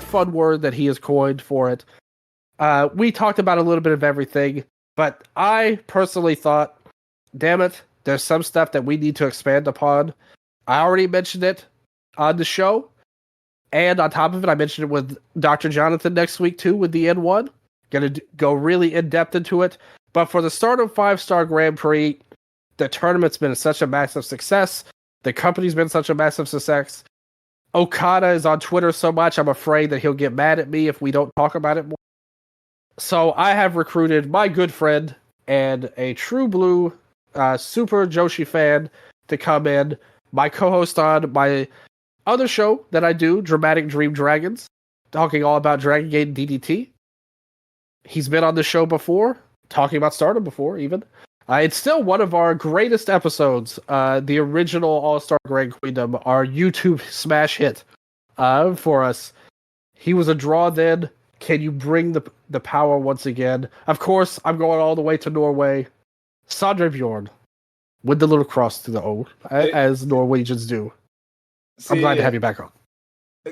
fun word that he has coined for it. We talked about a little bit of everything, but I personally thought, damn it, there's some stuff that we need to expand upon. I already mentioned it on the show, and on top of it, I mentioned it with Dr. Jonathan next week too with the N1. Gonna go really in depth into it. But for the start of 5-Star Grand Prix, the tournament's been such a massive success. The company's been such a massive success. Okada is on Twitter so much, I'm afraid that he'll get mad at me if we don't talk about it more. So I have recruited my good friend and a true blue super Joshi fan to come in, my co-host on my other show that I do, Dramatic Dream Dragons, talking all about Dragon Gate and DDT. He's been on the show before, talking about Stardom before, even. It's still one of our greatest episodes, the original All-Star Grand Queendom, our YouTube smash hit for us. He was a draw then. Can you bring the power once again? Of course, I'm going all the way to Norway. Sondre Bjørn, with the little cross to the O, as Norwegians do. See, I'm glad to have you back on.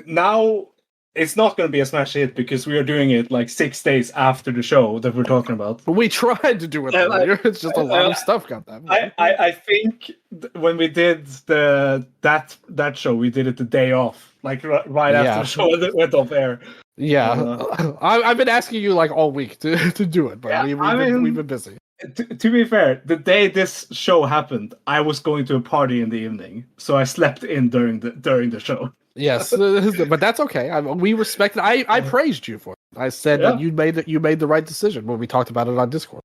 Now, it's not going to be a smash hit because we are doing it like 6 days after the show that we're talking about. But we tried to do it earlier. It's just a lot of stuff got that. I think when we did that show, we did it the day off, like right after the show went off air. Yeah, I've been asking you like all week to do it, but we've been busy. To be fair, the day this show happened, I was going to a party in the evening, so I slept in during the show. Yes, but that's okay. We respect it. I praised you for it. I said that you made the right decision when we talked about it on Discord.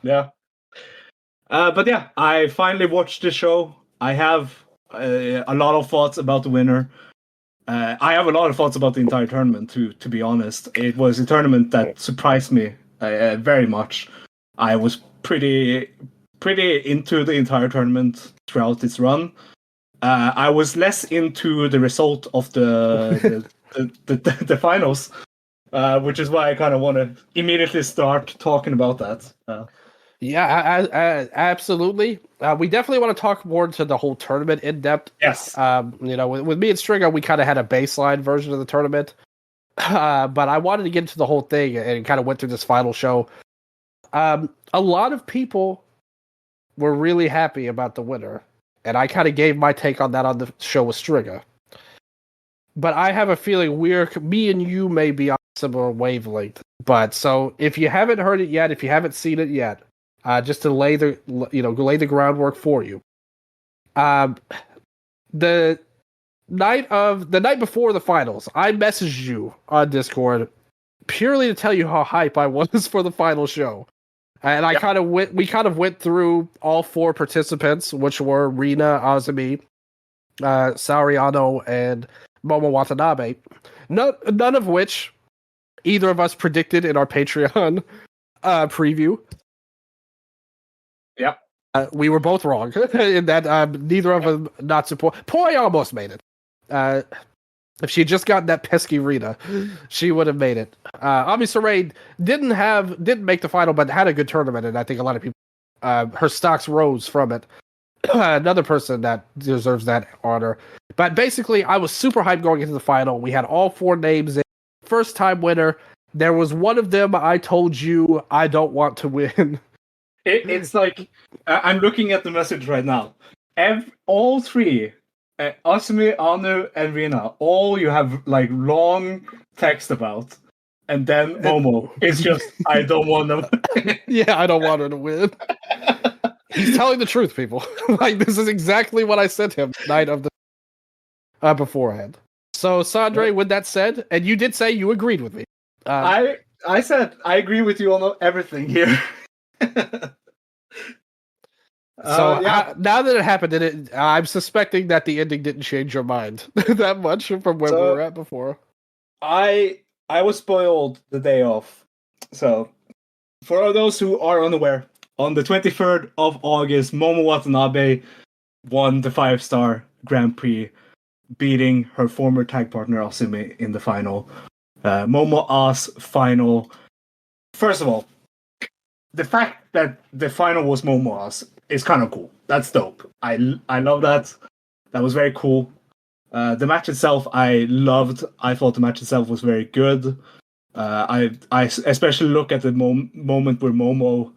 Yeah, but yeah, I finally watched the show. I have a lot of thoughts about the winner. I have a lot of thoughts about the entire tournament, to be honest. It was a tournament that surprised me very much. I was pretty into the entire tournament throughout its run. I was less into the result of the finals, which is why I kind of want to immediately start talking about that. Yeah, absolutely. We definitely want to talk more into the whole tournament in depth. Yes. With me and Stringer, we kind of had a baseline version of the tournament, but I wanted to get into the whole thing and kind of went through this final show. A lot of people were really happy about the winner, and I kind of gave my take on that on the show with Stringer. But I have a feeling me and you may be on a similar wavelength. But so if you haven't heard it yet, if you haven't seen it yet, just to lay the groundwork for you. The night before the finals, I messaged you on Discord purely to tell you how hype I was for the final show. And we kind of went through all 4 participants, which were Rina, Azumi, Sauriano, and Momo Watanabe. None of which either of us predicted in our Patreon preview. Yep. We were both wrong in that neither of them not support. Poi almost made it. If she had just gotten that pesky Rita, she would have made it. Ami Saray didn't make the final, but had a good tournament, and I think a lot of people her stocks rose from it. Another person that deserves that honor. But basically, I was super hyped going into the final. We had all 4 names in. First time winner. There was one of them I told you I don't want to win. It's like I'm looking at the message right now. All 3. Asumi, Anu, and Rina, all you have like long text about, and then Momo is just I don't want them. Yeah, I don't want her to win. He's telling the truth, people. Like this is exactly what I sent him night of the beforehand. So Sondre, with that said, and you did say you agreed with me. I said I agree with you on everything here. So now that it happened, I'm suspecting that the ending didn't change your mind that much from where we were at before. I was spoiled the day off. So, for those who are unaware, on the 23rd of August, Momo Watanabe won the 5-Star Grand Prix, beating her former tag partner Asumi in the final. Momo As final. First of all, the fact that the final was Momo As is kind of cool. That's dope. I love that. That was very cool. The match itself, I loved. I thought the match itself was very good. I especially look at the moment where Momo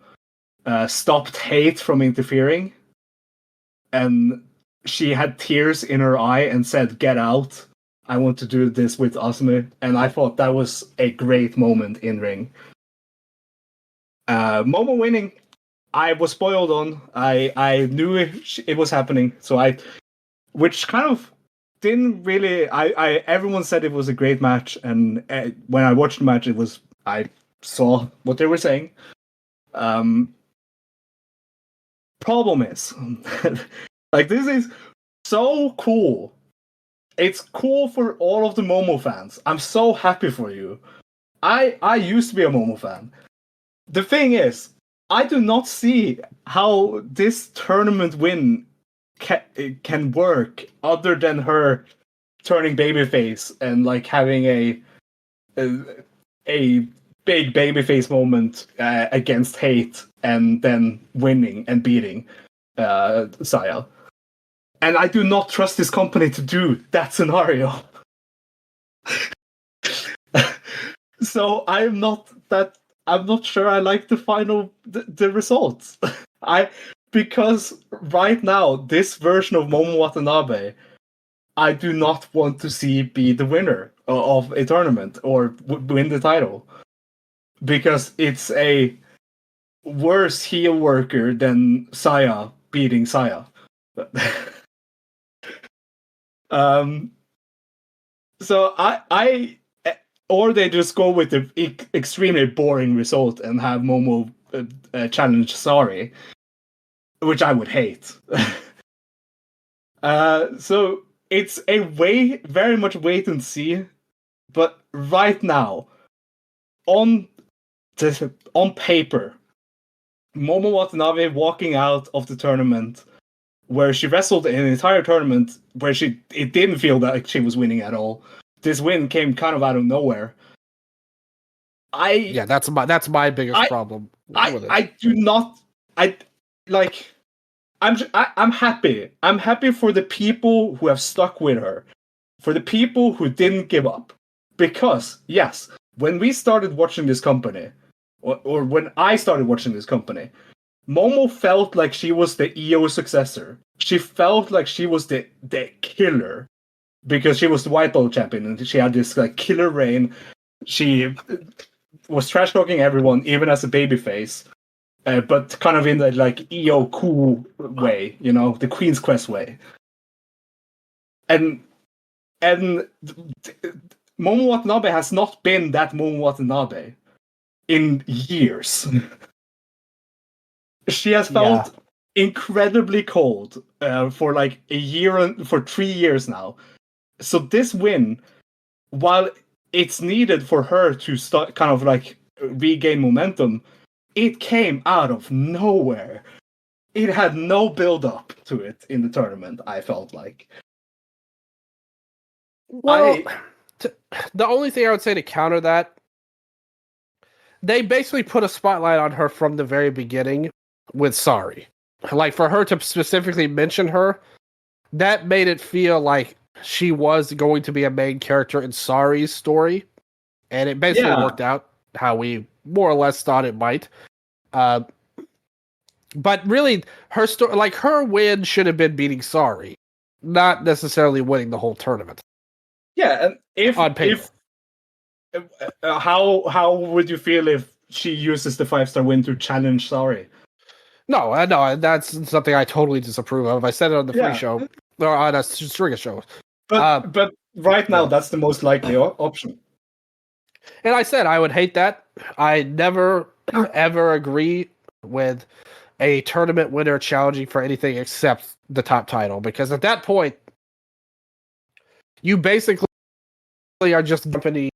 stopped Hate from interfering, and she had tears in her eye and said, "Get out! I want to do this with Asumi." And I thought that was a great moment in ring. Momo winning, I was spoiled on. I knew it was happening, which kind of didn't really. Everyone said it was a great match, and when I watched the match, I saw what they were saying. Problem is, like, this is so cool. It's cool for all of the Momo fans. I'm so happy for you. I used to be a Momo fan. The thing is, I do not see how this tournament win can work other than her turning babyface and like having a big babyface moment against Hate and then winning and beating Saya. And I do not trust this company to do that scenario. So I'm not sure I like the results. Because right now, this version of Momo Watanabe, I do not want to see be the winner of a tournament or win the title. Because it's a worse heel worker than Saya beating Saya. So or they just go with the extremely boring result and have Momo challenge Sorry, which I would hate. So it's very much wait and see. But right now, on paper, Momo Watanabe walking out of the tournament, where she wrestled an entire tournament, where it didn't feel like she was winning at all. This win came kind of out of nowhere. That's my biggest problem. I do not. I'm happy. I'm happy for the people who have stuck with her, for the people who didn't give up. Because yes, when we started watching this company, or when I started watching this company, Momo felt like she was the EO successor. She felt like she was the killer, because she was the white belt champion and she had this like killer reign. She was trash talking everyone, even as a babyface, but kind of in the like EO cool way, you know, the Queen's Quest way. And Momo Watanabe has not been that Momo Watanabe in years. She has felt incredibly cold for like a year, for 3 years now. So this win, while it's needed for her to start kind of like regain momentum, it came out of nowhere. It had no build up to it in the tournament, I felt like. Well, the only thing I would say to counter that, they basically put a spotlight on her from the very beginning with Sorry. Like, for her to specifically mention her, that made it feel like she was going to be a main character in Sorry's story. And it basically worked out how we more or less thought it might. But really, her story, like, her win should have been beating Sorry, not necessarily winning the whole tournament. Yeah, and how would you feel if she uses the 5-star win to challenge Sorry? No, that's something I totally disapprove of. I said it on the free show, or on a Stringer show. But right now, that's the most likely option. And I said I would hate that. I never, ever agree with a tournament winner challenging for anything except the top title. Because at that point, you basically are just giving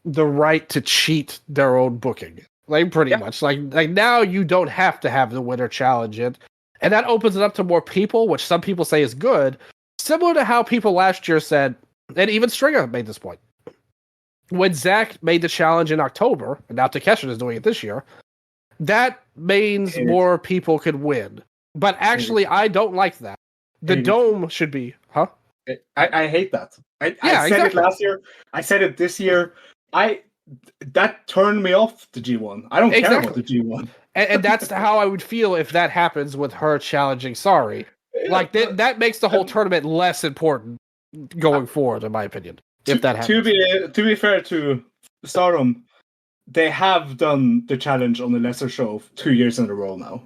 the right to cheat their own booking. Like, pretty much. Like now you don't have to have the winner challenge it. And that opens it up to more people, which some people say is good. Similar to how people last year said, and even Stringer made this point. When Zach made the challenge in October, and now Takeshita is doing it this year, that means more people could win. But actually, I don't like that. The Dome should be... Huh? I hate that. I said exactly. it last year. I said it this year. That turned me off the G1. I don't care about the G1. And that's how I would feel if that happens with her challenging Sorry. Like that makes the whole tournament less important going forward, in my opinion. If that happens. To be fair to Stardom, they have done the challenge on the lesser show 2 years in a row now.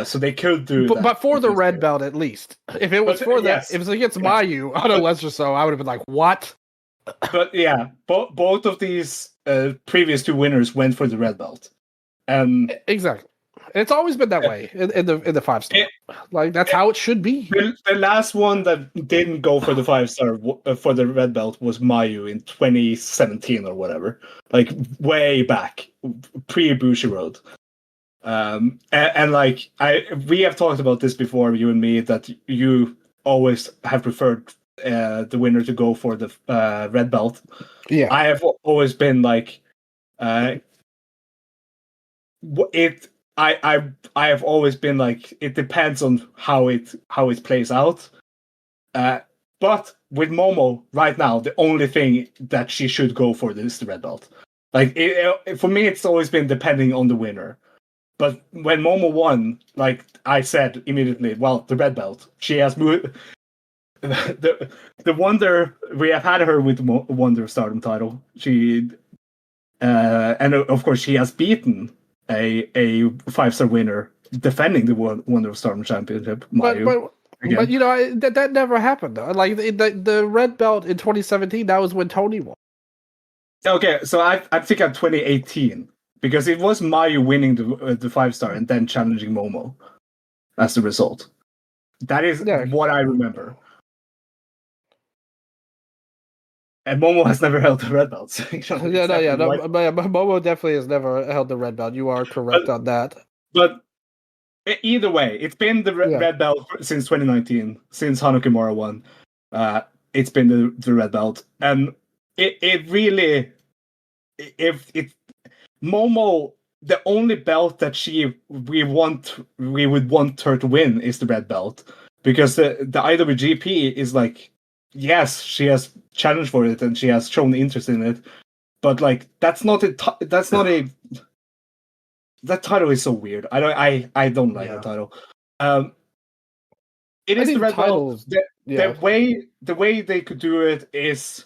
So they could do that. But for the red belt, at least. If it was if it was against Mayu on a lesser show, I would have been like, what? But yeah, both of these previous 2 winners went for the red belt. Exactly. It's always been that way in the 5-star. Like that's how it should be. The last one that didn't go for the 5-star for the red belt was Mayu in 2017 or whatever, like way back, pre-Bushiroad. And like we have talked about this before, you and me, that you always have preferred the winner to go for the red belt. Yeah, I have always been like, I have always been like, it depends on how it plays out. But with Momo right now, the only thing that she should go for is the red belt. Like for me, it's always been depending on the winner. But when Momo won, like I said immediately, well, the red belt. She has moved. The Wonder, we have had her with the Wonder Stardom title. She and of course she has beaten a 5-star winner defending the Wonder of Stardom Championship. But you know that never happened though. Like the red belt in 2017, that was when Tony won. Okay, so I think at 2018, because it was Mayu winning the 5-star and then challenging Momo as the result. That is what I remember. And Momo has never held the red belt. So, Momo definitely has never held the red belt. You are correct on that. But either way, it's been the red belt since 2019, since Hana Kimura won. It's been the red belt, and it really, if it Momo, the only belt that we would want her to win is the red belt, because the IWGP is like, yes, she has challenged for it and she has shown interest in it, but like that's not a that title is so weird. I don't like that title. It is the red belt. The way they could do it is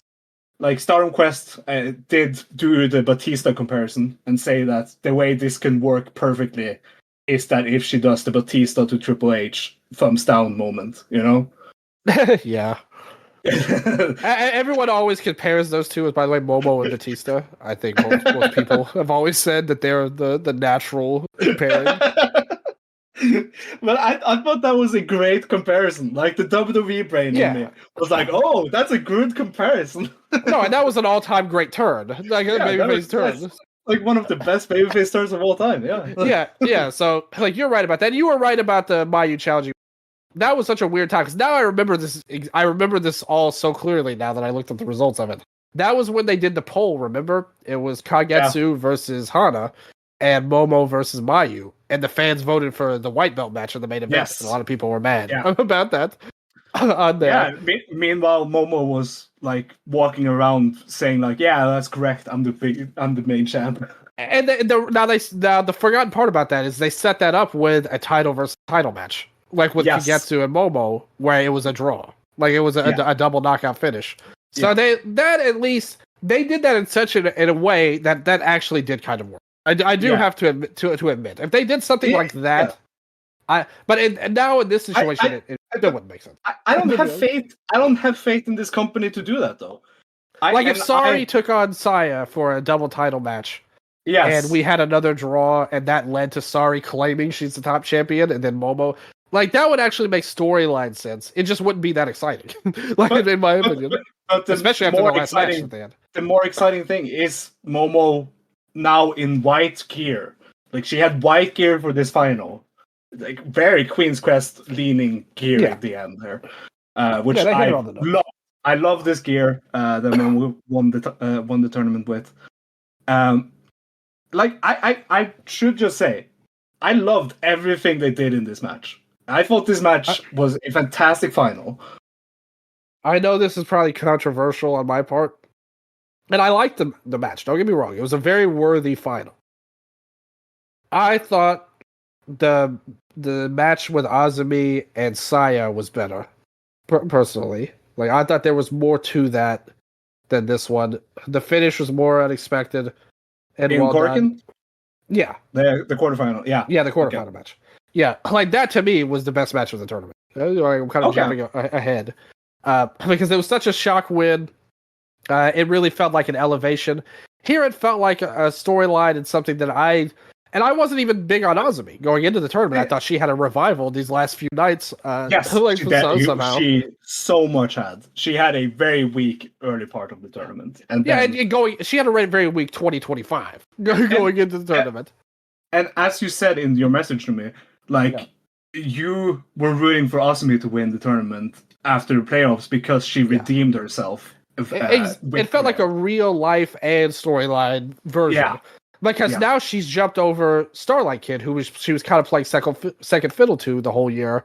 like Stardom Quest did do the Batista comparison and say that the way this can work perfectly is that if she does the Batista to Triple H thumbs down moment, you know? Yeah. Everyone always compares those two. By the way, Momo and Batista. I think most people have always said that they're the natural pairing. But I thought that was a great comparison. Like the WWE brain in me was like, "Oh, that's a good comparison." No, and that was an all-time great turn. Like babyface turn. Like one of the best babyface turns of all time. Yeah. Yeah. So like you're right about that. You were right about the Mayu challenging. That was such a weird time because now I remember this. I remember this all so clearly now that I looked at the results of it. That was when they did the poll. Remember, it was Kagetsu versus Hana, and Momo versus Mayu, and the fans voted for the white belt match in the main event. Yes. And a lot of people were mad about that. Meanwhile, Momo was like walking around saying like, "Yeah, that's correct. I'm the main champ." And the forgotten part about that is they set that up with a title versus title match. Like with Kagetsu and Momo, where it was a draw. Like it was a double knockout finish. So they did that in such a way that actually did kind of work. I do have to admit. If they did something like that, now in this situation, it wouldn't make sense. I don't have faith. I don't have faith in this company to do that though. If Sari took on Saya for a double title match, and we had another draw, and that led to Sari claiming she's the top champion, and then Momo. Like, that would actually make storyline sense. It just wouldn't be that exciting, in my opinion. But especially after the last match at the end. The more exciting thing is Momo now in white gear. Like, she had white gear for this final. Like, very Queen's Quest leaning gear at the end there. Which I love. I love this gear that Momo won the tournament with. I should just say, I loved everything they did in this match. I thought this match was a fantastic final. I know this is probably controversial on my part, and I liked the match. Don't get me wrong; it was a very worthy final. I thought the match with Azumi and Saya was better, personally. Like I thought there was more to that than this one. The finish was more unexpected and In well done. Corkin? Yeah, The quarterfinal. Yeah. the quarterfinal match. Yeah, like that to me was the best match of the tournament. I'm kind of jumping ahead because it was such a shock win. It really felt like an elevation. Here, it felt like a storyline and something that I wasn't even big on Azumi going into the tournament. I thought she had a revival these last few nights. Yes, somehow. she so much had. She had a very weak early part of the tournament, and she had a very weak 2025 going into the tournament. And as you said in your message to me, you were rooting for Azumi to win the tournament after the playoffs because she redeemed herself. It felt like a real life and storyline version. Yeah. Because now she's jumped over Starlight Kid, she was kind of playing second fiddle to the whole year,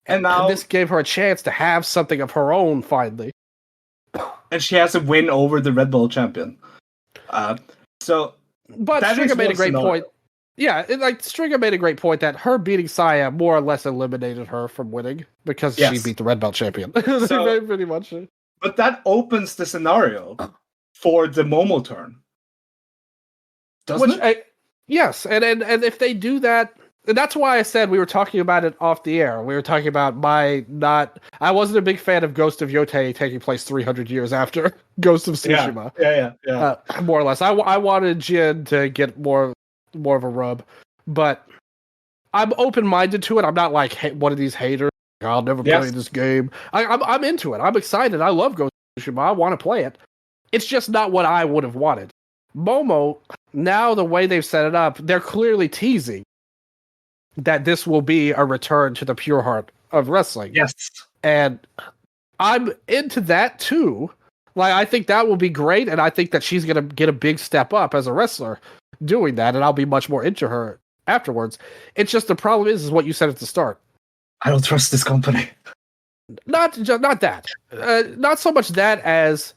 and now this gave her a chance to have something of her own finally. And she has a win over the Red Bull champion. But Stringer made a great point. Yeah, Stringer made a great point that her beating Saya more or less eliminated her from winning because she beat the Red Belt champion. So, pretty much. But that opens the scenario for the Momo turn. Doesn't it? Yes, and if they do that, and that's why I said we were talking about it off the air. We were talking about I wasn't a big fan of Ghost of Yotei taking place 300 years after Ghost of Tsushima. Yeah. More or less. I wanted Jin to get more of a rub, but I'm open-minded to it. I'm not like one of these haters. I'll never play this game. I'm into it. I'm excited. I love Ghost of Tsushima. I want to play it. It's just not what I would have wanted. Momo, now the way they've set it up, they're clearly teasing that this will be a return to the pure heart of wrestling. Yes. And I'm into that too. Like, I think that will be great, and I think that she's going to get a big step up as a wrestler doing that, and I'll be much more into her afterwards. It's just the problem is what you said at the start. I don't trust this company. Not that. Not so much that as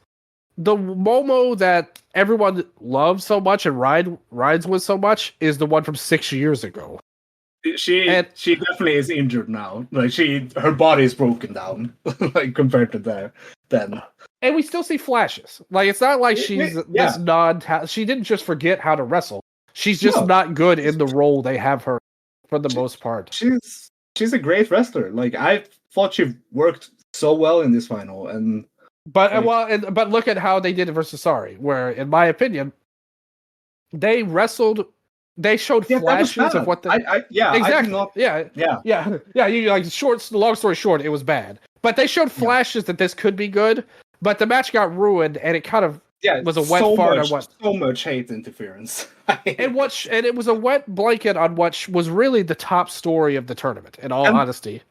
the Momo that everyone loves so much and rides with so much is the one from 6 years ago. She definitely is injured now. Like her body is broken down, like compared to then. And we still see flashes. Like it's not like she's this she didn't just forget how to wrestle. She's just not good in the role they have her for the most part. She's a great wrestler. Like I thought she worked so well in this final, but look at how they did it versus Sari, where in my opinion, they wrestled. They showed flashes of what exactly. You long story short, it was bad. But they showed flashes that this could be good. But the match got ruined, and it kind of was a wet fart on what so much hate interference. and it was a wet blanket on what was really the top story of the tournament. In all honesty,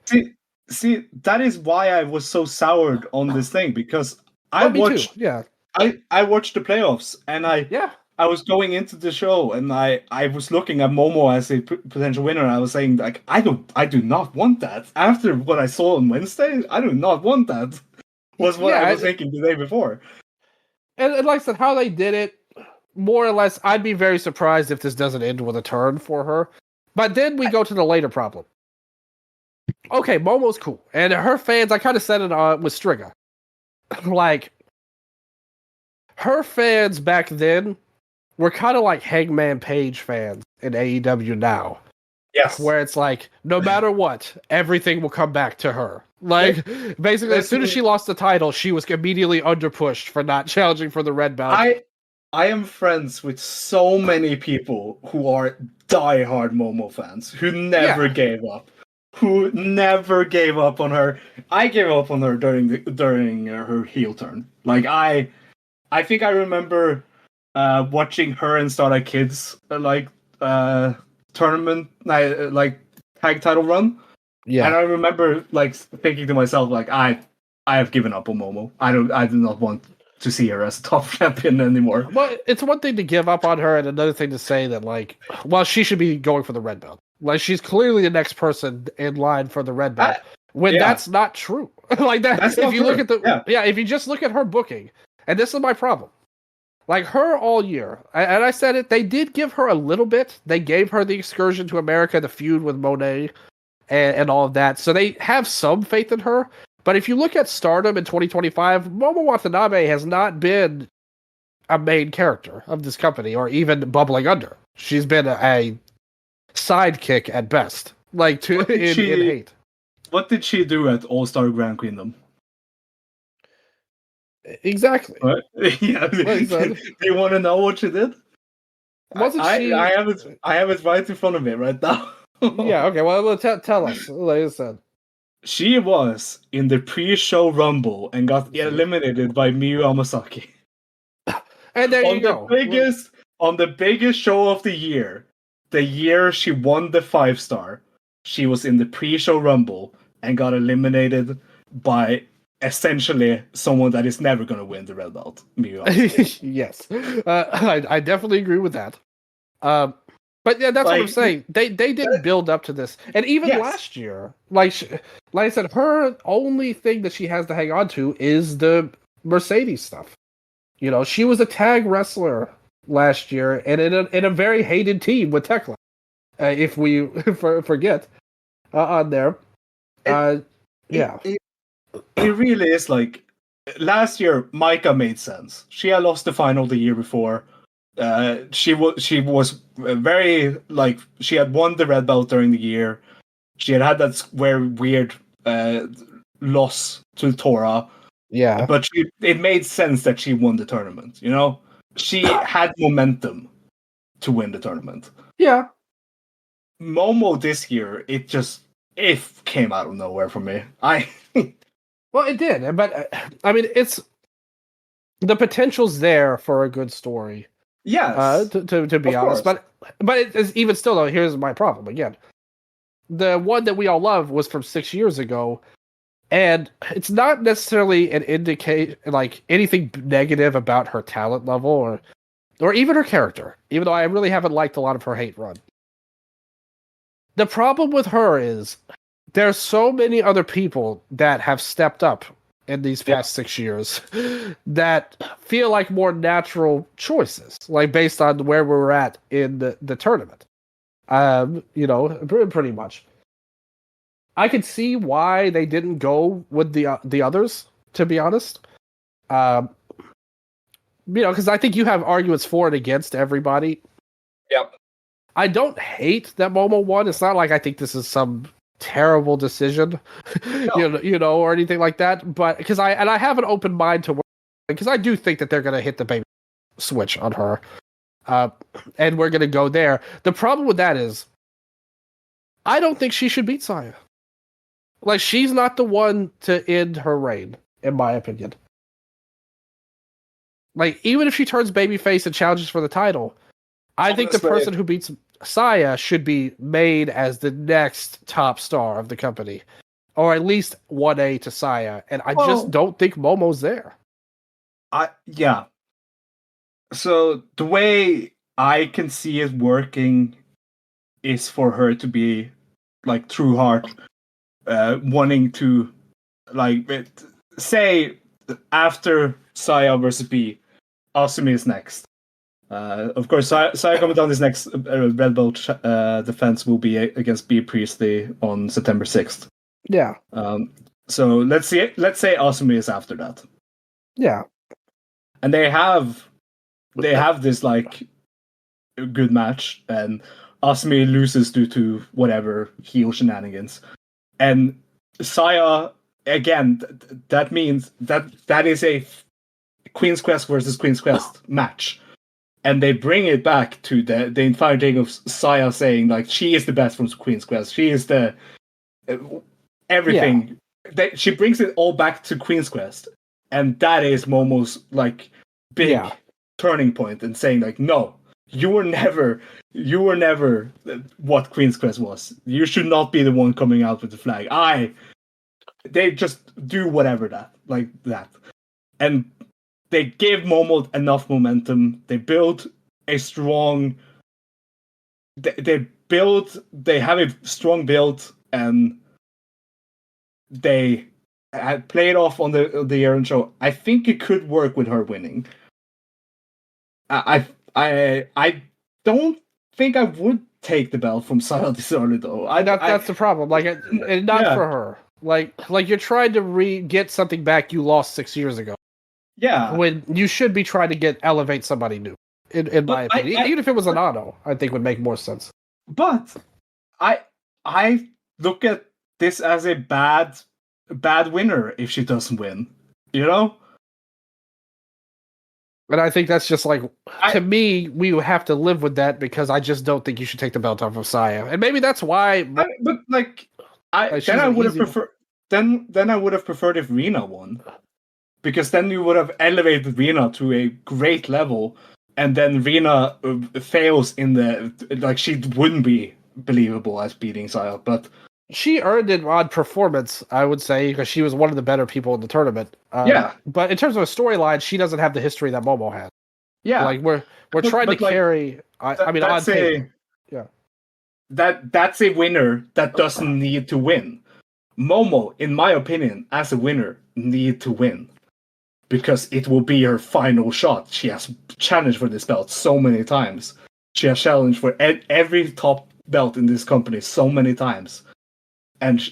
see, that is why I was so soured on this thing because I watched the playoffs and I was going into the show and I was looking at Momo as a potential winner. And I was saying like I do not want that after what I saw on Wednesday. I do not want that. Was what I was thinking the day before. And like I said, how they did it, more or less, I'd be very surprised if this doesn't end with a turn for her. But then we go to the later problem. Okay, Momo's cool, and her fans. I kind of said it with Striga. Like her fans back then were kind of like Hangman Page fans in AEW now. Yes. Where it's like, no matter what, everything will come back to her. Like, basically, as soon as she lost the title, she was immediately underpushed for not challenging for the red belt. I am friends with so many people who are diehard Momo fans who never gave up. Who never gave up on her. I gave up on her during her heel turn. Like, I think I remember watching her and Starlight Kid's tournament, like tag title run. Yeah, and I remember like thinking to myself, like I have given up on Momo. I do not want to see her as a top champion anymore. Well, it's one thing to give up on her, and another thing to say that like, well, she should be going for the red belt. Like she's clearly the next person in line for the red belt. That's not true. Like that. That's If you look true. at if you just look at her booking, and this is my problem. Like her all year, and I said it, they did give her a little bit. They gave her the excursion to America, the feud with Monet, and all of that. So they have some faith in her. But if you look at Stardom in 2025, Momo Watanabe has not been a main character of this company, or even bubbling under. She's been a sidekick at best, like in hate. What did she do at All Star Grand Kingdom? Exactly. What? Yeah. Do you want to know what she did? Wasn't she? I have it right in front of me right now. Yeah. Okay. Well, tell us. Like I said, she was in the pre-show Rumble and got eliminated by Miyu Amasaki. And there you go. On the biggest show of the year she won the 5-star, she was in the pre-show Rumble and got eliminated by essentially someone that is never going to win the red belt. Yes, I definitely agree with that. But yeah, that's what I'm saying. They didn't build up to this, and even last year, like I said, her only thing that she has to hang on to is the Mercedes stuff. You know, she was a tag wrestler last year, and in a very hated team with Tekla. If we forget on there, It really is like last year. Micah made sense. She had lost the final the year before. She was very like she had won the red belt during the year. She had that very weird loss to Tora. Yeah, but it made sense that she won the tournament. You know, she had momentum to win the tournament. Yeah. Momo this year, it came out of nowhere for me. Well, it did, but I mean, it's the potential's there for a good story. Yes, to be honest, but it's even still though. Here's my problem again. The one that we all love was from 6 years ago, and it's not necessarily an indicate like anything negative about her talent level or even her character. Even though I really haven't liked a lot of her hate run. The problem with her is there's so many other people that have stepped up in these past 6 years that feel like more natural choices, like based on where we were at in the tournament. You know, pretty much. I could see why they didn't go with the others, to be honest. You know, because I think you have arguments for and against everybody. Yep. I don't hate that Momo won. It's not like I think this is some terrible decision, no. you know, or anything like that. But because I have an open mind to, because I do think that they're going to hit the baby switch on her, and we're going to go there. The problem with that is, I don't think she should beat Saya. Like, she's not the one to end her reign, in my opinion. Like, even if she turns babyface and challenges for the title, I think the person who beats Saya should be made as the next top star of the company, or at least 1A to Saya, and I just don't think Momo's there. So the way I can see it working is for her to be like true heart, wanting to like say after Saya versus B, Asumi is next. Of course, Saya coming down this next red belt defense will be against B Priestley on September 6th. Yeah. So let's say Asumi is after that. Yeah. And they have this like good match, and Asumi loses due to whatever heel shenanigans, and Saya again. That means that is a Queen's Quest versus Queen's Quest match. And they bring it back to the entire thing of Saya saying like she is the best from Queen's Quest. She is the everything. Yeah. She brings it all back to Queen's Quest, and that is Momo's like big turning point and saying like, no, you were never what Queen's Quest was. You should not be the one coming out with the flag. They just do whatever that, and they give Momo enough momentum. They build a strong. They have a strong build, and they play it off on the Aaron show. I think it could work with her winning. I don't think I would take the belt from Saya this early though. That's the problem. Like, and not for her. Like you're trying to get something back you lost 6 years ago. Yeah. When you should be trying to elevate somebody new. In my opinion, even if it was an auto, I think would make more sense. But I look at this as a bad winner if she doesn't win. You know? And I think that's just like, to me, we have to live with that because I just don't think you should take the belt off of Saya. And maybe that's why. But then I would have preferred. Then I would have preferred if Rina won, because then you would have elevated Rina to a great level, and then Rina fails in she wouldn't be believable as beating Saya, but. She earned it on performance, I would say, because she was one of the better people in the tournament. Yeah. But in terms of a storyline, she doesn't have the history that Momo had. Yeah. Like, we're trying to carry... on paper. Yeah. That's a winner that doesn't need to win. Momo, in my opinion, as a winner, need to win. Because it will be her final shot. She has challenged for this belt so many times. She has challenged for every top belt in this company so many times. And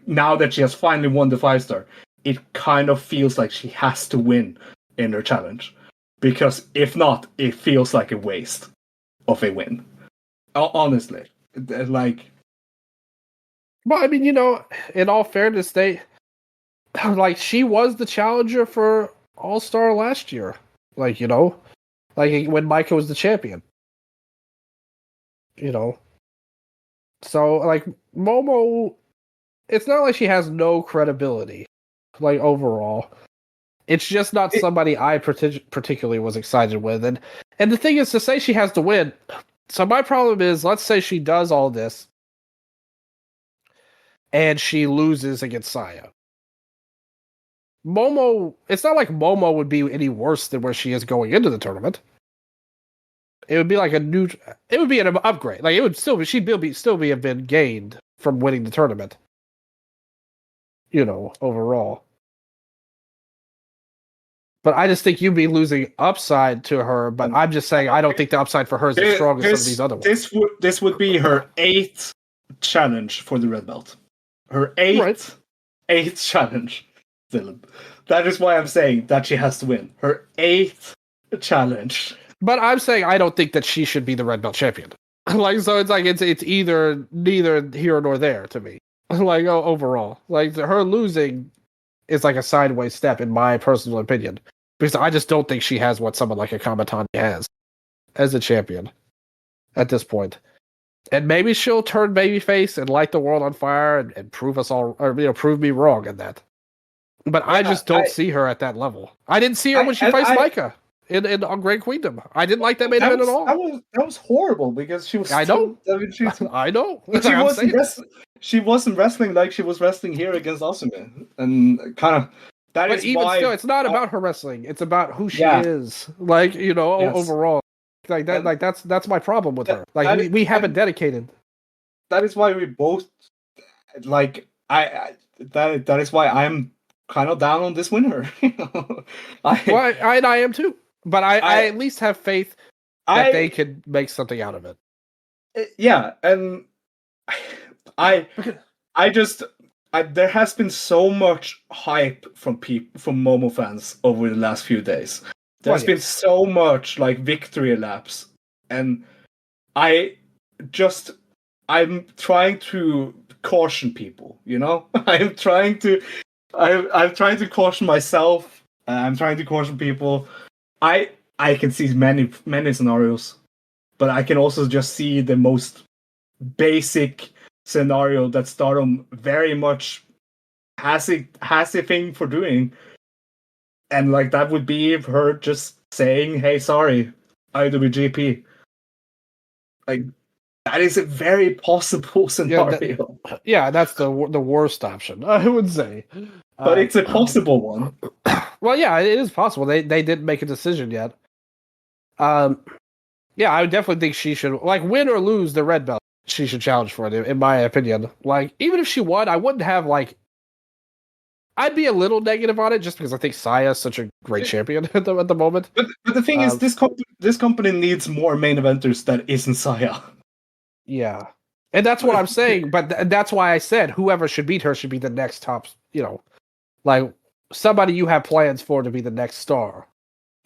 now that she has finally won the 5-star, it kind of feels like she has to win in her challenge. Because if not, it feels like a waste of a win. Honestly. Well, I mean, in all fairness, she was the challenger for All-Star last year. When Micah was the champion. So, Momo, it's not like she has no credibility, overall. It's just not somebody I particularly was excited with. And the thing is, to say she has to win, so my problem is, let's say she does all this, and she loses against Saya. Momo, it's not like Momo would be any worse than where she is going into the tournament. It would be like it would be an upgrade. It would still have been gained from winning the tournament. Overall. But I just think you'd be losing upside to her. But I'm just saying I don't think the upside for her is as strong as some of these other ones. This would be her 8th challenge for the red belt. Her 8th challenge, Dylan. That is why I'm saying that she has to win. Her 8th challenge. But I'm saying I don't think that she should be the red belt champion. So it's either neither here nor there to me. Overall, her losing is a sideways step in my personal opinion, because I just don't think she has what someone like a Kamatani has as a champion at this point. And maybe she'll turn babyface and light the world on fire and prove us all, or prove me wrong in that. But I just don't see her at that level. I didn't see her when she faced Micah on Great Queendom. I didn't like that main event at all. That was horrible because she was. I know. I know. She wasn't wrestling like she was wrestling here against Asume, and kind of that but is even why. Still, it's not about her wrestling. It's about who she is. Overall. That's my problem with her. We haven't dedicated. That is why we both that is why I'm kind of down on this winner. I am too. But I at least have faith that they could make something out of it. Yeah, and there has been so much hype from Momo fans over the last few days. There's been so much victory laps, and I'm trying to caution people. I'm trying to caution myself. I'm trying to caution people. I can see many scenarios, but I can also just see the most basic scenario that Stardom very much has a thing for doing, and that would be her just saying, "Hey, sorry, IWGP." That is a very possible scenario. Yeah, that's the worst option, I would say. But it's a possible one. Well, yeah, it is possible. They didn't make a decision yet. Yeah, I would definitely think she should, win or lose the red belt, she should challenge for it, in my opinion. Even if she won, I wouldn't have, I'd be a little negative on it just because I think Saya is such a great champion at the moment. But the thing is, this company needs more main eventers that isn't Saya. Yeah, and that's what I'm saying. But that's why I said whoever should beat her should be the next top. Like somebody you have plans for to be the next star.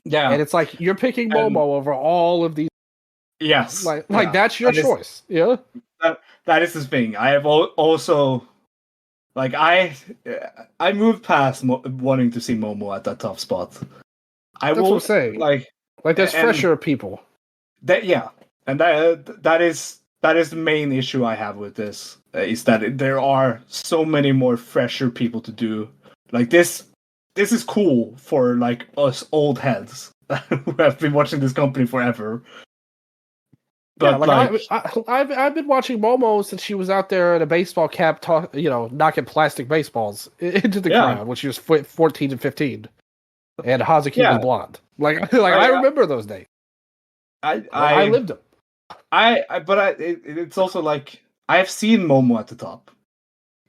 Yeah, and it's like you're picking Momo over all of these. Yes, like that's your choice. Yeah, that is the thing. I have also. Like I moved past wanting to see Momo at that top spot. That's what I'm saying. Like there's fresher people. And that is the main issue I have with this is that there are so many more fresher people to do. Like this is cool for like us old heads who have been watching this company forever. But I've been watching Momo since she was out there in a baseball cap, knocking plastic baseballs into the crowd when she was 14 and 15, and Hazuki was blonde. I remember those days. I lived them. It's also like I have seen Momo at the top,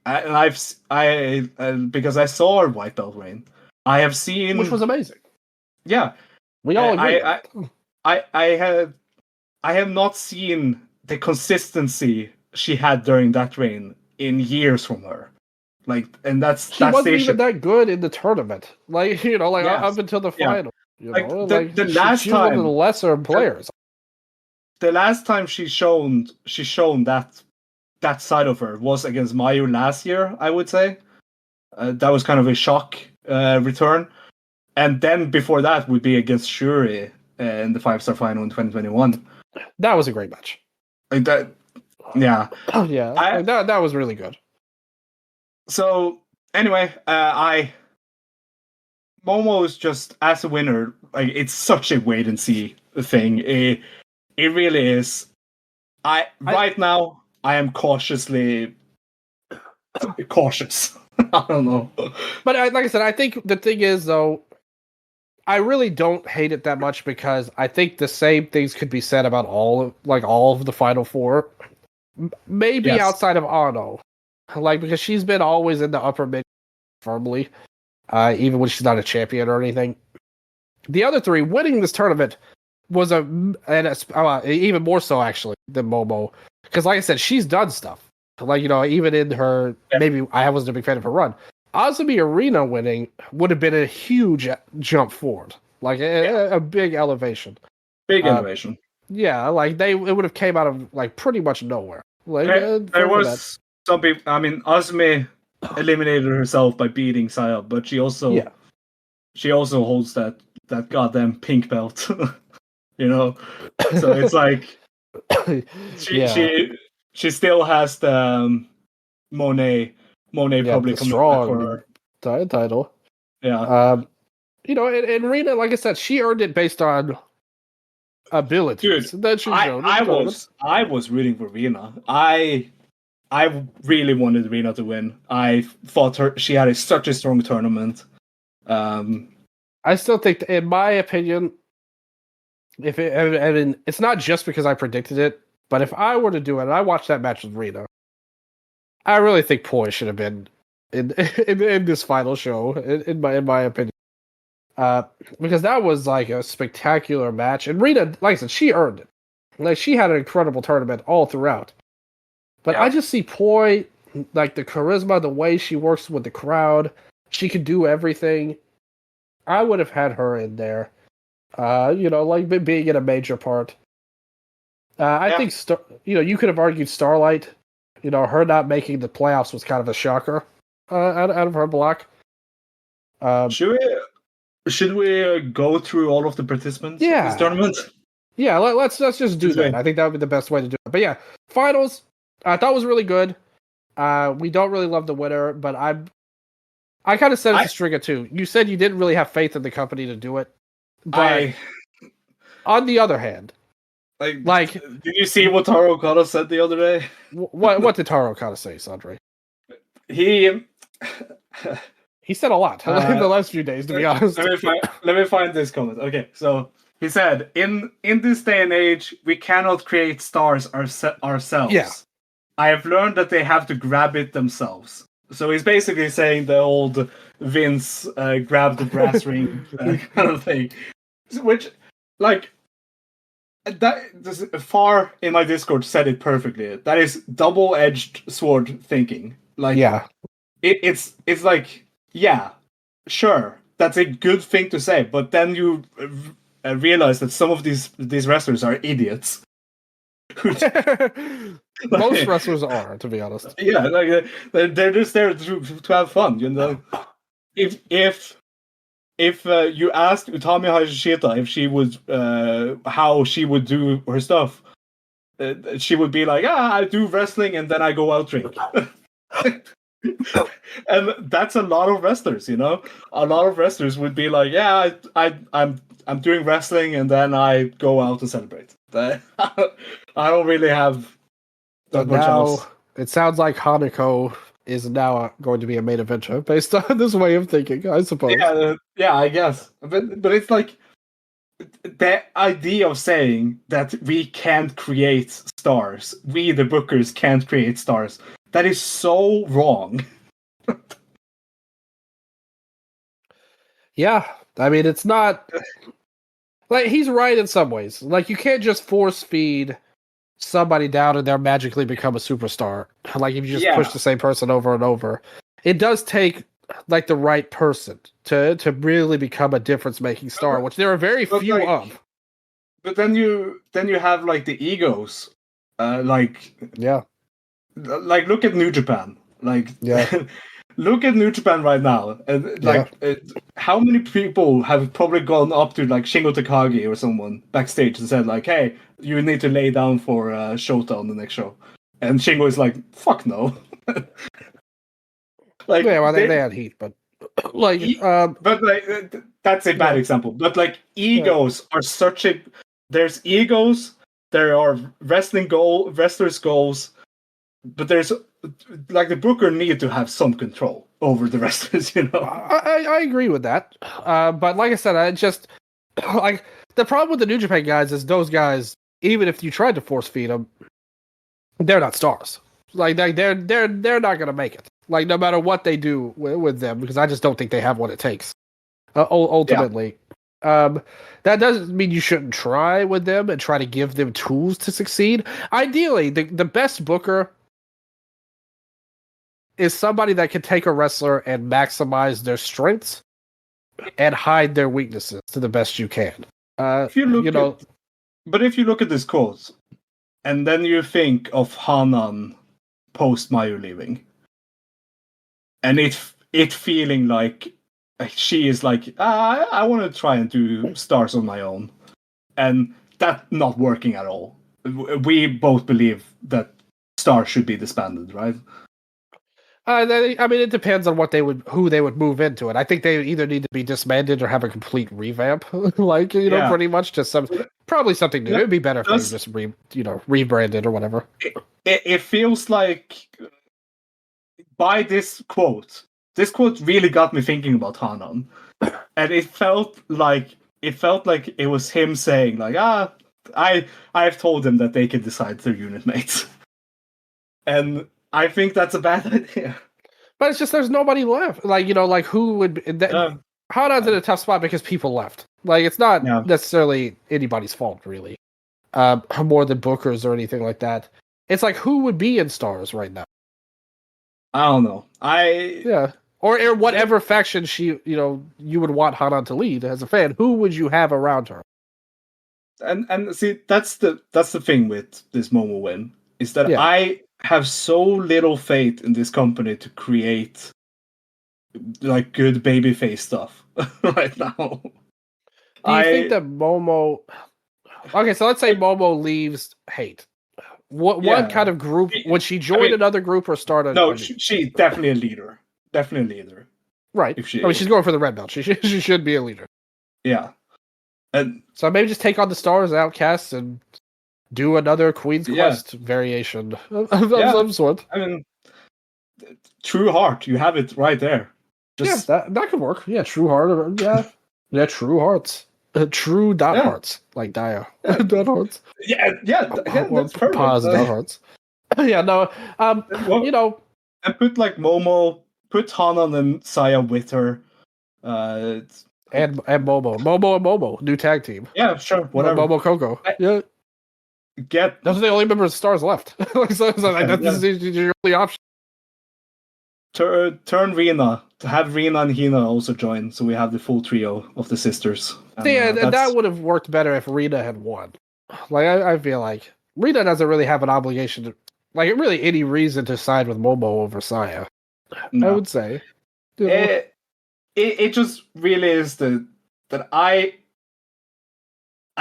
and because I saw her white belt reign, I have seen, which was amazing. Yeah, we all agree. I have not seen the consistency she had during that reign in years from her. She wasn't even that good in the tournament. Up until the final. The last she time, was one of the lesser players. The last time she shown that side of her was against Mayu last year, I would say. That was kind of a shock return. And then before that would be against Shuri in the 5-star final in 2021. That was a great match. That was really good. So anyway, Momo is just as a winner. It's such a wait and see thing. It really is. Right now I am cautiously cautious. I don't know, but like I said, I think the thing is though. I really don't hate it that much because I think the same things could be said about all of the Final Four. Maybe outside of Ano. Because she's been always in the upper mid firmly, even when she's not a champion or anything. The other three, winning this tournament was even more so actually than Momo. Because like I said, she's done stuff. Even in her, maybe I wasn't a big fan of her run. Azumi Arena winning would have been a huge jump forward, a big elevation. Big innovation. Yeah, it would have came out of pretty much nowhere. There was some people. I mean, Azumi eliminated herself by beating Saya, but she also holds that goddamn pink belt. So it's like she still has the Monet probably coming back for her title. Yeah. And Rina, like I said, she earned it based on abilities. Dude, I was rooting for Rina. I really wanted Rina to win. I thought she had such a strong tournament. I still think, in my opinion, it's not just because I predicted it, but if I were to do it, and I watched that match with Rina, I really think Poi should have been in this final show, in my opinion, because that was a spectacular match, and Rita, like I said, she earned it. She had an incredible tournament all throughout. But I just see Poi, the charisma, the way she works with the crowd, she could do everything. I would have had her in there, being in a major part. I think you could have argued Starlight. Her not making the playoffs was kind of a shocker out of her block. Should we go through all of the participants in this tournament? Yeah, let's just do that. I think that would be the best way to do it. But yeah, finals, I thought was really good. We don't really love the winner, but I kind of said it to Stringer too. You said you didn't really have faith in the company to do it. But on the other hand, did you see what Taro Okada said the other day? What did Taro Okada say, Sondre? He said a lot in the last few days, to be honest. Let me find this comment. Okay, so he said, in this day and age, we cannot create stars ourselves. Yeah. I have learned that they have to grab it themselves. So he's basically saying the old Vince grab the brass ring kind of thing, which like Far in my Discord said it perfectly. That is double-edged sword thinking. Like, Yeah. It's like, yeah, sure, that's a good thing to say, but then you realize that some of these wrestlers are idiots. Most wrestlers are, to be honest. Yeah, like they're just there to have fun, you know. If you asked Utami Hayashishita if she would how she would do her stuff, she would be like, I do wrestling and then I go out drink. And that's a lot of wrestlers, you know. A lot of wrestlers would be like, yeah, I'm doing wrestling and then I go out and celebrate. I don't really have that much else. It sounds like Hanako is now going to be a main eventer based on this way of thinking, I suppose. Yeah, I guess. But it's like the idea of saying that we can't create stars, we the bookers can't create stars. That is so wrong. Yeah, I mean, it's not like he's right in some ways. Like you can't just force feed somebody down and they'll magically become a superstar. Like if you just push the same person over and over, it does take like the right person to really become a difference-making star, which there are very few of. But then you have like the egos, like look at New Japan, look at New Japan right now, and how many people have probably gone up to like Shingo Takagi or someone backstage and said like, "Hey, you need to lay down for Shota on the next show," and Shingo is like, "Fuck no." Like, yeah, well, they had heat, but like, but like that's a bad example. But like, egos are such a. There's egos. There are wrestlers' goals, but there's like the booker need to have some control over the wrestlers. You know, I agree with that. But like I said, I just like the problem with the New Japan guys is those guys. Even if you tried to force feed them, they're not stars. Like they're not gonna make it. Like no matter what they do with them, because I just don't think they have what it takes. Ultimately, that doesn't mean you shouldn't try with them and try to give them tools to succeed. Ideally, the best booker is somebody that can take a wrestler and maximize their strengths and hide their weaknesses to the best you can. But if you look at this quote, and then you think of Hanan post Mayu leaving, and it feeling like she is like, I want to try and do stars on my own, and that not working at all. We both believe that stars should be disbanded, right? I mean, it depends on who they would move into it. I think they either need to be disbanded or have a complete revamp, like pretty much just probably something new. It'd be better if they just rebranded or whatever. It feels like by this quote really got me thinking about Hanan, and it felt like it was him saying like, I've told them that they can decide their unit mates, and I think that's a bad idea. But it's just there's nobody left. Like who would Hanan's in a tough spot because people left. Like it's not necessarily anybody's fault really, more than Booker's or anything like that. It's like who would be in stars right now? I don't know. Or whatever faction you would want Hanan to lead as a fan. Who would you have around her? And see, that's the thing with this Momo win is that I have so little faith in this company to create like good babyface stuff right now. Do you think that Momo? Okay, so let's say Momo leaves Hate. What kind of group would she join? Another group or start a? No, she's definitely a leader. Definitely a leader. Right. She's going for the red belt. She should be a leader. Yeah. And so maybe just take on the Stars, Outcasts, and do another Queen's Quest variation of some sort. I mean, True Heart, you have it right there. That could work. Yeah, True Heart. Yeah, True Hearts. True dot hearts, like Dia. Dot hearts. Yeah, that's perfect. Pause dot hearts. Yeah, no. And put like Momo, put Hanan and Saya with her. And Momo, new tag team. Yeah, sure, whatever. Momo Coco. Yeah, those are the only members of Stars left. This is your only option. Turn Rina to have Rina and Hina also join, so we have the full trio of the sisters. And that would have worked better if Rina had won. Like I feel like Rina doesn't really have an obligation to, like, really any reason to side with Momo over Saya. No. I would say. It just really is that I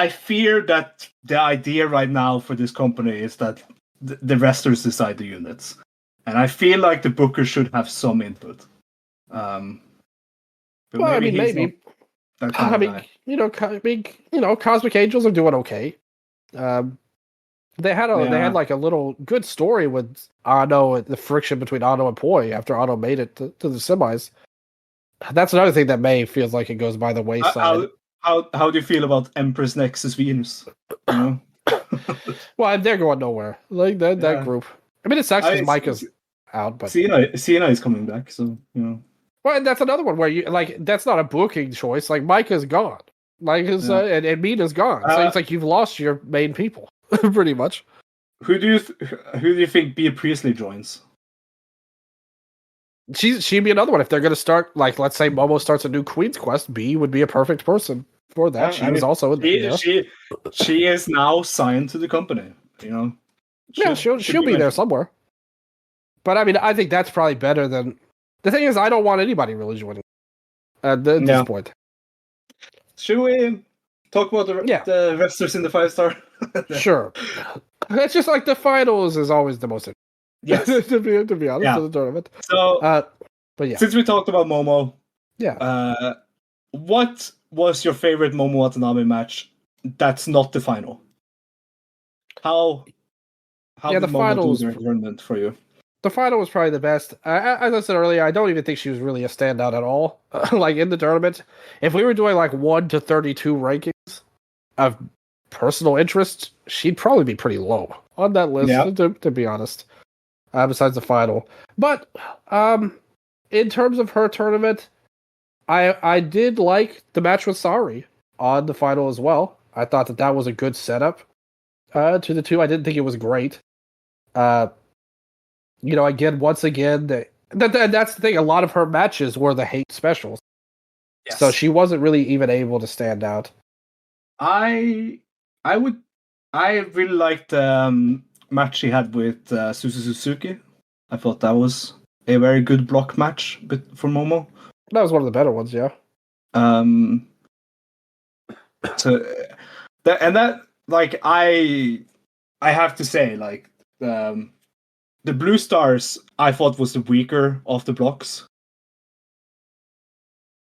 fear that the idea right now for this company is that the wrestlers decide the units, and I feel like the booker should have some input. But well, maybe. Cosmic Angels are doing okay. They had like a little good story with Ano, the friction between Ano and Poi after Ano made it to the semis. That's another thing that May feels like it goes by the wayside. How do you feel about Empress Nexus Venus? You know? Well, they're going nowhere. Like that group. I mean, it sucks because Micah's out, but Cena is coming back, so you know. Well, and that's another one where you that's not a booking choice. Like Micah's gone, and Mina's gone. So it's like you've lost your main people, pretty much. Who do you think Bea Priestley joins? She'd be another one if they're going to start. Like, let's say Momo starts a new Queen's Quest. Bea would be a perfect person for that. She was also in there. She is now signed to the company. You know. She'll be there somewhere. But I mean, I think that's probably better than. The thing is, I don't want anybody really joining at this point. Should we talk about the wrestlers in the 5-star? Sure. It's just like the finals is always the most. Yes, to be honest, for the tournament. So, but yeah, since we talked about Momo, what was your favorite Momo Watanabe match? That's not the final. How did the Momo finals do the tournament for you? The final was probably the best. As I said earlier, I don't even think she was really a standout at all. Like in the tournament, if we were doing like 1 to 32 rankings of personal interest, she'd probably be pretty low on that list. To be honest, besides the final. But in terms of her tournament, I did like the match with Sari on the final as well. I thought that was a good setup to the two. I didn't think it was great. Once again, that's the thing. A lot of her matches were the hate specials, so she wasn't really even able to stand out. I really liked the match she had with Suzuki. I thought that was a very good block match for Momo. That was one of the better ones, yeah. I have to say, like, the Blue Stars, I thought was the weaker of the blocks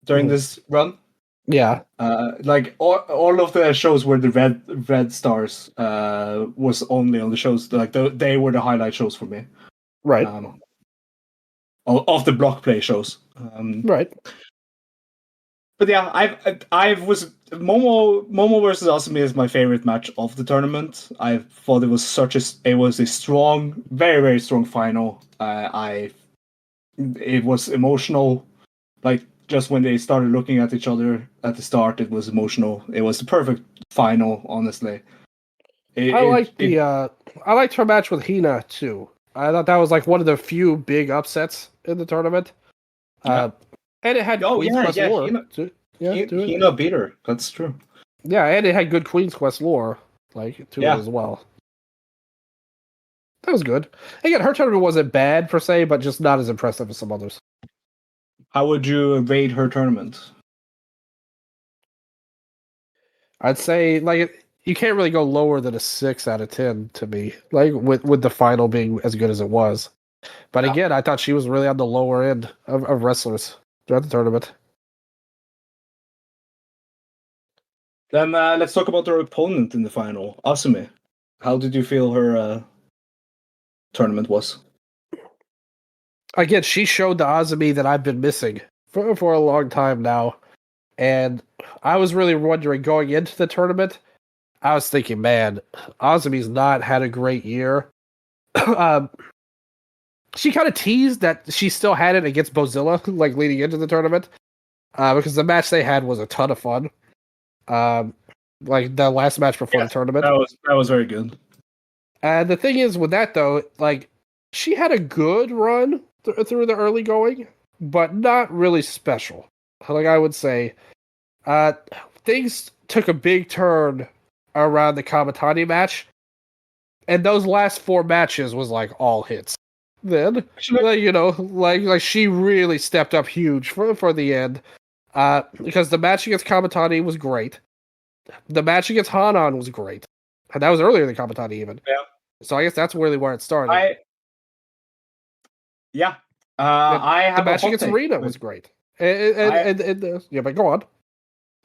during this run. Yeah. Like all of the shows where the red stars was only on the shows, like they were the highlight shows for me. Right. Of the block play shows. Right. But yeah, I was Momo versus Asumi is my favorite match of the tournament. I thought it was a strong, very, very strong final. It was emotional. Like just when they started looking at each other at the start, it was emotional. It was the perfect final, honestly. I liked her match with Hina too. I thought that was like one of the few big upsets in the tournament. And it had Queen's Quest lore. Hina beat her. That's true. Yeah, and it had good Queen's Quest lore, to it as well. That was good. Again, her tournament wasn't bad per se, but just not as impressive as some others. How would you rate her tournament? I'd say you can't really go lower than a 6 out of 10 to me. Like with the final being as good as it was. But again, I thought she was really on the lower end of wrestlers throughout the tournament. Then let's talk about her opponent in the final, Asumi. How did you feel her tournament was? Again, she showed the Asumi that I've been missing for a long time now. And I was really wondering, going into the tournament, I was thinking, man, Asumi's not had a great year. she kind of teased that she still had it against Bozilla, like leading into the tournament, because the match they had was a ton of fun. Like the last match before the tournament. That was very good. And the thing is with that though, like she had a good run through the early going, but not really special. Like I would say, things took a big turn around the Kamatani match, and those last 4 matches was like all hits. Then, like she really stepped up huge for the end. Because the match against Kamatani was great. The match against Hanan was great. And that was earlier than Kamatani even. Yeah. So I guess that's really where it started. I have the match against Rina was great. Yeah, but go on.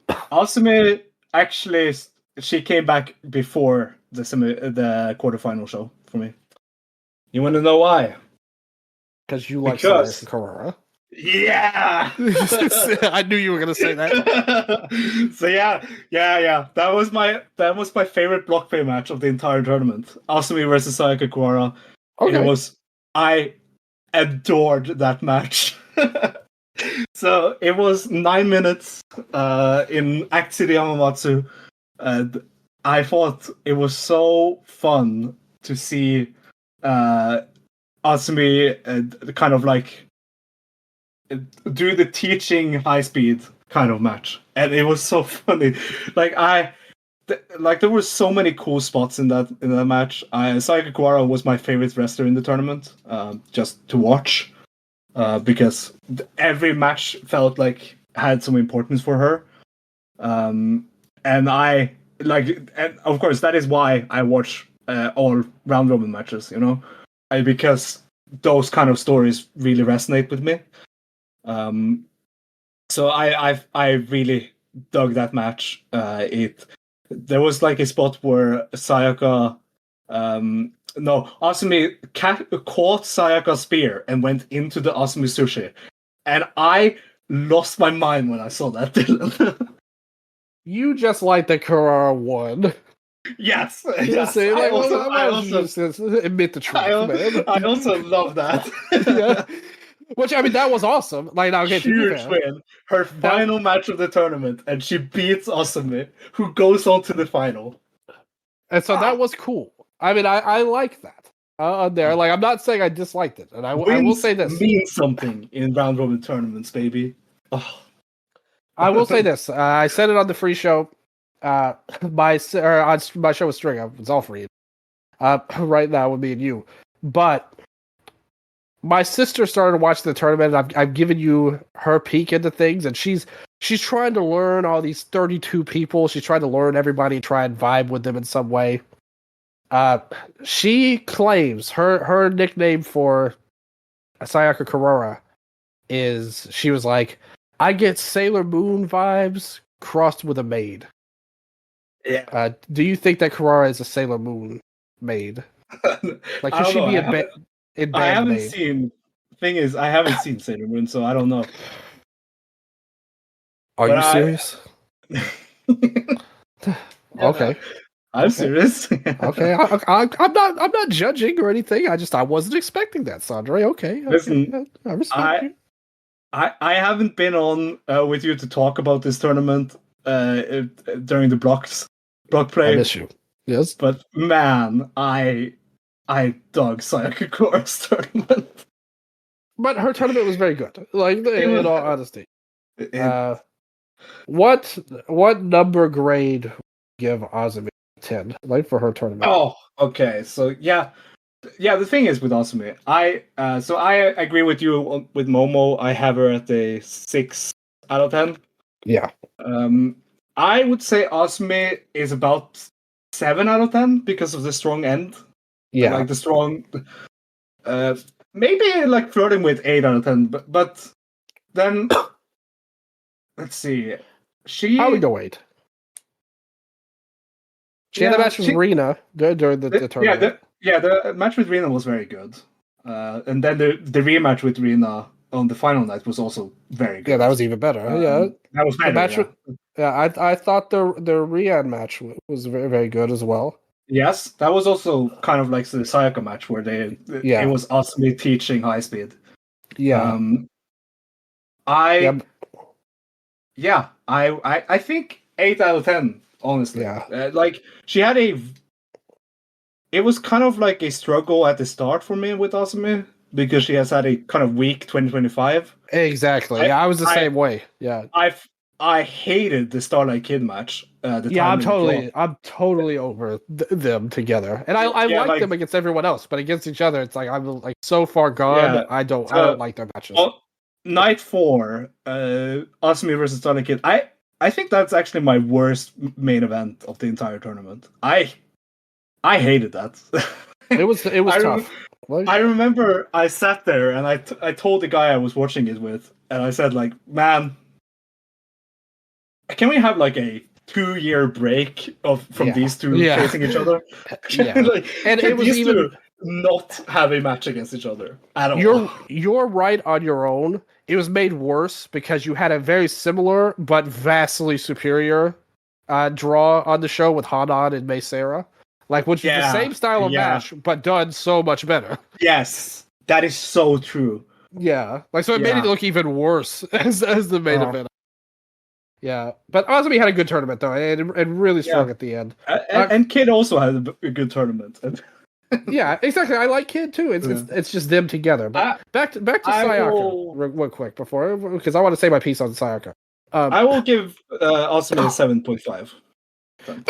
Asumi actually, she came back before the quarterfinal show for me. You want to know why? Because you like Sayaka Kurara. Yeah, I knew you were gonna say that. So yeah. That was my favorite block play match of the entire tournament. Asumi versus Sayaka Kurara. Okay. I adored that match. So it was 9 minutes in Act City Yamamatsu, and I thought it was so fun to see Asumi kind of like do the teaching high speed kind of match, and it was so funny. There were so many cool spots in that match. Sayaka Kurara was my favorite wrestler in the tournament, just to watch, because every match felt like had some importance for her, and and of course that is why I watch all round robin matches. Because those kind of stories really resonate with me. So I really dug that match. There was like a spot where Sayaka, Asumi caught Sayaka's spear and went into the Asumi sushi, and I lost my mind when I saw that. Dylan. You just like the Kurara won. Yes. Say, like, I also just admit the truth, man. I also love that. Yeah. Which, I mean, that was awesome. Like, now, okay, huge win. Her final match of the tournament, and she beats Asumi, who goes on to the final. And so that was cool. I mean, I like that. There, like, I'm not saying I disliked it, and I will say this means something in round robin tournaments, baby. Oh. I will say this. I said it on the free show. On my show with String. It's all free. Right now with me and you, but my sister started watching the tournament, and I've given you her peek into things, and she's trying to learn all these 32 people. She's trying to learn everybody, try and vibe with them in some way. She claims her nickname for Sayaka Kurara is, she was like, I get Sailor Moon vibes crossed with a maid. Yeah. Do you think that Kurara is a Sailor Moon maid? Like, could she be in bed? I haven't seen. Thing is, I haven't seen Sailor Moon, so I don't know. Are you serious? Okay. I'm serious. Okay, I'm not judging or anything. I wasn't expecting that, Sondre. Okay, listen, I respect you. I haven't been on with you to talk about this tournament during the block play. I miss you. Yes, but man, I dug Sayaka Kurara's tournament. But her tournament was very good. Like, in all honesty, what number grade would you give Azumi 10? Like, for her tournament? Oh, okay. So yeah. The thing is with Asumi, I agree with you with Momo. I have her at a 6 out of 10. Yeah. I would say Asumi is about 7 out of 10 because of the strong end. Yeah. Like the strong, maybe like flirting with 8 out of 10. But then let's see. I would go 8. She had a match with Rina during the tournament. The match with Rina was very good. And then the rematch with Rina on the final night was also very good. Yeah, that was even better. That was better. I thought the Rian match was very, very good as well. Yes, that was also kind of like the Sayaka match where Yeah. it was Asumi teaching high speed. Yeah. I Yep. I think 8 out of 10. Honestly, Yeah. like she had it was kind of like a struggle at the start for me with Asumi because she has had a kind of weak 2025. Exactly. Yeah, I was the I same way. Yeah. I hated the Starlight Kid match. The Yeah, time limit draw. I'm totally over them together, and I Yeah, like like them against everyone else, but against each other, it's like I'm like so far gone. yeah. I don't So like their matches. night 4, Asumi versus Starlight Kid. I think that's actually my worst main event of the entire tournament. I hated that. It was I tough. I remember I sat there and I told the guy I was watching it with, and I said like, man, can we have like a 2-year break from these two facing each other? Yeah. Like, And it was these even two not have a match against each other at all. you're right on your own. It was made worse because you had a very similar but vastly superior draw on the show with Hanan and Mei Sarah, like which is the same style of match but done so much better. Yes, that is so true. Yeah, like so it made it look even worse as the main event. Yeah, but Azumi had a good tournament though, and really strong at the end. And Kid also had a good tournament. Yeah, exactly. I like Kid too. It's just them together. But back to Sayaka real quick before, because I want to say my piece on Sayaka. I will give Asumi a 7.5.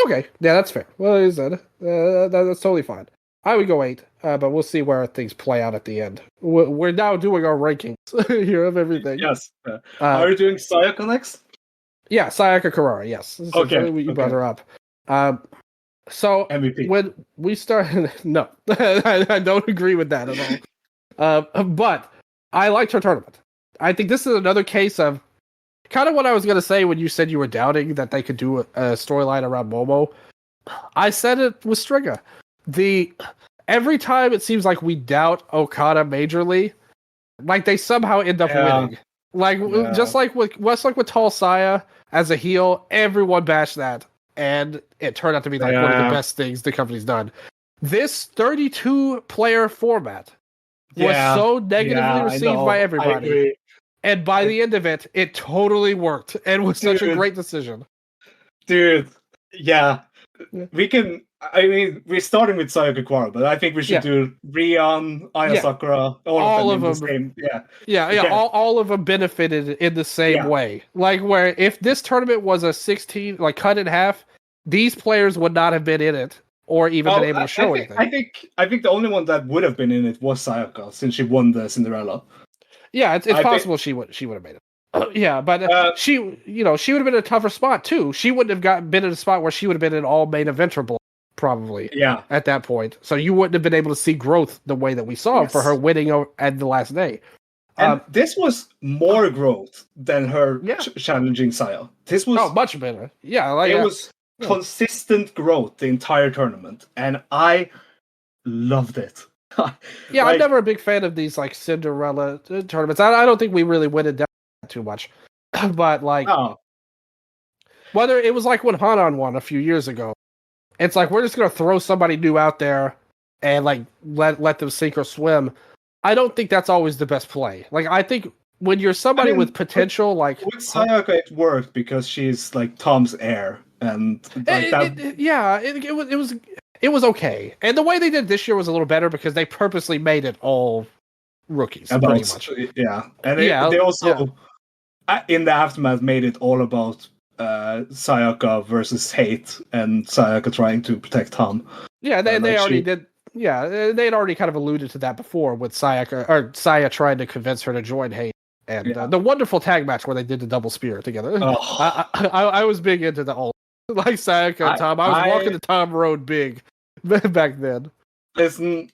Okay, yeah, that's fair. Well, is that that's totally fine. I would go 8, but we'll see where things play out at the end. We're now doing our rankings here of everything. Yes. Are you doing Sayaka next? Yeah, Sayaka Kurara. Yes. Okay. You brought her up. So MVP. when we started, no, I don't agree with that at all. But I liked her tournament. I think this is another case of kind of what I was going to say when you said you were doubting that they could do a storyline around Momo. I said it with Striga. Every time it seems like we doubt Okada majorly, like they somehow end up winning. Like just like with Tall Saya as a heel, everyone bashed that, and it turned out to be like one of the best things the company's done. This 32 player format was so negatively received by everybody, and by the end of it, it totally worked and was such a great decision. Dude, we can. I mean, we're starting with Sayaka Kurara, but I think we should do Rian, Aya Sakura, all of them. The same, all of them benefited in the same way. Like where if this tournament was a 16, like cut in half, these players would not have been in it or even been able to show anything. I think the only one that would have been in it was Sayaka, since she won the Cinderella. Yeah, it's possible she would have made it. Yeah, but she would have been in a tougher spot too. She wouldn't have been in a spot where she would have been an all main eventable probably. Yeah. At that point, so you wouldn't have been able to see growth the way that we saw for her winning at the last day. And this was more growth than her challenging Saya. This was much better. Yeah, like it was consistent growth the entire tournament, and I loved it. Yeah, I'm never a big fan of these like Cinderella tournaments. I don't think we really went it down too much, but like whether it was like when Hanan won a few years ago, it's like we're just gonna throw somebody new out there and like let them sink or swim. I don't think that's always the best play. Like I think when you're somebody with potential, like with Sayaka, it worked because she's like Tom's heir, and like it was okay. And the way they did this year was a little better because they purposely made it all rookies, pretty much. Yeah, and they also in the aftermath made it all about Sayaka versus hate and Sayaka trying to protect Tom. Yeah, they already did. Yeah, they had already kind of alluded to that before with Sayaka or Saya trying to convince her to join hate, and the wonderful tag match where they did the double spear together. I was big into the all like Sayaka and Tom. I was walking the Tom road big back then. Listen,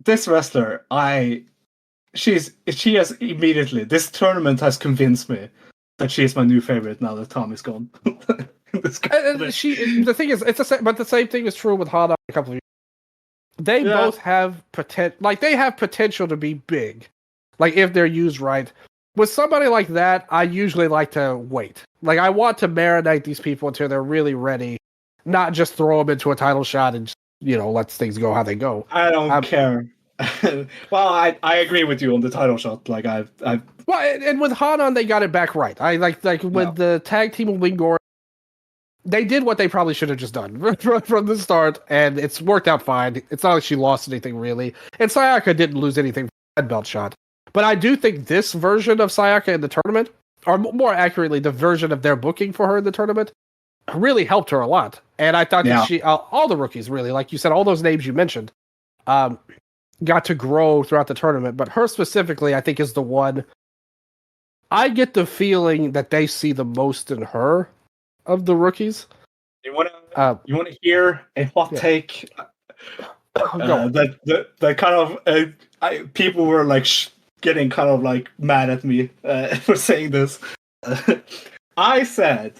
this wrestler, she has immediately. This tournament has convinced me that she is my new favorite now that Tom is gone. The thing is, but the same thing is true with Hana a couple of years. They both have potential. Like they have potential to be big, like if they're used right. With somebody like that, I usually like to wait. Like I want to marinate these people until they're really ready, not just throw them into a title shot and just lets things go how they go. I don't care. Well, I agree with you on the title shot. Like I've Well, and with Hanan, they got it back right. I like with the tag team with Lingor, they did what they probably should have just done from the start, and it's worked out fine. It's not like she lost anything really, and Sayaka didn't lose anything from that belt shot. But I do think this version of Sayaka in the tournament, or more accurately, the version of their booking for her in the tournament, really helped her a lot. And I thought that all the rookies really, like you said, all those names you mentioned, got to grow throughout the tournament. But her specifically, I think, is the one. I get the feeling that they see the most in her of the rookies. You want to hear a hot take? That kind of people were like getting kind of like mad at me for saying this. I said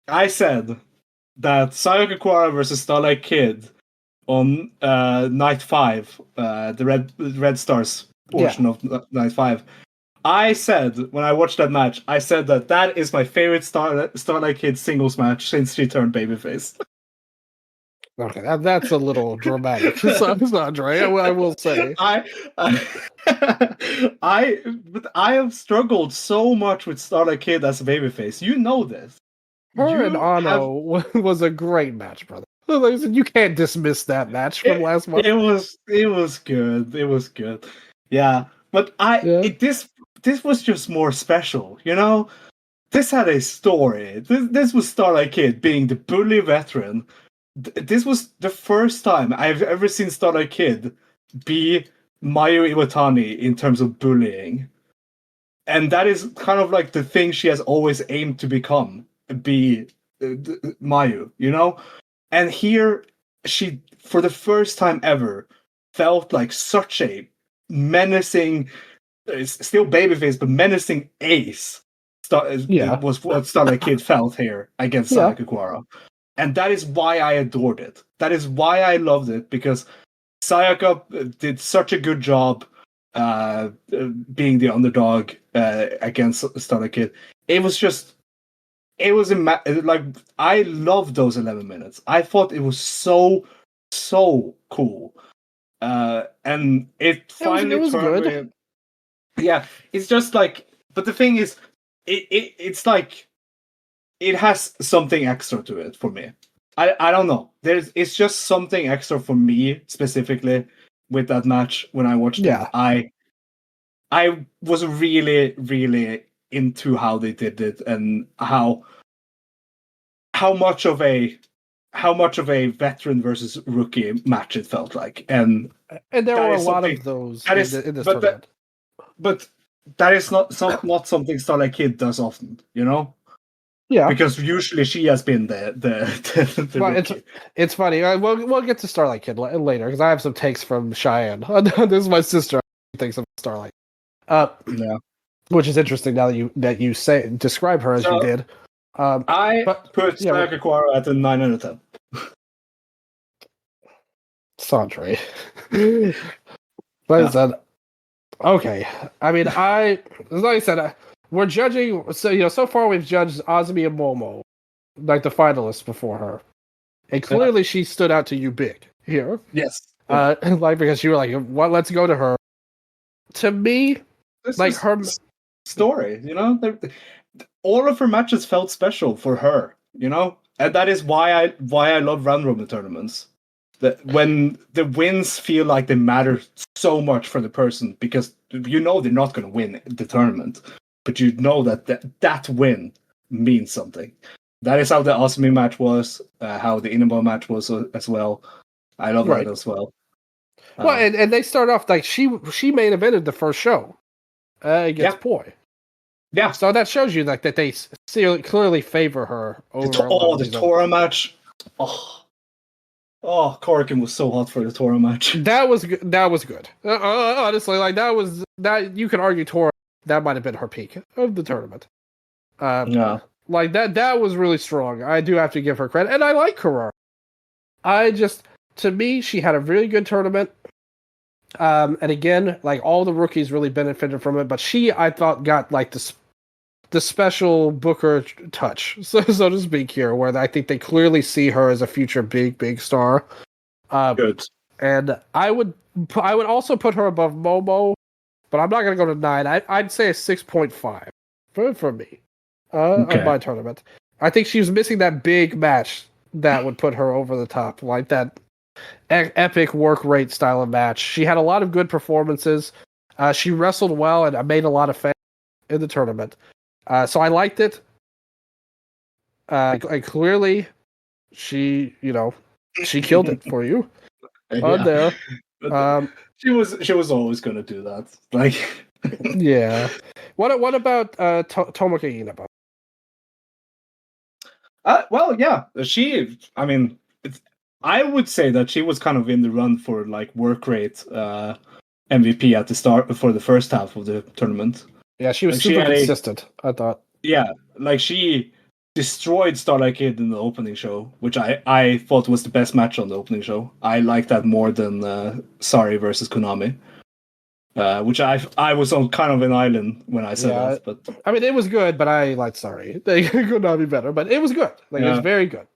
that Sayaka Kuwara versus Starlight Kid on night 5, the Red Stars portion of night 5. I said when I watched that match, I said that is my favorite Starlight Kid singles match since she turned babyface. Okay, that's a little dramatic, Sondre. I will say. I have struggled so much with Starlight Kid as a babyface. You know this. Her and Ano was a great match, brother. You can't dismiss that match from last month. It was good. It was good. Yeah, but this was just more special, you know? This had a story. This was Starlight Kid being the bully veteran. This was the first time I've ever seen Starlight Kid be Mayu Iwatani in terms of bullying. And that is kind of like the thing she has always aimed to become, be Mayu, you know? And here, she, for the first time ever, felt like such a menacing, still babyface, but menacing ace. Was what Starlight Kid felt here against Sayaka Kuwara. And that is why I adored it. That is why I loved it, because Sayaka did such a good job being the underdog against Starlight Kid. It was like, I loved those 11 minutes. I thought it was so cool. And it finally was turned good. Yeah, it's just like, but the thing is, it's like, it has something extra to it for me. I don't know. It's just something extra for me specifically with that match when I watched it. I was really, really into how they did it and how much of a veteran versus rookie match it felt like. And there were a lot of those in this tournament. But that is not something Starlight Kid does often, you know? Yeah, because usually she has been the well, it's funny. We'll get to Starlight Kid later because I have some takes from Cheyenne. This is my sister. She thinks of Starlight. Which is interesting now that you describe her as you did. I put Sayaka Kuwara at a 9 out of 10. Sondre. Like I said, okay. I mean, like I said, we're judging. So far we've judged Azumi and Momo, like the finalists before her, and clearly she stood out to you big here. Yes. Like because you were like, "What? Let's go to her." To me, this like her story, you know, all of her matches felt special for her, you know, and that is why I love round robin tournaments. That when the wins feel like they matter so much for the person, because you know they're not going to win the tournament, but you know that win means something. That is how the Asumi match was, how the Inaba match was as well. I love that as well. Well, and they start off like she main evented the first show against Poi. Yeah. So that shows you like that they clearly favor her over the Tora match. Oh, Korakuen was so hot for the Tora match. That was good. Honestly, like that you could argue Tora that might have been her peak of the tournament. Like that was really strong. I do have to give her credit, and I like Carrara. To me, she had a really good tournament. And again, like all the rookies really benefited from it, but I thought got like the special Booker touch, so to speak here, where I think they clearly see her as a future big star. Good. And I would also put her above Momo, but I'm not going to go to 9. I'd say a 6.5 for me of my tournament. I think she was missing that big match that would put her over the top, like that epic work rate style of match. She had a lot of good performances. She wrestled well, and I made a lot of fans in the tournament. So I liked it. And clearly, she killed it for you on there. She was always gonna do that. Like, yeah. What about Tomoka Inaba? Well, yeah, I mean, I would say that she was kind of in the run for like work rate MVP at the start for the first half of the tournament. Yeah, she was super consistent, I thought. Yeah, like she destroyed Starlight Kid in the opening show, which I thought was the best match on the opening show. I like that more than Sari versus Konami. Which I was on kind of an island when I said that, but I mean it was good, but I like Sari. They could not be better, but it was good. Like it was very good.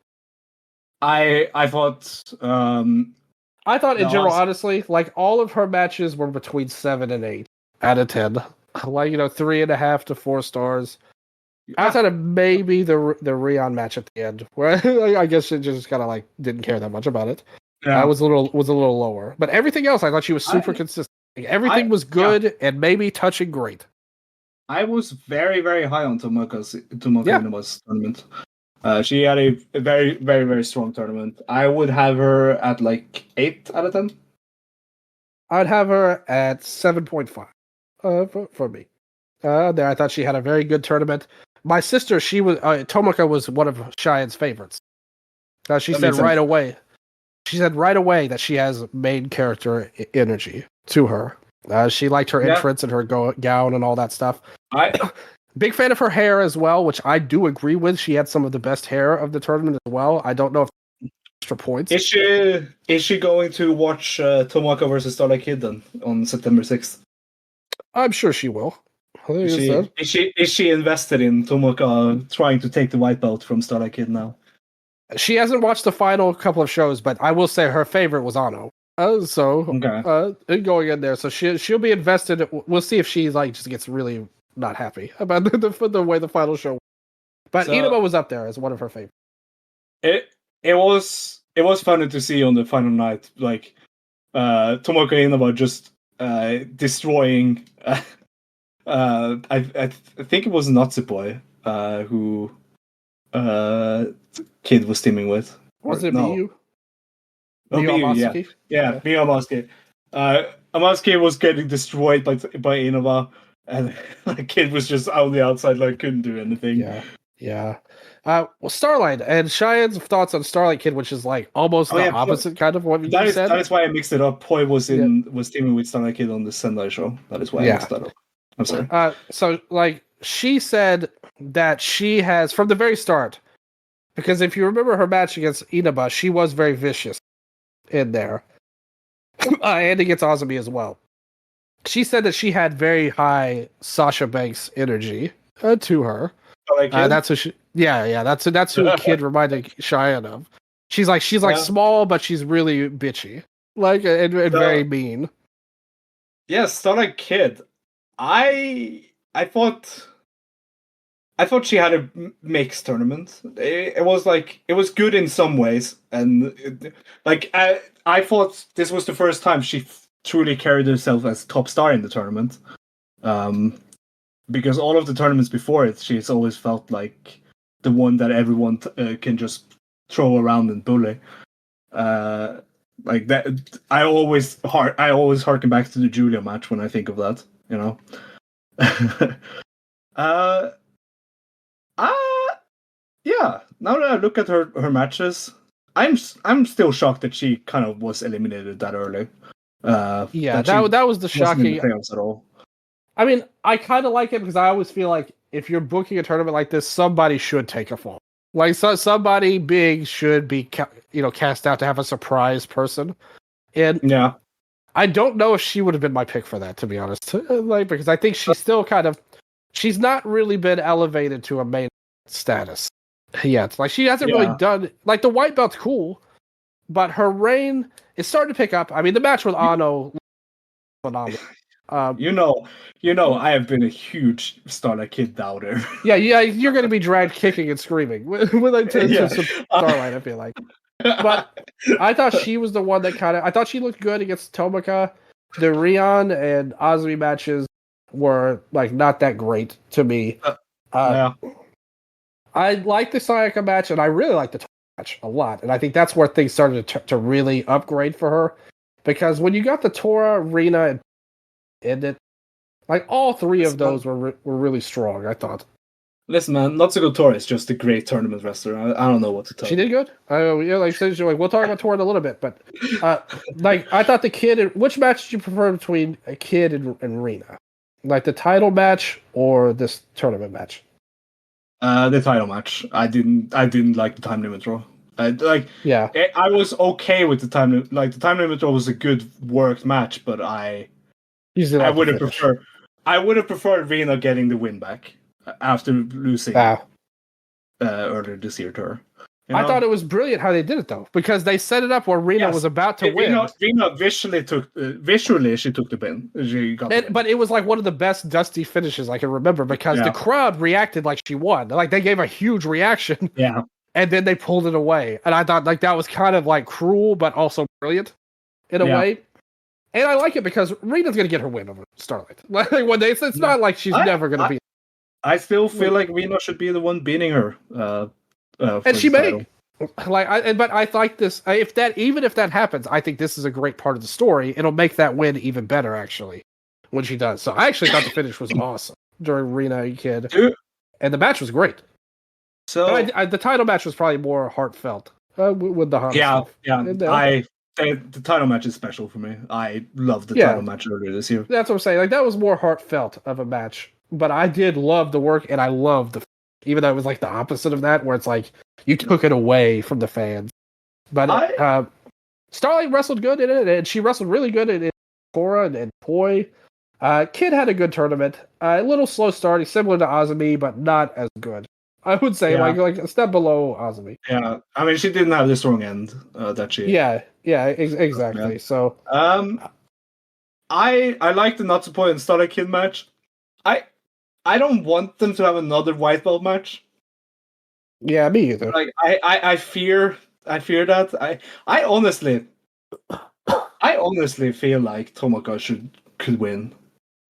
I thought I thought in general, honestly, like all of her matches were between 7 and 8 out of 10. Like 3.5 to 4 stars. Outside of maybe the Rion match at the end, where I guess she just kind of like didn't care that much about it. I was a little lower, but everything else I thought she was super consistent. Like, everything was good and maybe touching great. I was very, very high on Tomoka Inaba's tournament. She had a very, very, very strong tournament. I would have her at like 8 out of 10. I'd have her at 7.5 for me. There, I thought she had a very good tournament. My sister, Tomoka was one of Cheyenne's favorites. She said right away that she has main character energy to her. She liked her entrance and her gown and all that stuff. Big fan of her hair as well, which I do agree with. She had some of the best hair of the tournament as well. I don't know if extra points. Is she going to watch Tomoka versus Starlight Kid then on September 6th? I'm sure she will. Is she invested in Tomoka trying to take the white belt from Starlight Kid now? She hasn't watched the final couple of shows, but I will say her favorite was Ano. Going in there, so she'll be invested. We'll see if she just gets really not happy about the way the final show. But Inaba was up there as one of her favorites. It was funny to see on the final night, like Tomoka Inaba just destroying. I think it was Natsupoi who Kid was teaming with. Was it Miyu? Miyu, yeah, Miyu Amasuke. Amasuke was getting destroyed by Inaba, and Kid was just on the outside, like couldn't do anything. Yeah. Well, Starlight and Cheyenne's thoughts on Starlight Kid, which is like almost the opposite kind of what you said. That is why I mixed it up. Poi was teaming with Starlight Kid on the Sendai show. That is why I mixed that up. I'm sorry. So she said that she has from the very start, because if you remember her match against Inaba, she was very vicious in there, and against Azumi as well. She said that she had very high Sasha Banks energy to her. That's who she. Yeah. That's who Kid reminded Cheyenne of. She's like small, but she's really bitchy, and very mean. Yes, Starlight Kid. I thought she had a mixed tournament. It was good in some ways, and I thought this was the first time she truly carried herself as top star in the tournament. Because all of the tournaments before it, she's always felt like the one that everyone can just throw around and bully. Like that, I always harken back to the Julia match when I think of that. Yeah. Now that I look at her matches, I'm still shocked that she kind of was eliminated that early. That was the shocking. At all. I mean, I kind of like it because I always feel like if you're booking a tournament like this, somebody should take a fall. Somebody big should be, cast out to have a surprise person. And I don't know if she would have been my pick for that, to be honest. Because I think she's still she's not really been elevated to a main status yet. She hasn't really done, the white belt's cool, but her reign is starting to pick up. I mean, the match with Ano, phenomenal. You know, I have been a huge Starlight Kid doubter. Yeah, you're going to be dragged kicking and screaming to Starlight, I feel like. But I thought she was the one that I thought she looked good against Tomoka. The Rion and Azumi matches were like not that great to me. Yeah. I like the Sayaka match, and I really like the Tora match a lot. And I think that's where things started to really upgrade for her. Because when you got the Tora, Rina, and it, like all three of those were really strong, I thought. Listen, man, Natsuko Tora is just a great tournament wrestler. I don't know what to tell She you. did good. Yeah, like we'll talk about Tora in a little bit, but like I thought the Kid. Which match did you prefer between a Kid and Rina? Like the title match or this tournament match? The title match. I didn't like the time limit draw. Yeah, I was okay with the time limit. Like the time limit draw was a good worked match, but I would have preferred Rina getting the win back after losing earlier this year to her. You know? I thought it was brilliant how they did it though, because they set it up where Rina was about to win. Rina visually she took the win. She got the win. But it was like one of the best Dusty finishes I can remember because the crowd reacted like she won. Like they gave a huge reaction. Yeah. And then they pulled it away. And I thought like that was kind of like cruel, but also brilliant in a way. And I like it because Rina's going to get her win over Starlight. Like one day, it's not like she's never going to be. I still feel like Rina should be the one beating her. And she may. But I like this. If that happens, I think this is a great part of the story. It'll make that win even better, actually, when she does. So I actually thought the finish was awesome during Rina and Kid, and the match was great. So the title match was probably more heartfelt with the Honda stuff. The title match is special for me. I loved the title match earlier this year. That's what I'm saying. Like that was more heartfelt of a match. But I did love the work, and I loved the. Even though it was like the opposite of that, where it's like you took it away from the fans. But Starlight wrestled good in it, and she wrestled really good in Tora and Poi. Kid had a good tournament. A little slow starting, similar to Azumi, but not as good. I would say like a step below Azumi. Yeah, I mean she didn't have the strong end that she. Yeah, exactly. Yeah. So I like the Natsupoi and Starlight Kid match. I don't want them to have another white belt match. Yeah, me either. Like I fear that. I honestly feel like Tomoka could win.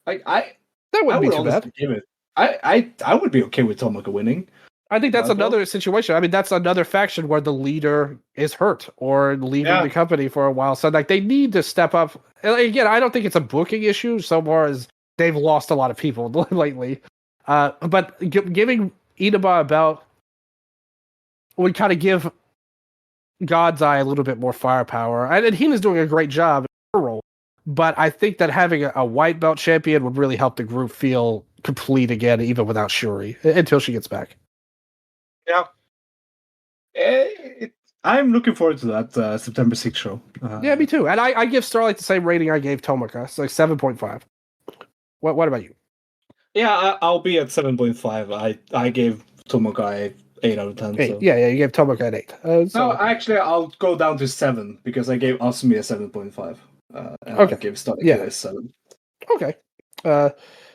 Like that wouldn't be too bad. Give it. I would be okay with Tomoka winning. I think that's another situation. I mean, that's another faction where the leader is hurt or leaving the company for a while. So like they need to step up. And again, I don't think it's a booking issue so far as they've lost a lot of people lately. But giving Inaba a belt would kind of give God's Eye a little bit more firepower. And Hina's doing a great job in her role. But I think that having a white belt champion would really help the group feel complete again, even without Shuri, until she gets back. Yeah. I'm looking forward to that September 6th show. Yeah, me too. And I give Starlight the same rating I gave Tomoka. So like 7.5. What about you? Yeah, I'll be at 7.5. I gave Tomoka 8 out of 10. 8. So. Yeah, you gave Tomoka an 8. No, actually, I'll go down to 7 because I gave Asumi a 7.5. And I gave Starlight a 7. Okay.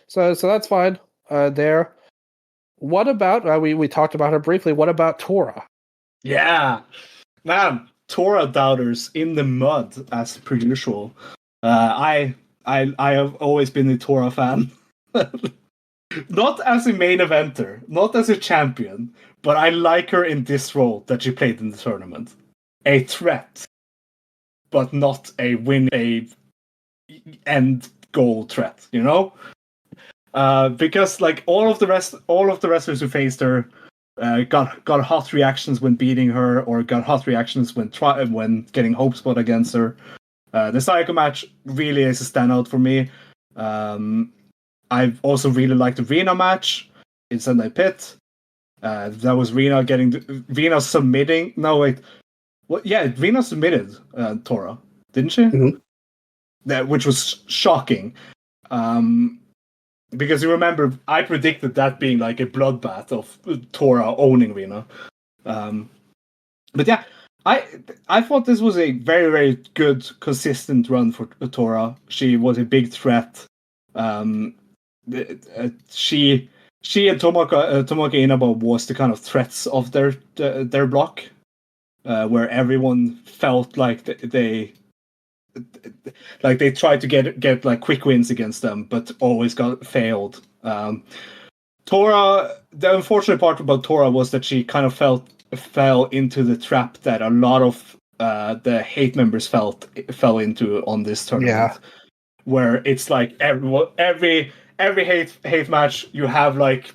So that's fine. There. What about we talked about her briefly? What about Tora? Yeah, man, Tora doubters in the mud as per usual. I have always been a Tora fan, not as a main eventer, not as a champion, but I like her in this role that she played in the tournament. A threat, but not a end goal threat. You know. Because like all of the wrestlers who faced her got hot reactions when beating her, or got hot reactions when getting hope spot against her. The Sayaka match really is a standout for me. I've also really liked the Rina match in Sendai Pit. That was Rina submitting. No wait, Rina submitted Tora, didn't she? Mm-hmm. Which was shocking. Because you remember, I predicted that being like a bloodbath of Tora owning Rina. But yeah, I thought this was a very, very good, consistent run for Tora. She was a big threat. She and Tomoka Inaba was the kind of threats of their block, where everyone felt like they tried to get like quick wins against them, but always got failed. Tora, the unfortunate part about Tora was that she kind of fell into the trap that a lot of the hate members fell into on this tournament. Yeah. Where it's like every hate match you have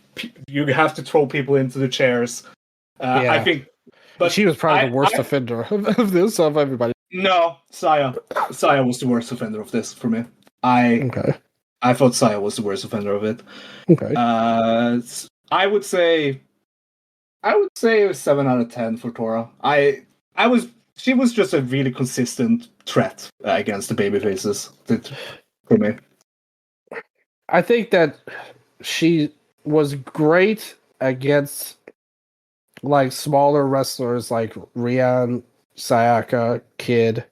you have to throw people into the chairs. I think, but she was probably the worst offender of this of everybody. No, Saya was the worst offender of this for me. I thought Saya was the worst offender of it. Okay. I would say it was 7 out of 10 for Tora. She was just a really consistent threat against the babyfaces for me. I think that she was great against like smaller wrestlers like Rian, Sayaka, Kid.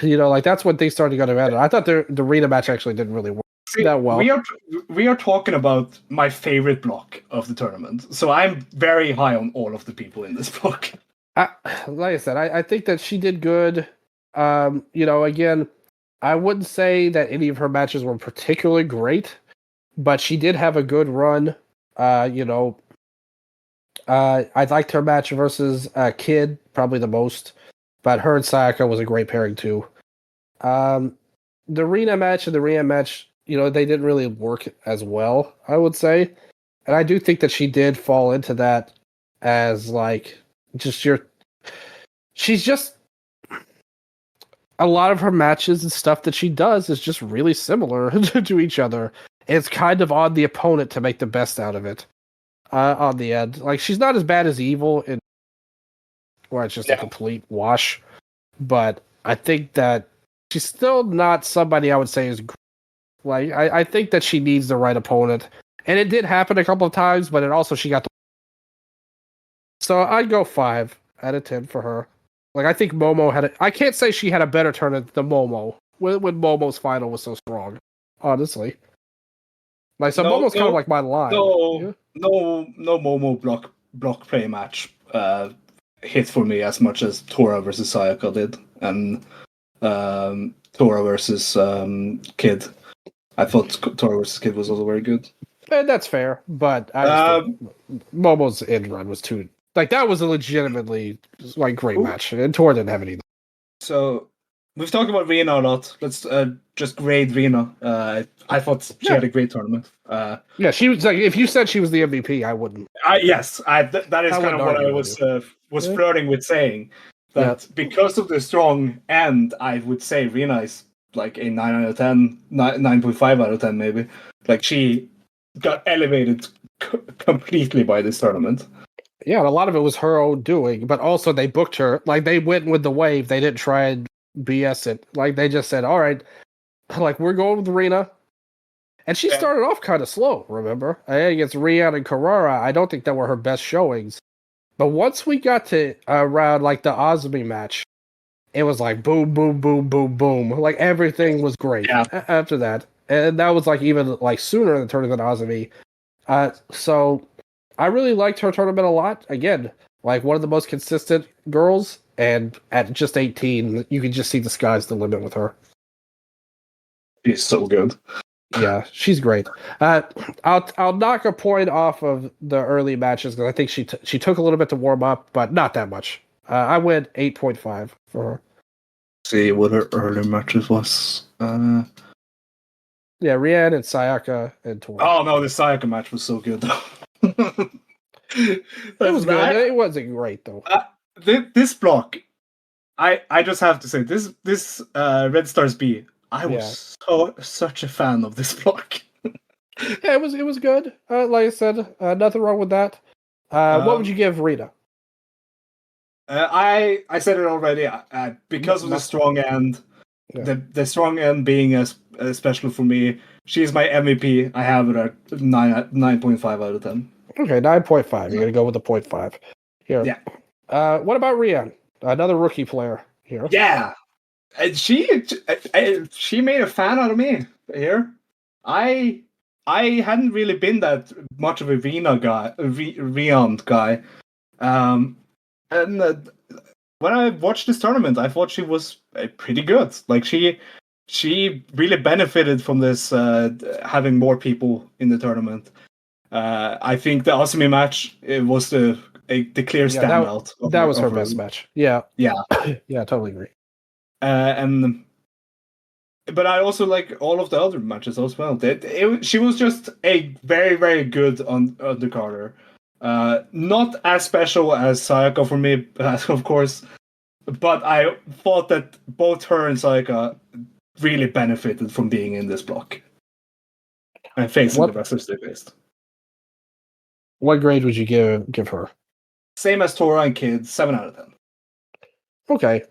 You know, like that's when things started to go together. I thought the arena match actually didn't really work that well. We are talking about my favorite block of the tournament, so I'm very high on all of the people in this block. Like I said, I think that she did good. You know, again, I wouldn't say that any of her matches were particularly great, but she did have a good run. You know, I liked her match versus Kid probably the most, but her and Sayaka was a great pairing too. The arena match and the Rhea match, you know, they didn't really work as well, I would say, and I do think that she did fall into that as like she's just a lot of her matches and stuff that she does is just really similar to each other. It's kind of on the opponent to make the best out of it. On the end, like she's not as bad as Evil, where it's just a complete wash. But I think that she's still not somebody I would say is like. I think that she needs the right opponent, and it did happen a couple of times. But it also she got the. So I'd go 5 out of 10 for her. Like I think Momo had. I can't say she had a better tournament than Momo when Momo's final was so strong. Honestly. Like so, Momo's kind of like my line. No Momo block play match hit for me as much as Tora versus Sayaka did, and Tora versus Kid. I thought Tora versus Kid was also very good. And that's fair, but I just think Momo's end run was too like that was a legitimately like great match, and Tora didn't have any. So we've talked about Rina a lot. Let's just grade Rina. I thought she had a great tournament. Yeah, she was like if you said she was the MVP, I wouldn't. Yes, that is kind of what I was flirting with saying. That because of the strong end, I would say Rina is like a 9 out of 10, 9.5 out of 10 maybe. Like she got elevated completely by this tournament. Yeah, and a lot of it was her own doing, but also they booked her. Like they went with the wave. They didn't try and BS it. Like they just said, all right, like we're going with Rina. And she started off kind of slow, remember? Against Rian and Carrara, I don't think that were her best showings. But once we got to around like the Azumi match, it was like boom, boom, boom, boom, boom. Like everything was great after that. And that was like even like sooner in the tournament than Azumi. So I really liked her tournament a lot. Again, like one of the most consistent girls. And at just 18, you can just see the sky's the limit with her. She's so good. Yeah, she's great. I'll knock a point off of the early matches because I think she took a little bit to warm up, but not that much. I went 8.5 for her. See what her early matches was. Yeah, Rian and Sayaka and Tora. Oh no, the Sayaka match was so good though. It was good. It wasn't great though. This block, I just have to say this Red Stars B. I was such a fan of this block. Yeah, it was good. Like I said, nothing wrong with that. What would you give Rita? I said it already. Because of the strong end, the strong end being as special for me. She's my MVP. I have it at 9.5 out of 10. Okay, 9.5. You're gonna go with the 0.5 here. Yeah. What about Rian? Another rookie player here. Yeah, and she made a fan out of me here. I hadn't really been that much of a Rion guy. And when I watched this tournament, I thought she was pretty good. Like she really benefited from this having more people in the tournament. I think the Asumi match it was the clear standout. That was her best match. Yeah, yeah, yeah, totally agree. And but I also like all of the other matches as well. She was just a very, very good undercarder. Not as special as Sayaka for me, of course, but I thought that both her and Sayaka really benefited from being in this block and facing the wrestlers they faced. What grade would you give her? Same as Tora and Kid, 7 out of 10. Okay.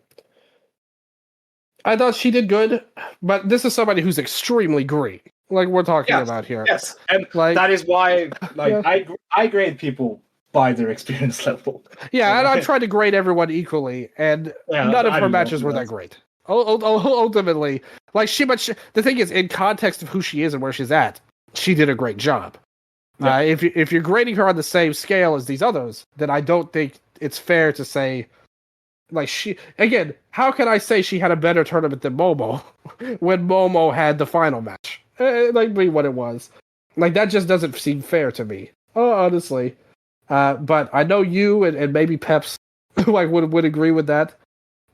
I thought she did good, but this is somebody who's extremely great. Like we're talking about here. Yes, and like, that is why I grade people by their experience level. Yeah, and I tried to grade everyone equally, and none of her matches were that great. Ultimately, like the thing is, in context of who she is and where she's at, she did a great job. Yeah. If you're grading her on the same scale as these others, then I don't think it's fair to say, like how can I say she had a better tournament than Momo when Momo had the final match? Like be what it was. Like that just doesn't seem fair to me. Honestly. But I know you and maybe Peps like would agree with that.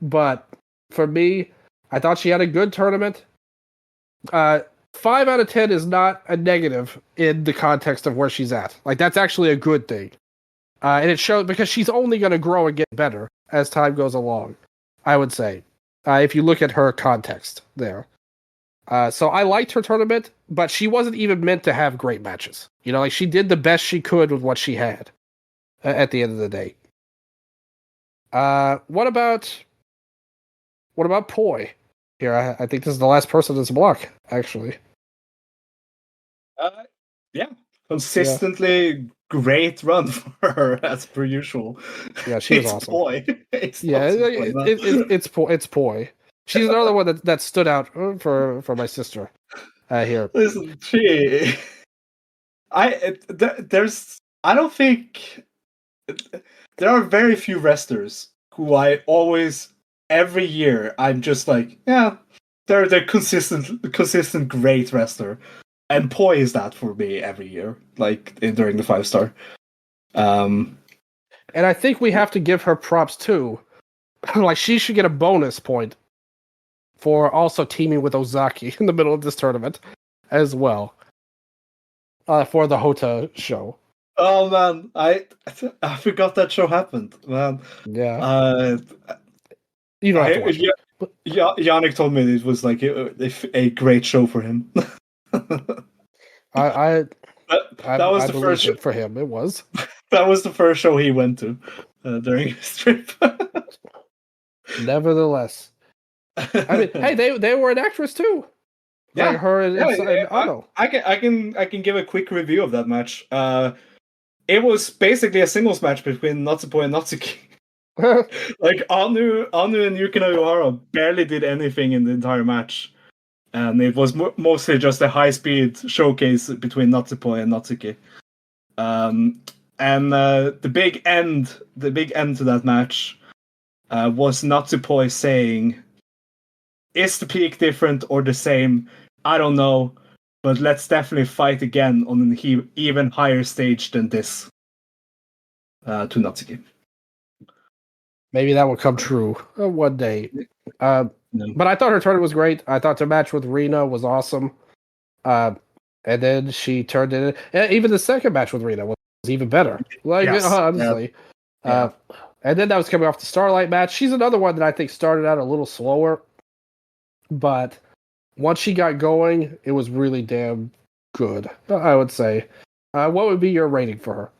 But for me, I thought she had a good tournament. 5 out of 10 is not a negative in the context of where she's at. Like that's actually a good thing. And it shows because she's only going to grow and get better as time goes along, I would say, if you look at her context there. So I liked her tournament, but she wasn't even meant to have great matches. You know, like she did the best she could with what she had at the end of the day. What about Poi? Here, I think this is the last person in this block, actually. Yeah. Consistently great run for her, as per usual. Yeah, she was awesome. Poi. It's Poi. She's another one that stood out for my sister here. Listen, I don't think there are very few wrestlers who I always every year I'm just like, yeah, they're consistent great wrestler. And Poi is that for me every year, like during the 5-star. And I think we have to give her props too. Like she should get a bonus point for also teaming with Ozaki in the middle of this tournament as well. For the Hota show. Oh man, I forgot that show happened, man. Yeah. You don't have to watch it. Yannick told me it was like a great show for him. I was the first show for him. It was. That was the first show he went to during his trip. Nevertheless, I mean, hey, they were an actress too. Yeah, like her and Ano. I can give a quick review of that match. It was basically a singles match between Natsupo and Natsuki. Like Anu and Yukino Yohara barely did anything in the entire match, and it was mostly just a high-speed showcase between Natsupo and Natsuki. And the big end to that match was Natsupoi saying, "Is the peak different or the same? I don't know, but let's definitely fight again on an even higher stage than this." To Natsuki. Maybe that will come true one day. No. But I thought her tournament was great. I thought the match with Rina was awesome. And then she turned it in. Even the second match with Rina was even better. Like, yes. Honestly. Yeah. And then that was coming off the Starlight match. She's another one that I think started out a little slower. But once she got going, it was really damn good, I would say. What would be your rating for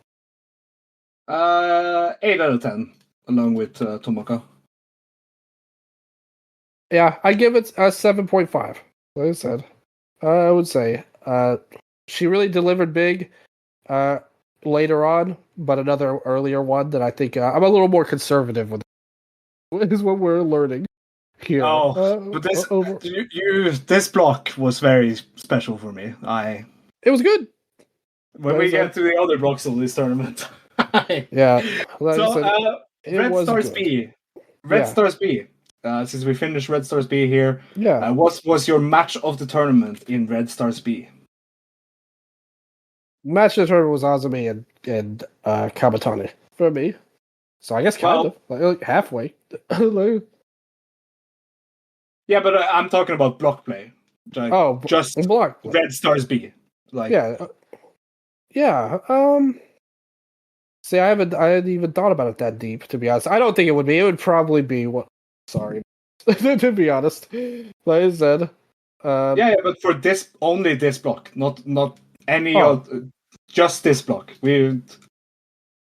her? 8 out of 10. Along with Tomoko. Yeah, I give it a 7.5. Like I said, I would say she really delivered big later on, but another earlier one that I think I'm a little more conservative with is what we're learning here. But this block was very special for me. It was good. When we get to the other blocks of this tournament. Yeah. Like so, Red Stars good. B. Red Stars B. Since we finished Red Stars B here, what was your match of the tournament in Red Stars B? Match of the tournament was Azumi and Kamatani for me. So I guess kind of like halfway. Yeah, but I'm talking about block play. Like, just block play. Red Stars B. Like yeah. See, I hadn't even thought about it that deep, to be honest. I don't think it would be. It would probably be sorry. To be honest. Like I said. But for only this block, not any other, just this block.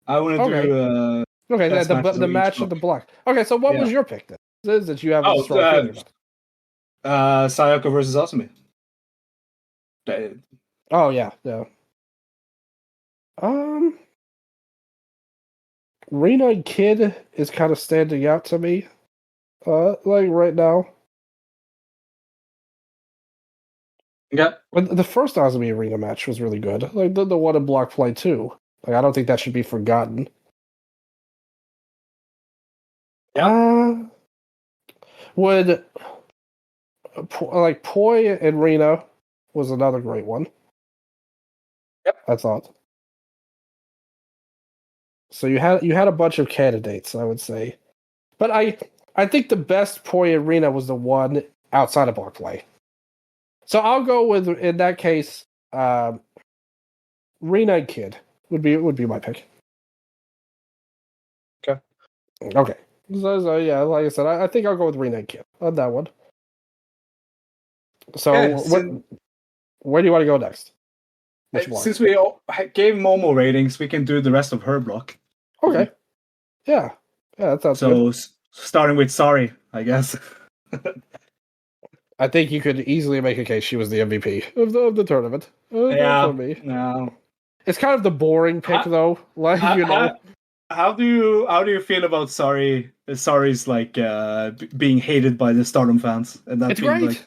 I want to do okay, the match of the block. Okay, so what was your pick then? That you have a strong feeling about? Sayaka versus Asumi. Oh yeah. Rina and Kid is kind of standing out to me, like right now. Yeah, but the first Azumi Arena match was really good. Like the one in block play too. Like I don't think that should be forgotten. Yeah. Would like Poi and Rina was another great one. Yep, I thought. So you had a bunch of candidates, I would say, but I think the best Poi and Rina was the one outside of block play. So I'll go with, in that case, Rina and Kid would be my pick. Okay. So yeah, like I said, I think I'll go with Rina and Kid on that one. So where do you want to go next? Since we gave Momo ratings, we can do the rest of her block. Okay. Yeah, that sounds good. So starting with Sorry, I guess. I think you could easily make a case she was the MVP of the tournament. For me. No. It's kind of the boring pick though. Like how do you feel about Sorry's like being hated by the Stardom fans? And that it's great.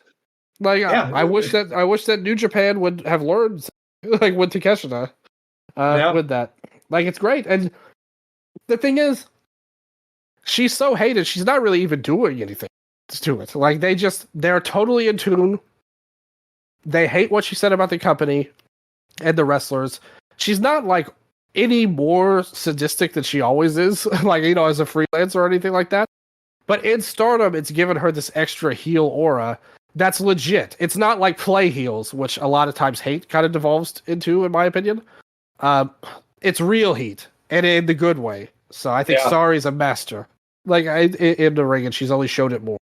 I wish that New Japan would have learned, like with Takeshita, with that. Like it's great, and the thing is, she's so hated. She's not really even doing anything to it. Like they're totally in tune. They hate what she said about the company and the wrestlers. She's not like any more sadistic than she always is, like as a freelancer or anything like that. But in Stardom, it's given her this extra heel aura that's legit. It's not like play heels, which a lot of times hate kind of devolves into, in my opinion. It's real heat, and in the good way. So I think Sari's a master, like in the ring, and she's only showed it more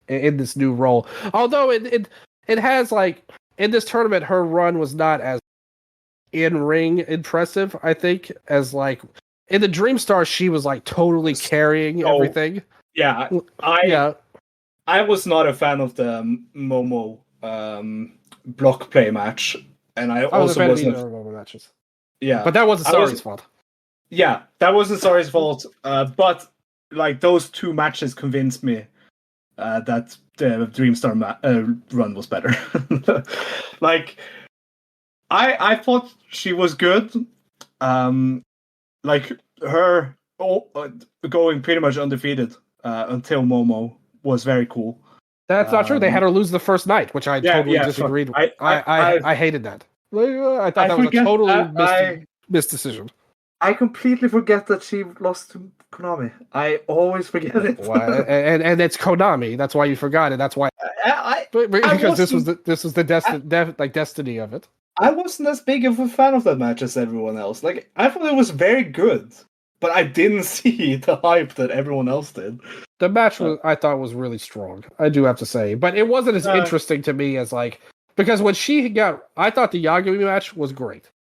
in this new role. Although it has, like, in this tournament, her run was not as in ring impressive, I think, as like in the Dream Star, she was like totally carrying everything. Yeah, I was not a fan of the Momo block play match, and I also wasn't a fan of Momo matches. Yeah, but that wasn't Sari's fault. Yeah, that wasn't Sari's fault. But like those two matches convinced me that the Dream Star run was better. Like, I thought she was good. Like her going pretty much undefeated until Momo was very cool. That's not true. They had her lose the first night, which I totally disagreed with. I hated that. I thought that was a totally missed decision. I completely forget that she lost to Konami. I always forget it. and it's Konami. That's why you forgot it. That's why. Because this was the destiny of it. I wasn't as big of a fan of that match as everyone else. Like, I thought it was very good, but I didn't see the hype that everyone else did. The match I thought was really strong. I do have to say, but it wasn't as interesting to me as because when she got, I thought the Yagami match was great.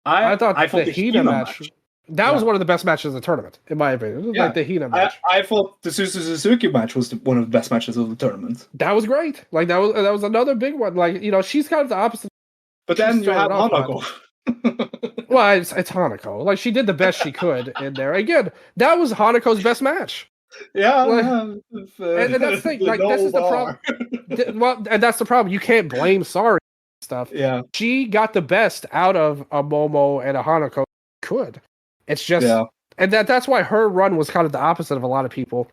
I thought the Hina match. That was one of the best matches of the tournament, in my opinion. It was like the Hina match. I thought the Suzuki match was one of the best matches of the tournament. That was great. Like that was another big one. Like, she's kind of the opposite. But then you have Hanako. Well, it's Hanako. Like, she did the best she could in there. Again, that was Hanako's best match. Yeah, Like, and that's the thing. the Like, this low is the problem. bar. Well, and that's the problem. You can't blame Sorry stuff. Yeah, She got the best out of a Momo and a Hanako. Could. It's just, yeah, and that's why her run was kind of the opposite of a lot of people.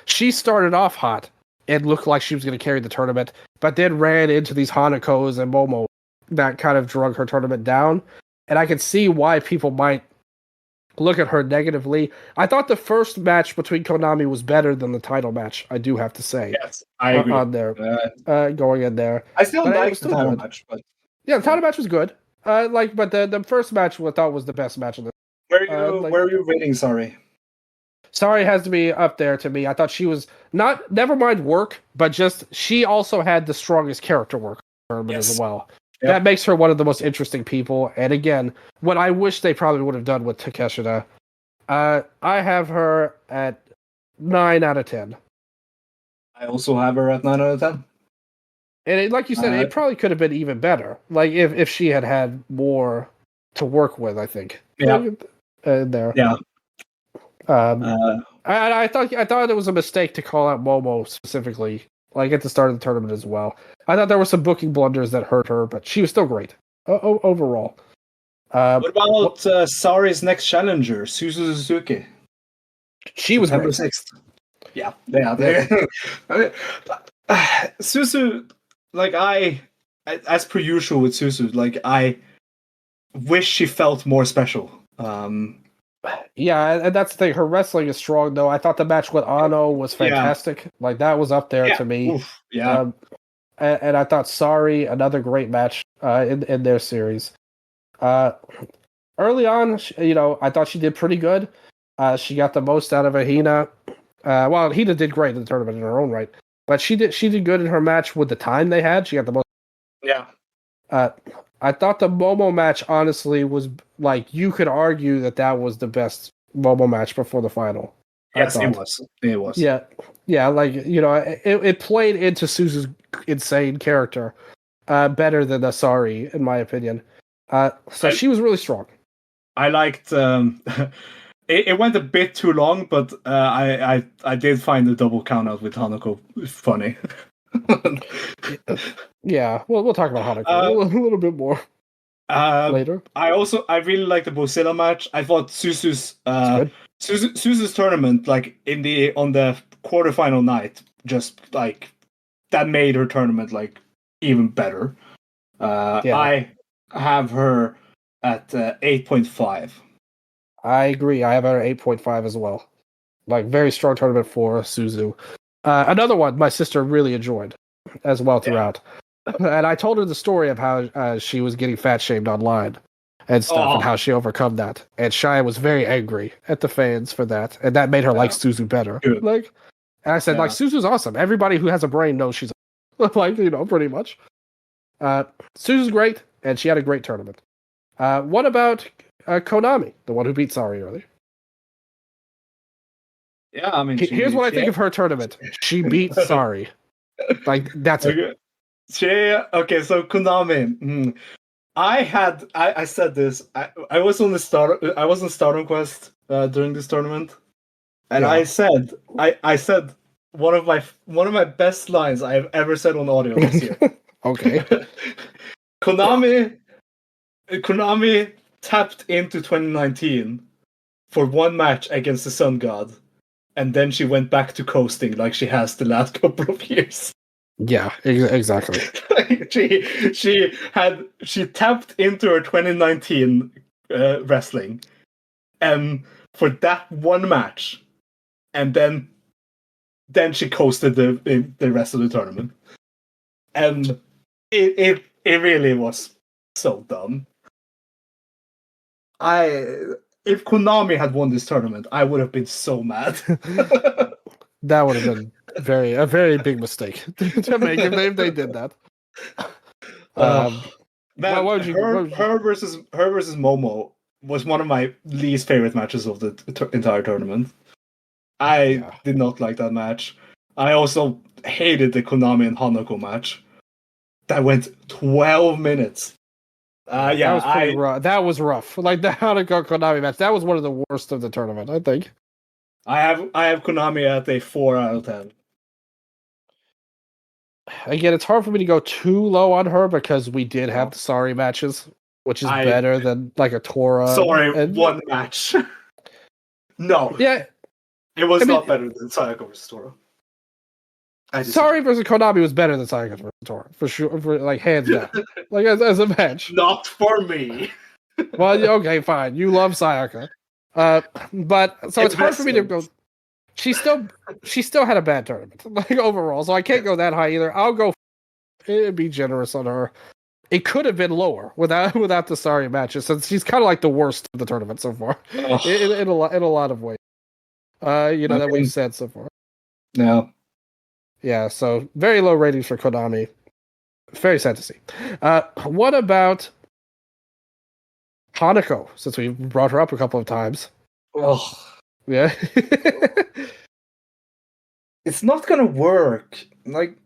She started off hot and looked like she was going to carry the tournament, but then ran into these Hanakos and Momo that kind of drug her tournament down. And I can see why people might look at her negatively. I thought the first match between Konami was better than the title match. I do have to say, yes, I agree. on there, going in there. I still But it like was the still title good. match, but Yeah, the title match was good. But the first match I thought was the best match of the. where are you rating? Sorry. Sorry has to be up there to me. I thought she was not. Never mind work, but just she also had the strongest character work as well. Yep. That makes her one of the most interesting people. And again, what I wish they probably would have done with Takeshita. I have her at 9 out of 10. I also have her at 9 out of 10. And like you said, it probably could have been even better. Like if she had more to work with, I think. Yeah. There. Yeah. I thought it was a mistake to call out Momo specifically, like at the start of the tournament as well. I thought there were some booking blunders that hurt her, but she was still great overall. What about Sari's next challenger, Suzu Suzuki? She was September great. 6th. Yeah. Suzu, like as per usual with Suzu, like I wish she felt more special. Yeah, and that's the thing. Her wrestling is strong, though. I thought the match with Ano was fantastic. Yeah. Like that was up there to me. Oof, yeah. And I thought Sorry, another great match in their series. Early on, I thought she did pretty good. She got the most out of Ahina. Well, Ahina did great in the tournament in her own right, but she did good in her match with the time they had. She got the most. Yeah. I thought the Momo match, honestly, was like you could argue that was the best Momo match before the final. Yes, it was. It was. Yeah. Like it played into Suzu's insane character better than the Sorry, in my opinion. So she was really strong. I liked. It went a bit too long, but I did find the double count out with Hanako funny. Yeah, we'll talk about Hanako a little bit more later. I really liked the Bozilla match. I thought Suzu's tournament, like on the quarterfinal night, just like that made her tournament like even better. I have her at 8.5. I agree. I have her at 8.5 as well. Like very strong tournament for Suzu. Another one my sister really enjoyed as well throughout. And I told her the story of how she was getting fat shamed online and stuff and how she overcome that. And Shia was very angry at the fans for that. And that made her like Suzu better. Good. Like, and I said, like, Suzu's awesome. Everybody who has a brain knows she's like, pretty much. Suzu's great, and she had a great tournament. What about Konami, the one who beat Sari earlier? Yeah, I mean, here's what I think of her tournament. She beat Sari. Like, that's it. Okay, so Konami. I said this. I was on Stardom Quest during this tournament, and I said one of my best lines I have ever said on audio this year. Okay. Konami tapped into 2019 for one match against the Sun God, and then she went back to coasting like she has the last couple of years. Yeah, exactly. she tapped into her 2019 wrestling, and for that one match, and then she coasted the rest of the tournament, and it really was so dumb. If Konami had won this tournament, I would have been so mad. That would have been a very big mistake to make if they did that. Her versus Momo was one of my least favorite matches of the entire tournament. I did not like that match. I also hated the Konami and Hanako match. That went 12 minutes. That was pretty rough. That was rough. Like the Hanako Konami match, that was one of the worst of the tournament, I think. I have Konami at a 4 out of 10. Again, it's hard for me to go too low on her because we did have the sorry matches, which is better than like a Tora. Sorry, one match. No. Yeah. It was not better than Sayaka versus Tora. Sorry versus Konami was better than Sayaka versus Tora, for sure, for like hands down. Like as a match. Not for me. Well, okay, fine. You love Sayaka. But so it's hard for me to go. She still had a bad tournament, like overall, so I can't go that high either. I'll go. It'd be generous on her. It could have been lower without the sorry matches, since she's kind of like the worst of the tournament so far, in a lot of ways. That we've said so far. No. Yeah, so very low ratings for Konami. Very sad to see. What about Hanako? Since we brought her up a couple of times. Oh. Yeah. It's not gonna work. Like,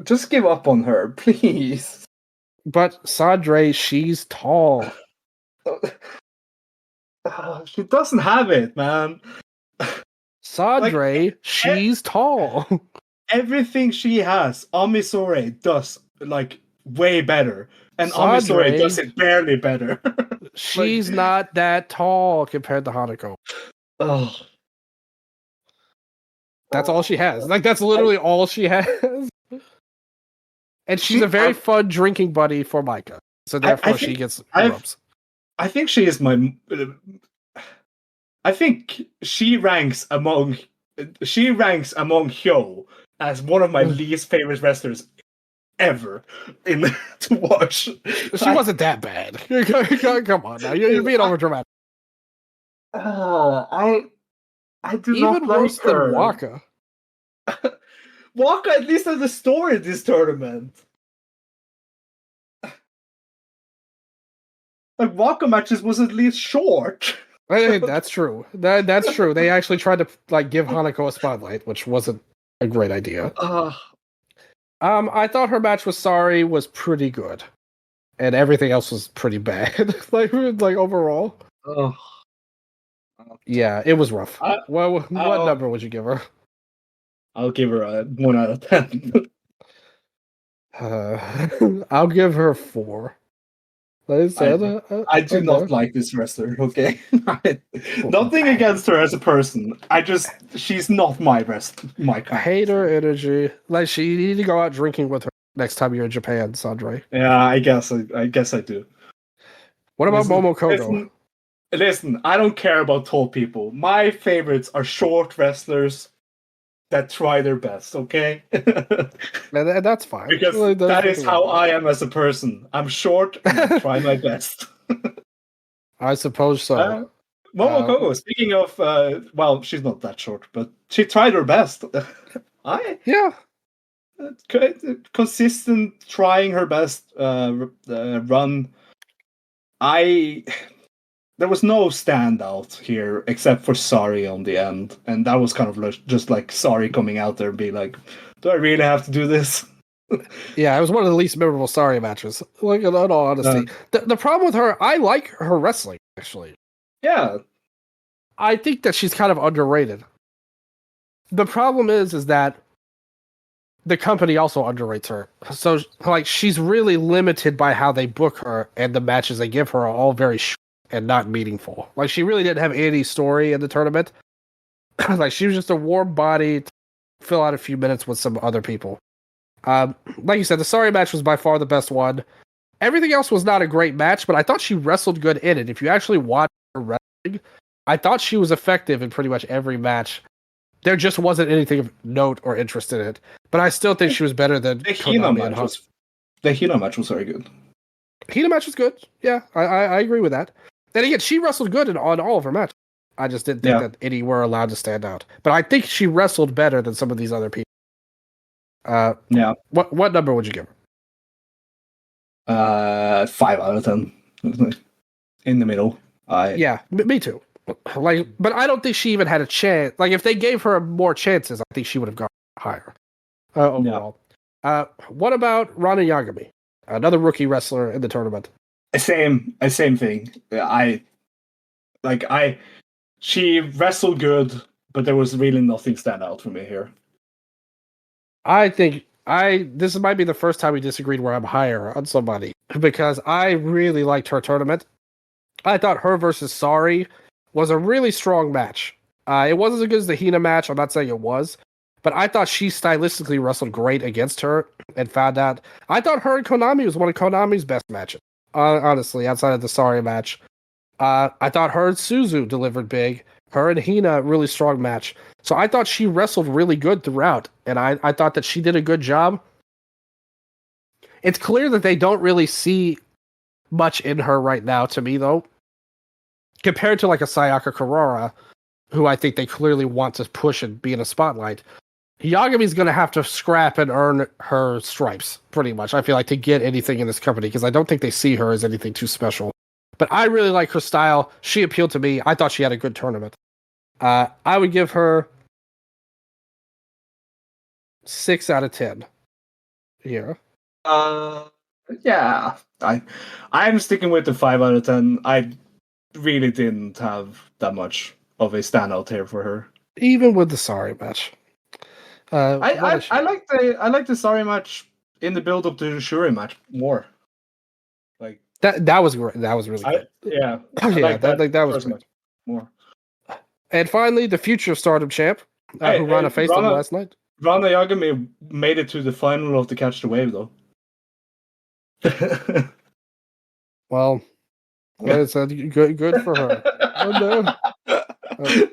just give up on her, please. But Sondre, she's tall. She doesn't have it, man. Sondre, she's tall. Everything she has, Amisore does like way better, and Amisore does it barely better. She's not that tall compared to Hanako. Oh. That's all she has. Like, that's literally all she has. And she's a very fun drinking buddy for Micah. So therefore she gets rubs. I think she is my... I think she ranks among Hyo as one of my least favorite wrestlers ever to watch. She wasn't that bad. Come on now. You're being over dramatic. I do even not like worse her. Than Waka. Waka at least has a story in this tournament. Like, Waka matches was at least short. That's true. That's true. They actually tried to like give Hanako a spotlight, which wasn't a great idea. I thought her match with Sari was pretty good, and everything else was pretty bad. like overall. Yeah, it was rough. What number would you give her? I'll give her a 1 out of 10. I'll give her 4. Like I said, I do not like this wrestler, okay? Nothing against her as a person. She's not my kind. I hate her energy. Like, you need to go out drinking with her next time you're in Japan, Sondre. Yeah, I guess I do. What about Momo Kogo? Listen, I don't care about tall people. My favorites are short wrestlers that try their best, okay? And that's fine. Because that is how I am as a person. I'm short and I try my best. I suppose so. Momo Kogo, speaking of, well, she's not that short, but she tried her best. Consistent trying her best run. There was no standout here except for Sari on the end, and that was kind of just like Sari coming out there and being like, "Do I really have to do this?" Yeah, it was one of the least memorable Sari matches. Like, in all honesty, the problem with her, I like her wrestling actually. Yeah, I think that she's kind of underrated. The problem is that the company also underrates her. So, like, she's really limited by how they book her, and the matches they give her are all very short and not meaningful. Like, she really didn't have any story in the tournament. Like, she was just a warm body to fill out a few minutes with some other people. Like you said, the Sari match was by far the best one. Everything else was not a great match, but I thought she wrestled good in it. If you actually watch her wrestling, I thought she was effective in pretty much every match. There just wasn't anything of note or interest in it. But I still think she was better than the Hina match. The Hina match was very good. Hina match was good. Yeah, I agree with that. And again, she wrestled good on all of her matches. I just didn't think that any were allowed to stand out. But I think she wrestled better than some of these other people. What number would you give her? 5 out of 10. In the middle. Yeah, me too. Like, but I don't think she even had a chance. Like, if they gave her more chances, I think she would have gone higher overall. What about Rana Yagami, another rookie wrestler in the tournament? Same thing. She wrestled good, but there was really nothing stand out for me here. I think this might be the first time we disagreed where I'm higher on somebody, because I really liked her tournament. I thought her versus Sari was a really strong match. It wasn't as good as the Hina match. I'm not saying it was, but I thought she stylistically wrestled great against her and found out. I thought her and Konami was one of Konami's best matches, honestly, outside of the Sari match. I thought her and Suzu delivered big. Her and Hina, really strong match. So I thought she wrestled really good throughout, and I thought that she did a good job. It's clear that they don't really see much in her right now, to me, though. Compared to like a Sayaka Kurara, who I think they clearly want to push and be in a spotlight. Yagami's going to have to scrap and earn her stripes, pretty much, I feel like, to get anything in this company, because I don't think they see her as anything too special. But I really like her style. She appealed to me. I thought she had a good tournament. I would give her 6 out of 10 here. Yeah. I'm sticking with the 5 out of 10. I really didn't have that much of a standout here for her. Even with the Sari match. I like the Sari match in the build up to the Shuri match more. Like that was great. That was really good. Yeah. That was great. More. And finally, the future of Stardom champ, who Rana faced him last night. Rana Yagami made it to the final of the Catch the Wave, though. Well, it's good for her. Oh, no.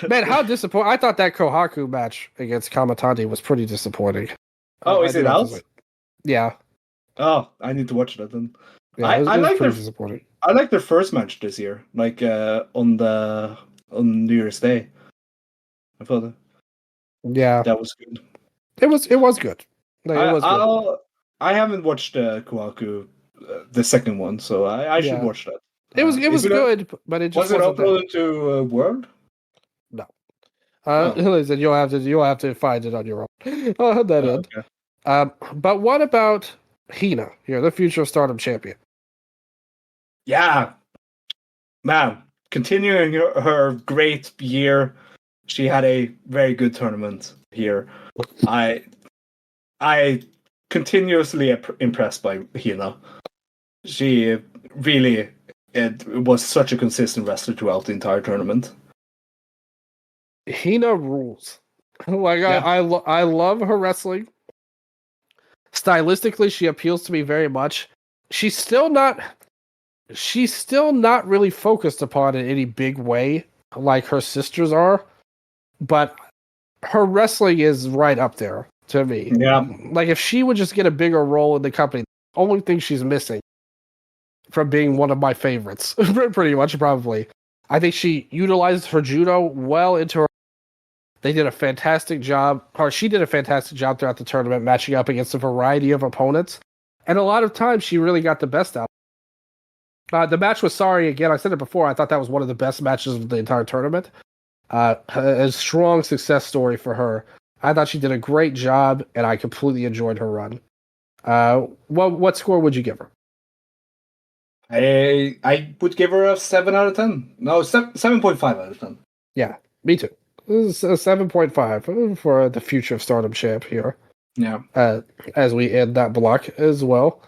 Man, how disappointing! I thought that Kohaku match against Kamatani was pretty disappointing. Oh, is it out? Yeah. Oh, I need to watch that then. Yeah, it was pretty disappointing. I like their first match this year, like on New Year's Day. I thought that was good. It was good. No, it was good. I haven't watched Kohaku, the second one, so I should watch that. It was good, but it just was it uploaded to World? No. Listen, you'll have to find it on your own. I'll have that in. Okay. But what about Hina? Here, the future of Stardom champion. Yeah, man, continuing her great year. She had a very good tournament here. I continuously impressed by Hina. She really was such a consistent wrestler throughout the entire tournament. Hina rules. Like I love her wrestling. Stylistically, she appeals to me very much. She's still not really focused upon in any big way like her sisters are, but her wrestling is right up there to me. Yeah. Like if she would just get a bigger role in the company, the only thing she's missing from being one of my favorites, pretty much probably. I think she utilized her judo well into her. They did a fantastic job, or she did a fantastic job throughout the tournament, matching up against a variety of opponents. And a lot of times she really got the best out. The match with Sari, again, I said it before, I thought that was one of the best matches of the entire tournament. A strong success story for her. I thought she did a great job, and I completely enjoyed her run. What score would you give her? I would give her a 7 out of 10. No, 7.5 out of 10. Yeah, me too. This is a 7.5 for the future of Stardom champ here. Yeah. As we end that block as well.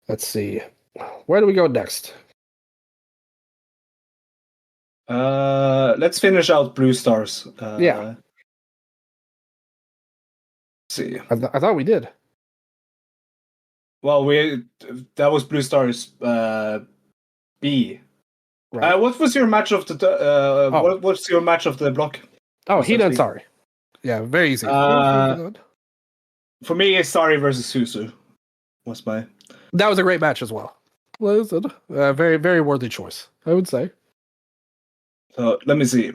Let's see. Where do we go next? Let's finish out Blue Stars. Yeah. Let's see. I thought we did. Well, that was Blue Stars B. Right. What was your match of the what's your match of the block? Oh, Hina and Sari. Yeah, very easy. For me, it's Sari versus Suzu. That was a great match as well. Listen, very, very worthy choice, I would say. So let me see.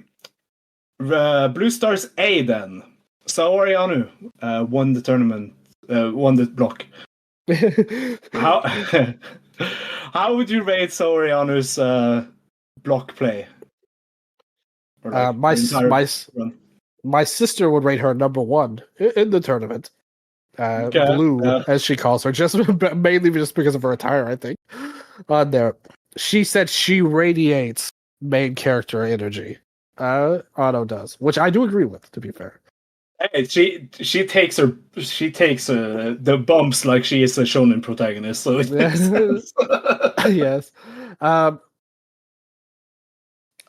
Blue Stars A then. Saori Anu won the tournament, won the block. How would you rate Saori Anu's block play? Like my sister would rate her number 1 in the tournament. Blue, as she calls her, just mainly just because of her attire, I think. On there, she said she radiates main character energy. Ano does, which I do agree with, to be fair. Hey, she takes the bumps like she is a shonen protagonist. So it makes sense. Yes.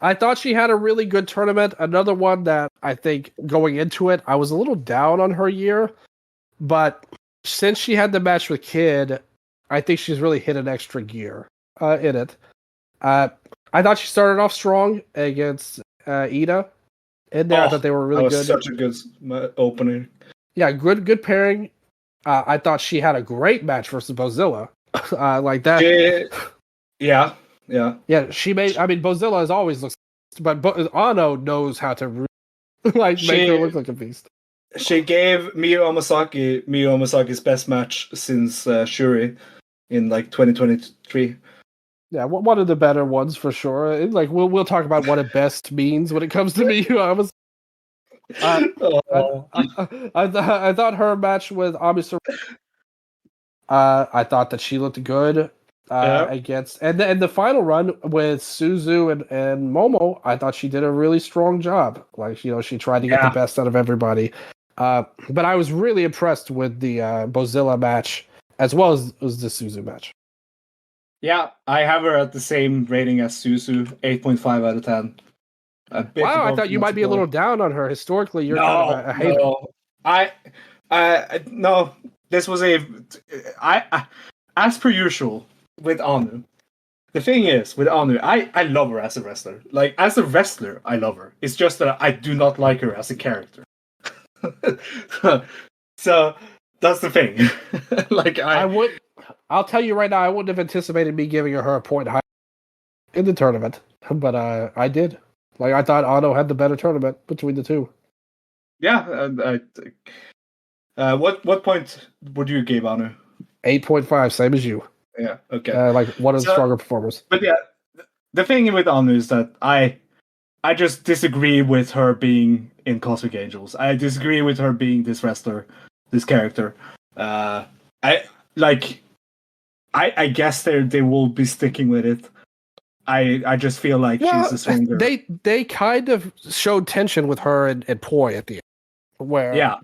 I thought she had a really good tournament. Another one that I think going into it, I was a little down on her year, but since she had the match with Kid, I think she's really hit an extra gear in it. I thought she started off strong against Ida. In there, I thought they were really good. Such a good opening. Yeah, good pairing. I thought she had a great match versus Bozilla. Like that. Yeah. She made. I mean, Bozilla has always looks, but Ano knows how to make her look like a beast. She gave Miyu Amasaki's best match since Shuri in like 2023. Yeah, one of the better ones for sure. Like we'll talk about what it best means when it comes to Miyu. I thought her match with Amisura. I thought that she looked good against, and the final run with Suzu and Momo. I thought she did a really strong job. Like she tried to get the best out of everybody. But I was really impressed with the Bozilla match as well as the Suzu match. Yeah, I have her at the same rating as Suzu, 8.5 out of 10. Wow, I thought you might be a little down on her. Historically, you're kind of a hater. No, this was as per usual with Anu. The thing is, with Anu, I love her as a wrestler. Like, as a wrestler, I love her. It's just that I do not like her as a character. So, that's the thing. Like, I'll tell you right now, I wouldn't have anticipated me giving her a point high in the tournament, but I did. Like, I thought Ano had the better tournament between the two. Yeah. What point would you give Anu? 8.5, same as you. Yeah. Okay. Like one of the stronger performers. But yeah, the thing with Anu is that I just disagree with her being in Cosmic Angels. I disagree with her being this wrestler, this character. I guess they will be sticking with it. I just feel like she's a stronger. They kind of showed tension with her and Poi at the end, where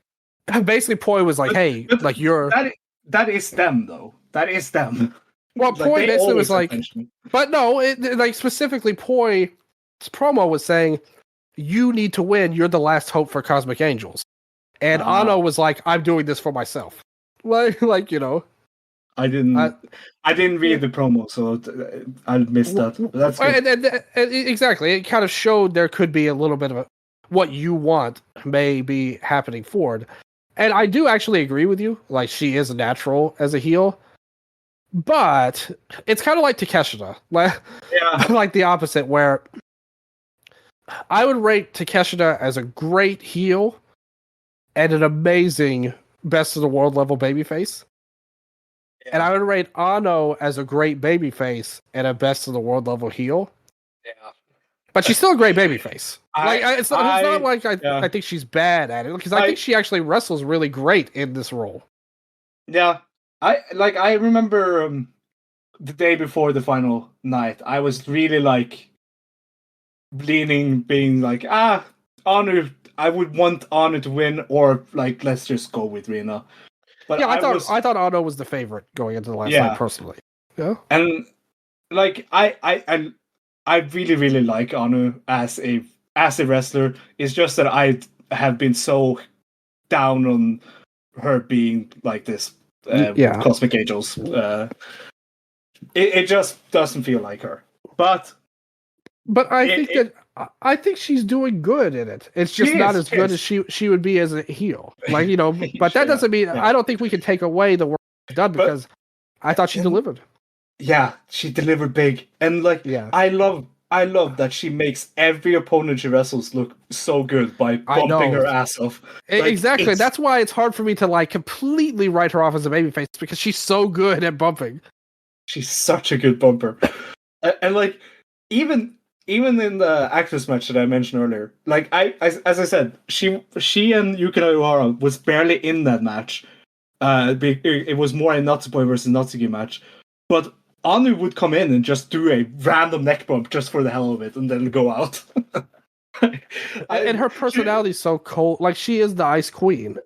basically Poi was like, "Hey, like you're." That is them though. That is them. Well, like, Poi basically was like, but no, like specifically Poi's promo was saying, "You need to win. You're the last hope for Cosmic Angels," and Ano was like, "I'm doing this for myself." Like I didn't read the promo, so I missed that. But that's good. And exactly. It kind of showed there could be a little bit of what you want may be happening forward. And I do actually agree with you. Like, she is natural as a heel. But it's kind of like Takeshita. Like the opposite, where I would rate Takeshita as a great heel and an amazing best of the world level babyface. And I would rate Ano as a great babyface and a best of the world level heel. Yeah. But she's still a great babyface. It's not like I think she's bad at it, because I think she actually wrestles really great in this role. Yeah. I remember the day before the final night, I was really like being like, Anu, I would want Anu to win, or like, let's just go with Rina. But yeah, I thought Ano was the favorite going into the last night, personally. Yeah, and like I really really like Anu as a wrestler. It's just that I have been so down on her being like this Cosmic Angels. It just doesn't feel like her. But I think she's doing good in it. It's just not as good as she would be as a heel. Like, but that doesn't mean I don't think we can take away the work she's done, because I thought she delivered. Yeah, she delivered big. And I love that she makes every opponent she wrestles look so good by bumping her ass off. Exactly. That's why it's hard for me to like completely write her off as a babyface, because she's so good at bumping. She's such a good bumper. And like even in the Access match that I mentioned earlier, like as I said, she and Yuki Noihara was barely in that match. It was more a Natsupoi versus Natsuki match. But Anu would come in and just do a random neck bump just for the hell of it, and then go out. And her personality is so cold. Like, she is the Ice Queen,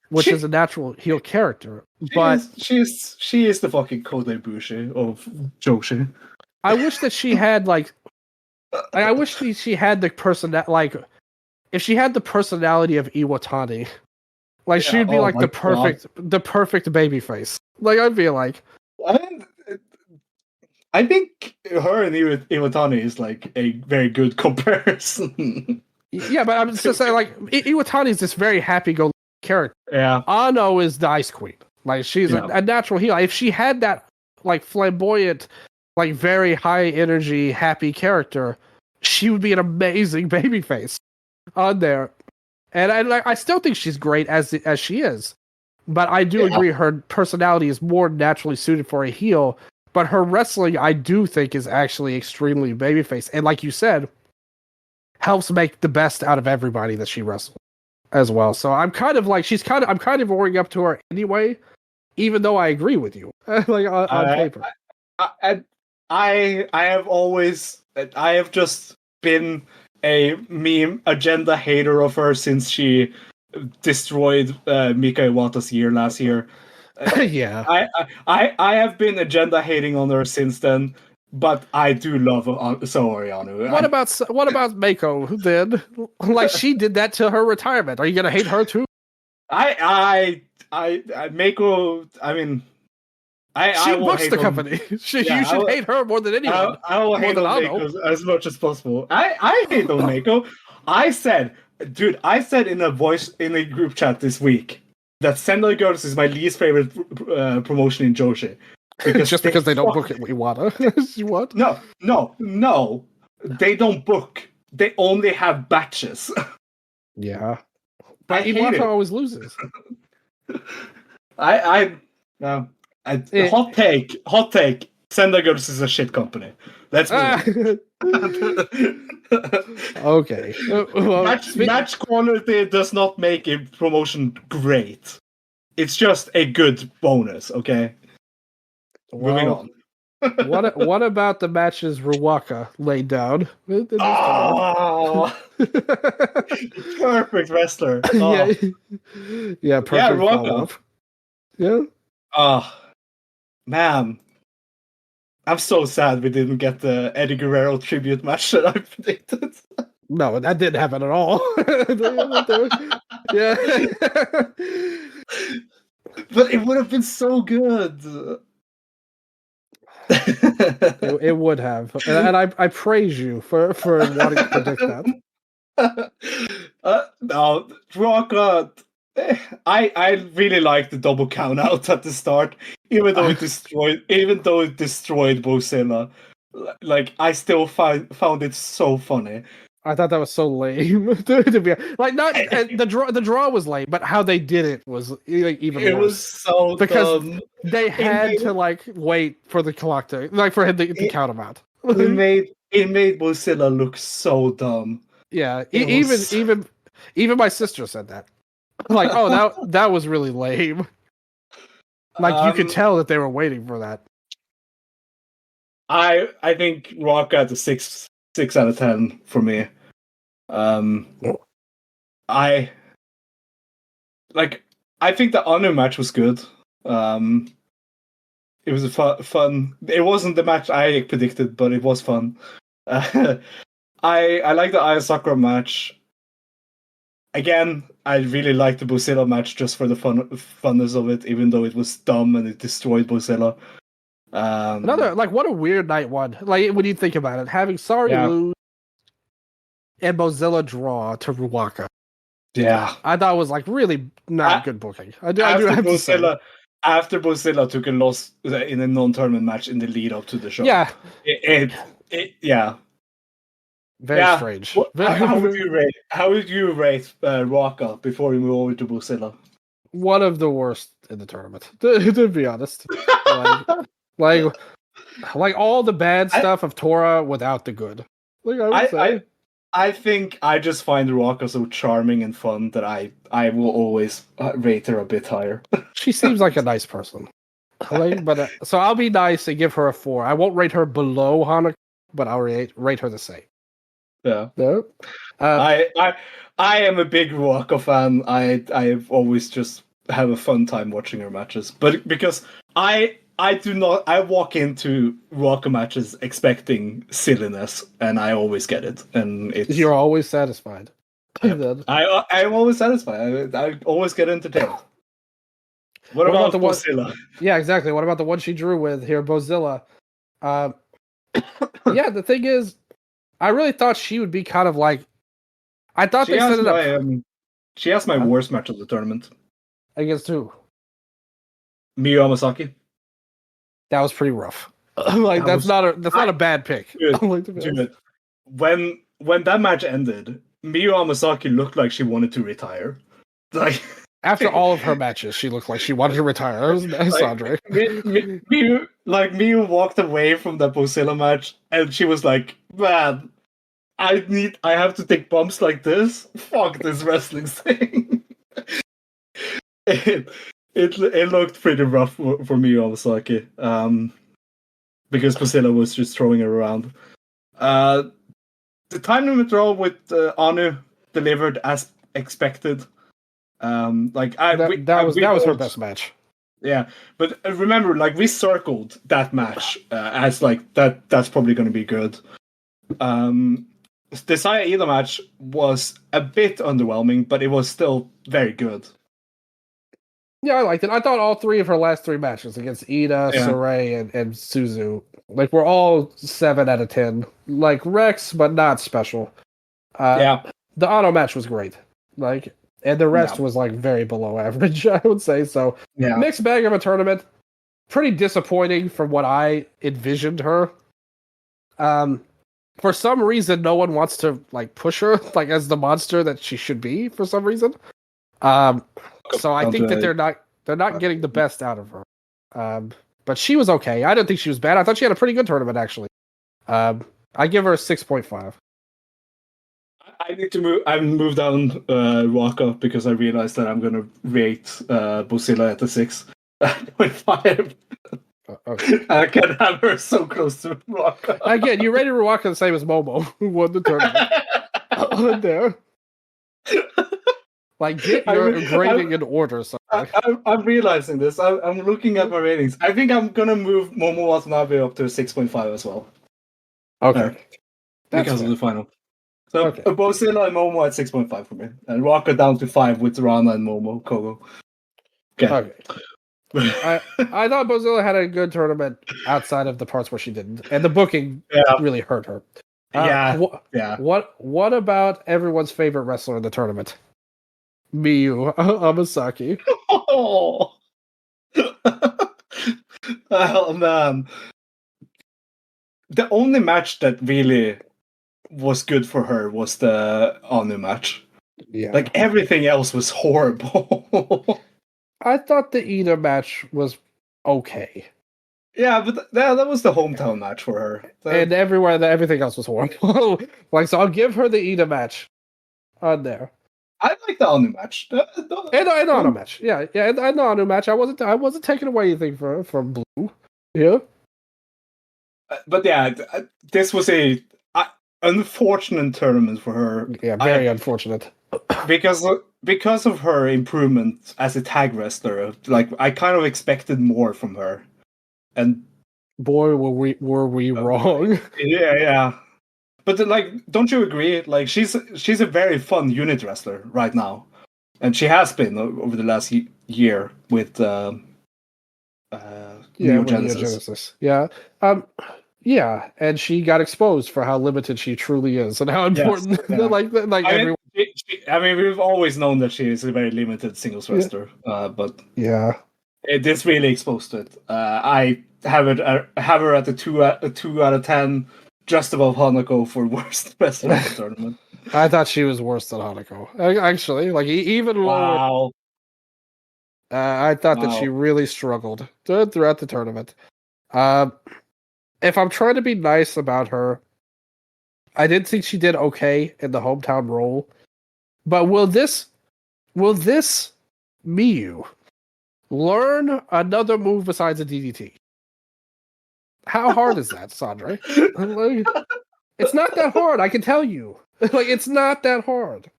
which is a natural heel character. But she is the fucking Kode Bushi of Joshi. I wish that she had I wish she had the if she had the personality of Iwatani, like she'd be like the perfect baby face. Like, I feel like. I think her and Iwatani is like a very good comparison. Yeah, but I'm just saying, like, Iwatani is this very happy-go-lucky character. Yeah. Ano is the Ice Queen. Like, she's a natural heel. If she had that, like, flamboyant, like, very high-energy, happy character, she would be an amazing babyface on there. And I still think she's great as she is. But I do agree her personality is more naturally suited for a heel. But her wrestling, I do think, is actually extremely babyface. And like you said, helps make the best out of everybody that she wrestles as well. So I'm kind of like, I'm kind of warming up to her anyway, even though I agree with you, like on paper. I have just been a meme agenda hater of her since she destroyed Mika Iwata's year last year. Yeah. I have been agenda hating on her since then, but I do love Saori Anu. What about Mako then? Like, she did that till her retirement. Are you gonna hate her too? Mako. I mean, she books the company. You should hate her more than anyone. I will hate on Mako as much as possible. I hate on Mako. I said in a group chat this week that Sendai Girls is my least favorite promotion in Joshi. Because they don't book it, Iwata. What? No. They don't book. They only have batches. Yeah. But Iwata always loses. Hot take. Sendai Girls is a shit company. Let's move on. Okay. Well, match quality does not make a promotion great. It's just a good bonus, okay? Moving on. What about the matches Ruwaka laid down? Oh, perfect wrestler. Oh. Yeah, perfect. Yeah, Ruwaka. Yeah. Oh, man. I'm so sad we didn't get the Eddie Guerrero tribute match that I predicted. No, that didn't happen at all. Yeah. But it would have been so good. It would have. And I praise you for wanting to predict that. No, Ruwaka. I really like the double count out at the start, even though it destroyed Bozilla. Like, I still found it so funny. I thought that was so lame. To be like, not the draw was lame, but how they did it was like even worse. It was so because dumb. They had to like wait for the clock to for him to count him out. It made Bozilla look so dumb. Yeah, even my sister said that. Like, oh, that was really lame. Like, you could tell that they were waiting for that. I think Rock got the 6 out of 10 for me. I think the Anu match was good. It was a fun. It wasn't the match I predicted, but it was fun. I like the Aya Sakura match. Again, I really liked the Bozilla match just for the funness of it, even though it was dumb and it destroyed Bozilla. Another, like, what a weird night one. Like, when you think about it, having Sari lose and Bozilla draw to Ruwaka. Yeah, I thought it was like really not good booking. I do have to say. After Bozilla took a loss in a non-tournament match in the lead up to the show. Yeah, yeah. Very strange. How would you rate Ruwaka before we move over to Bozilla? One of the worst in the tournament, to be honest. like all the bad stuff of Tora without the good. Like, I would say. I think I just find Ruwaka so charming and fun that I will always rate her a bit higher. She seems like a nice person. So I'll be nice and give her a 4. I won't rate her below Hanako, but I'll rate her the same. Yeah. No. I am a big Ruaka fan. I've always just have a fun time watching her matches, but because I do not, I walk into Ruaka matches expecting silliness, and I always get it, and You're always satisfied. Yep. I'm always satisfied. I always get entertained. What about the Bozilla? Yeah, exactly. What about the one she drew with here, Bozilla? Yeah, the thing is, I really thought she would be kind of like. I thought they set it up. She has my worst match of the tournament. Against who? Miyu Amasaki. That was pretty rough. That's not a bad pick. Dude, when that match ended, Miyu Amasaki looked like she wanted to retire. Like after all of her matches, she looked like she wanted to retire. That was nice, Sondre. Miyu walked away from the Bozilla match, and she was like, "Man, I have to take bumps like this. Fuck this wrestling thing." It looked pretty rough for Miyu Amasaki, because Bozilla was just throwing her around. The time limit draw with Anu delivered as expected. That was her best match. Yeah, but remember, like, we circled that match as like that's probably going to be good. The Saya Ida match was a bit underwhelming, but it was still very good. Yeah, I liked it. I thought all 3 of her last 3 matches against Ida, Sarai, and Suzu, like, were all 7 out of 10. Like, Rex, but not special. The Ano match was great. Like, and the rest was, like, very below average, I would say. So, mixed bag of a tournament. Pretty disappointing from what I envisioned her. For some reason, no one wants to, like, push her, like, as the monster that she should be, for some reason. So I think that they're not getting the best out of her. But she was okay. I don't think she was bad. I thought she had a pretty good tournament, actually. I give her a 6.5. I need to move. I moved down Ruaka because I realized that I'm going to rate Bozilla at a 6.5. Okay. I can't have her so close to Ruaka. Again, you rated Ruaka the same as Momo, who won the tournament. There. Like, get your grading in order. I'm realizing this. I'm looking at my ratings. I think I'm going to move Momo Watanabe up to a 6.5 as well. Okay. Because of the final. So Bozilla and Momo at 6.5 for me. And Ruaka down to 5 with Rana and Momo Kogo. Okay. I thought Bozilla had a good tournament outside of the parts where she didn't. And the booking really hurt her. What about everyone's favorite wrestler in the tournament? Miyu Amasaki. Oh man. The only match that really was good for her was the Anu match. Yeah. Like, everything else was horrible. I thought the Ida match was okay. Yeah, but that was the hometown match for her. And everything else was horrible. Like, so I'll give her the Ida match on there. I like the Anu match. And the Anu match. Yeah, and the Anu match. I wasn't taking away anything from Blue. Yeah. But yeah, this was a unfortunate tournament for her. Yeah, very unfortunate. Because of her improvement as a tag wrestler, like, I kind of expected more from her. And boy, were we wrong. Yeah. But like, don't you agree? Like, she's a very fun unit wrestler right now, and she has been over the last year with Neo Genesis. Yeah. Yeah, and she got exposed for how limited she truly is and how important. Everyone. We've always known that she is a very limited singles wrestler, but this really exposed it. I have her at a 2 out of 10. Just above Hanako for worst wrestler of the tournament. I thought she was worse than Hanako. Actually, like, even lower. Wow. I thought that she really struggled throughout the tournament. If I'm trying to be nice about her, I did think she did okay in the hometown role. But will this Miyu Learn another move besides a DDT. How hard is that, Sondre? Like, it's not that hard, I can tell you. Like, it's not that hard.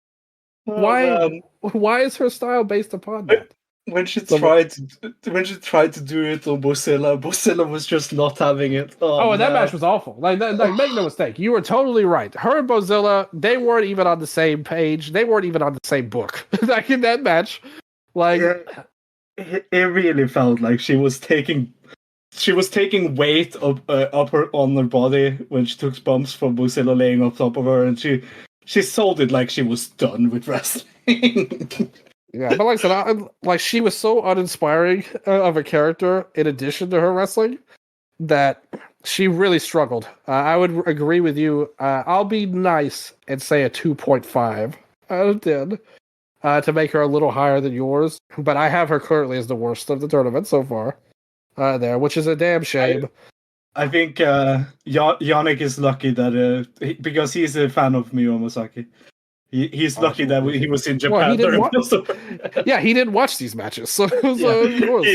Oh Why? man. Why is her style based upon that? When she tried to do it on Bosilla was just not having it. Oh, Oh, and that man. match was awful. Like make no mistake, you were totally right. Her and Bozilla, they weren't even on the same page. They weren't even on the same book. Like in that match, like Yeah, it really felt like she was taking weight up her on her body when she took bumps from Bosilla laying on top of her, and she sold it like she was done with wrestling. yeah. But like I said, like she was so uninspiring of a character in addition to her wrestling that she really struggled. I would agree with you. I'll be nice and say a 2.5 out of 10 to make her a little higher than yours. But I have her currently as the worst of the tournament so far. There, which is a damn shame. I think Yannick is lucky that because he's a fan of Miyu Masaki. He's lucky that he was in Japan. Well, he didn't during yeah, he didn't watch these matches, so yeah. of course.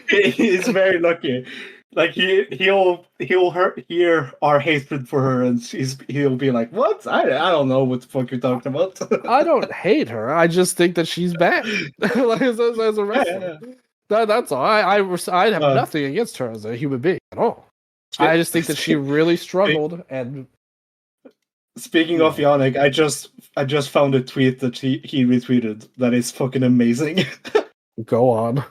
He's very lucky. Like he'll hear our hatred for her, and he'll be like, "What? I don't know what the fuck you're talking about." I don't hate her. I just think that she's bad, like as a wrestler. That's all. I have nothing against her as a human being at all. I just think that she really struggled. And speaking of Yannick, I just found a tweet that he retweeted that is fucking amazing. Go on.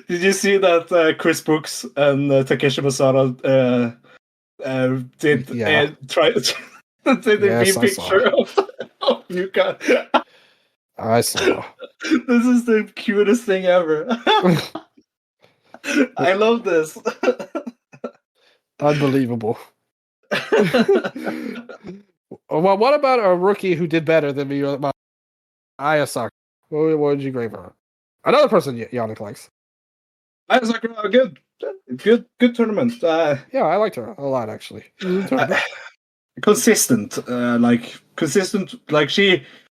Did you see that Chris Brooks and Takeshi Masada did try did a picture of Yuka? I saw. This is the cutest thing ever. I love this. Unbelievable. Well, what about a rookie who did better than me? Ayasaka. What did you grade her? Another person Yannick likes. Ayasaka, good tournament. Yeah, I liked her a lot actually. Consistent, like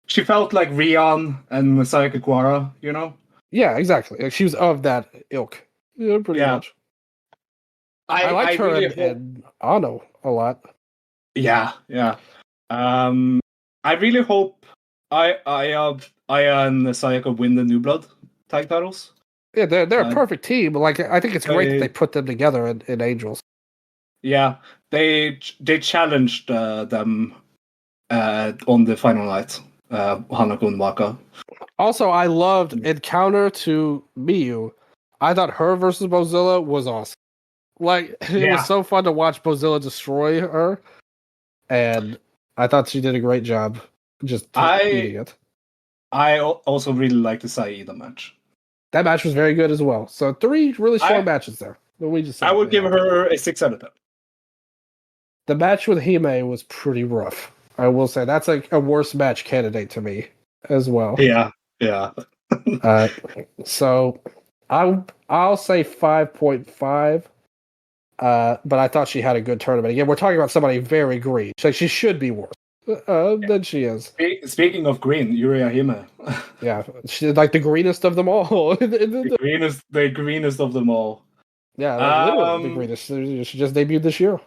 she felt like Rian and Masaya Kawara, you know? Yeah, exactly. Like she was of that ilk. Yeah, pretty much. I liked her really and Ano a lot. Yeah. I really hope I and Sayaka win the New Blood tag titles. Yeah, they're a perfect team. Like I think it's great that they put them together in Angels. Yeah, they challenged them on the final night, Hanako and Waka. Also, I loved in counter to Miyu. I thought her versus Bozilla was awesome. Like it was so fun to watch Bozilla destroy her, and I thought she did a great job just eating it. I also really liked the Saida match. That match was very good as well. So 3 really strong matches there. I would give her a 6 out of 10. The match with Hime was pretty rough. I will say that's like a worse match candidate to me as well. Yeah. So I'll say 5.5. But I thought she had a good tournament. Again, we're talking about somebody very green. So she should be worse than she is. Speaking of green, Yuria Hime. Yeah, she's like the greenest of them all. the greenest of them all. Yeah, literally the greenest. She just debuted this year,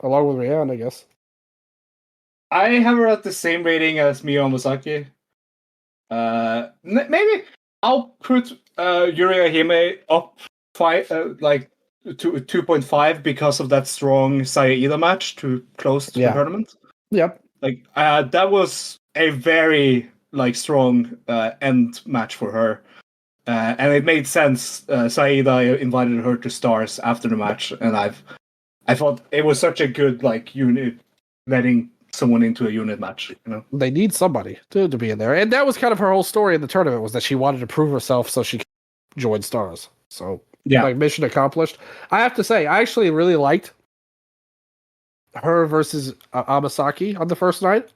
along with Rihanna, I guess. I have her at the same rating as Miyu Masaki. Maybe I'll put Yuria Hime up 2.5 because of that strong Saida match to close the tournament. Yep. Like that was a very strong end match for her, and it made sense. Saida invited her to Stars after the match, and I thought it was such a good unit, letting someone into a unit match. You know, they need somebody to be in there, and that was kind of her whole story in the tournament, was that she wanted to prove herself so she could join Stars. So mission accomplished. I have to say, I actually really liked her versus Amasaki on the first night.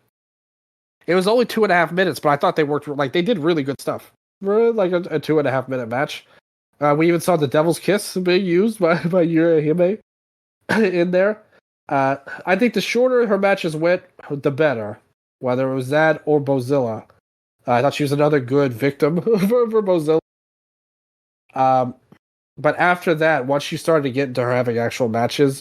It was only 2.5 minutes, but I thought they worked they did really good stuff. Like a 2.5 minute match. We even saw the Devil's Kiss being used by Yuria Hime in there. I think the shorter her matches went, the better. Whether it was that or Bozilla. I thought she was another good victim for Bozilla. But after that, once she started to get into her having actual matches,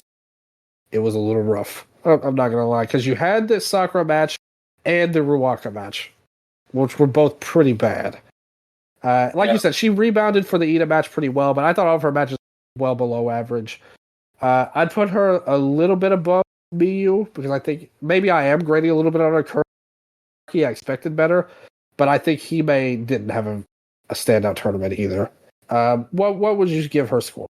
it was a little rough. I'm not gonna lie, because you had the Sakura match and the Ruaka match, which were both pretty bad. You said, she rebounded for the Ida match pretty well, but I thought all of her matches were well below average. I'd put her a little bit above Miyu, because I think maybe I am grading a little bit on her current. I expected better, but I think Hime didn't have a standout tournament either. What would you give her score?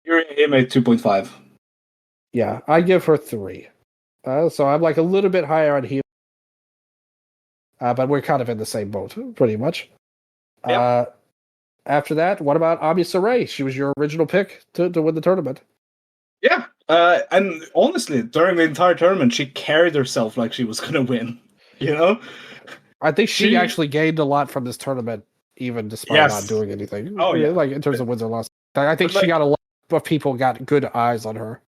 You're Hime 2.5. Yeah, I give her 3. So I'm like a little bit higher on Hime. But we're kind of in the same boat, pretty much. Yep. After that, what about Ami Sarai? She was your original pick to win the tournament. Yeah, and honestly, during the entire tournament, she carried herself like she was going to win. You know? I think she actually gained a lot from this tournament, even despite not doing anything. Oh, yeah. Like in terms of wins or losses. I think she got a lot of people got good eyes on her.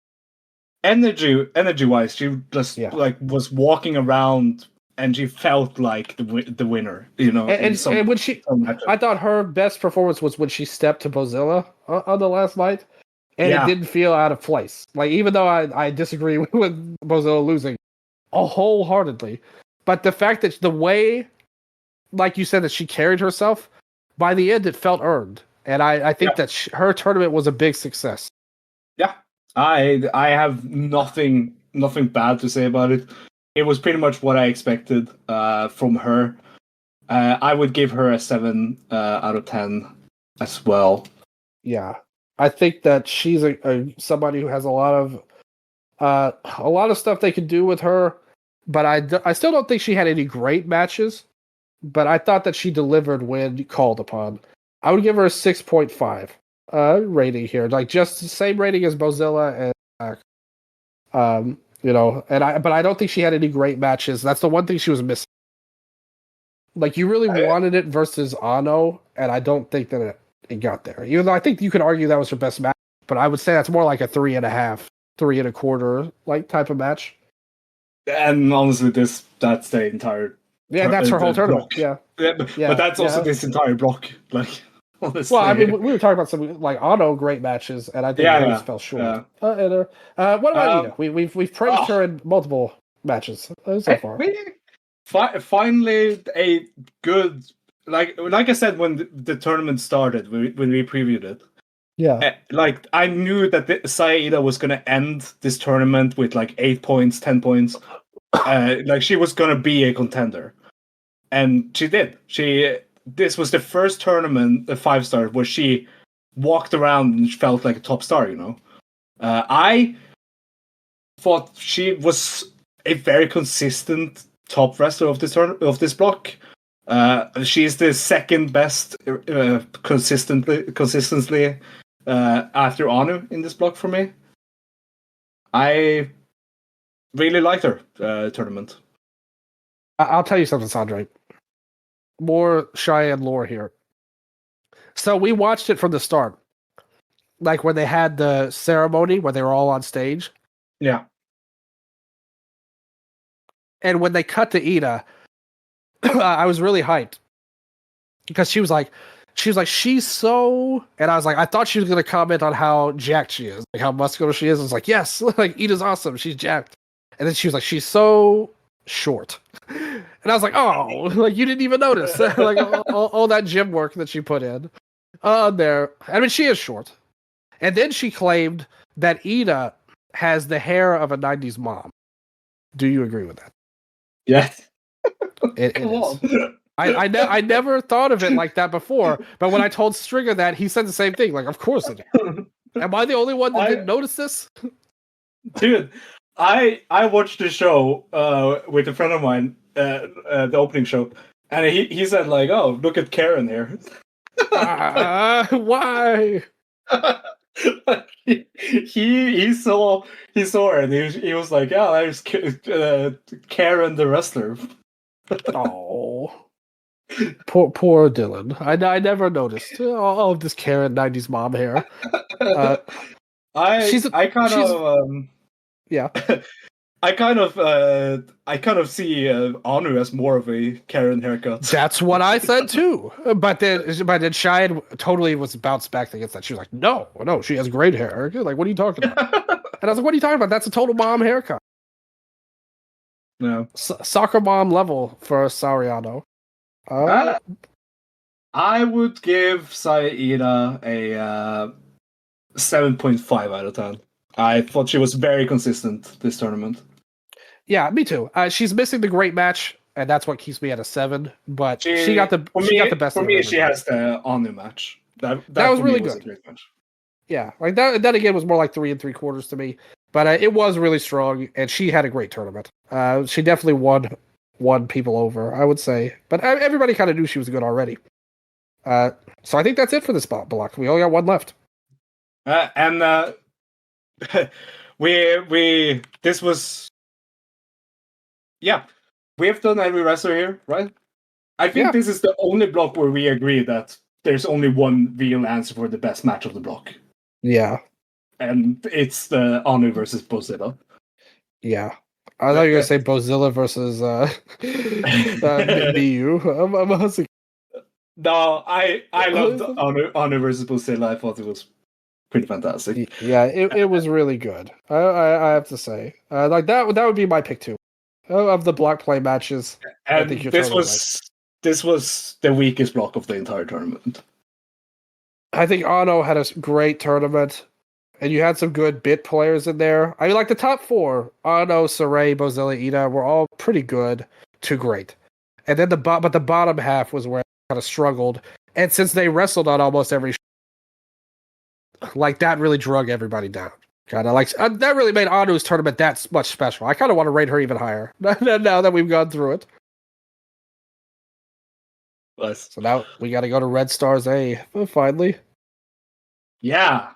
Energy-wise, she just was walking around and she felt like the winner, you know. And when I thought her best performance was when she stepped to Bozilla on the last night, and it didn't feel out of place. Like, even though I disagree with Bozilla losing wholeheartedly, but the fact that the way, like you said, that she carried herself, by the end it felt earned, and I think that her tournament was a big success. Yeah, I have nothing bad to say about it. It was pretty much what I expected from her. I would give her a 7 out of 10 as well. Yeah, I think that she's somebody who has a lot of stuff they could do with her, but I still don't think she had any great matches. But I thought that she delivered when called upon. I would give her a 6.5 rating here, like just the same rating as Bozilla and but I don't think she had any great matches. That's the one thing she was missing. Like, you really wanted it versus Ano, and I don't think that it got there. Even though I think you could argue that was her best match, but I would say that's more like a 3.5, 3.25 like type of match. And honestly, that's the entire. Yeah, that's her whole tournament. Block. But that's also this entire block. Like, honestly. Well, I mean, we were talking about some like Ano great matches, and I think those fell short. What about Ida? We've praised her in multiple matches so far. Finally, a good like I said when the tournament started, when we previewed it. Yeah, like I knew that Saida was gonna end this tournament with like 8 points, 10 points. Like, she was gonna be a contender, and she did. This was the first tournament, a 5-star, where she walked around and felt like a top star. You know, I thought she was a very consistent top wrestler of this block. She's the second best consistently after Anu in this block for me. I really liked her tournament. I'll tell you something, Sondre. More Cheyenne lore here. So we watched it from the start. Like when they had the ceremony where they were all on stage. Yeah. And when they cut to Ida, I was really hyped. Because she was like, she's so... And I was like, I thought she was going to comment on how jacked she is. Like how muscular she is. I was like, yes, like Ida's awesome. She's jacked. And then she was like, she's so short. And I was like, oh, like you didn't even notice. Like all that gym work that she put in there. I mean, she is short. And then she claimed that Ida has the hair of a 90s mom. Do you agree with that? Yes. It is. I never thought of it like that before, but when I told Stringer that, he said the same thing. Like, of course it is. Am I the only one that didn't notice this? Dude, I watched the show with a friend of mine, the opening show, and he said like, "Oh, look at Karen here." Why? he saw her and he was like, "Yeah, there's Karen the wrestler." Oh, poor Dylan. I never noticed all of this Karen 90s mom hair. Yeah. I kind of see Anu as more of a Karen haircut. That's what I said too. But then Shia totally was bounced back against that. She was like, no, she has great hair. Like, what are you talking about? And I was like, what are you talking about? That's a total mom haircut. No. Soccer mom level for Sariano. I would give Saida a 7.5 out of 10. I thought she was very consistent this tournament. Yeah, me too. She's missing the great match, and that's what keeps me at a 7. But she got the best. For me, she has the Anu match. That was really good. Was a great match. Yeah, like that. That again was more like 3 3/4 to me, but it was really strong, and she had a great tournament. She definitely won people over, I would say. But everybody kind of knew she was good already. So I think that's it for this block. We only got one left. This was. Yeah, we have done every wrestler here, right? I think this is the only block where we agree that there's only one real answer for the best match of the block. Yeah. And it's the Anu versus Bozilla. Yeah. I thought you were going to say Bozilla versus Miyu. I'm no, I loved Anu versus Bozilla. I thought it was pretty fantastic. Yeah, it was really good. I have to say. Like that would be my pick too. Of the block play matches. And I think you're this totally was right. This was the weakest block of the entire tournament. I think Ano had a great tournament, and you had some good bit players in there. I mean, like the top 4, Ano, Saray, Bozilla, Ida, were all pretty good to great. And then the bottom half was where I kind of struggled. And since they wrestled on almost every like that really drug everybody down. Kind of like that really made Anu's tournament that much special. I kind of want to rate her even higher now that we've gone through it. Nice. So now we got to go to Red Stars A finally. Yeah.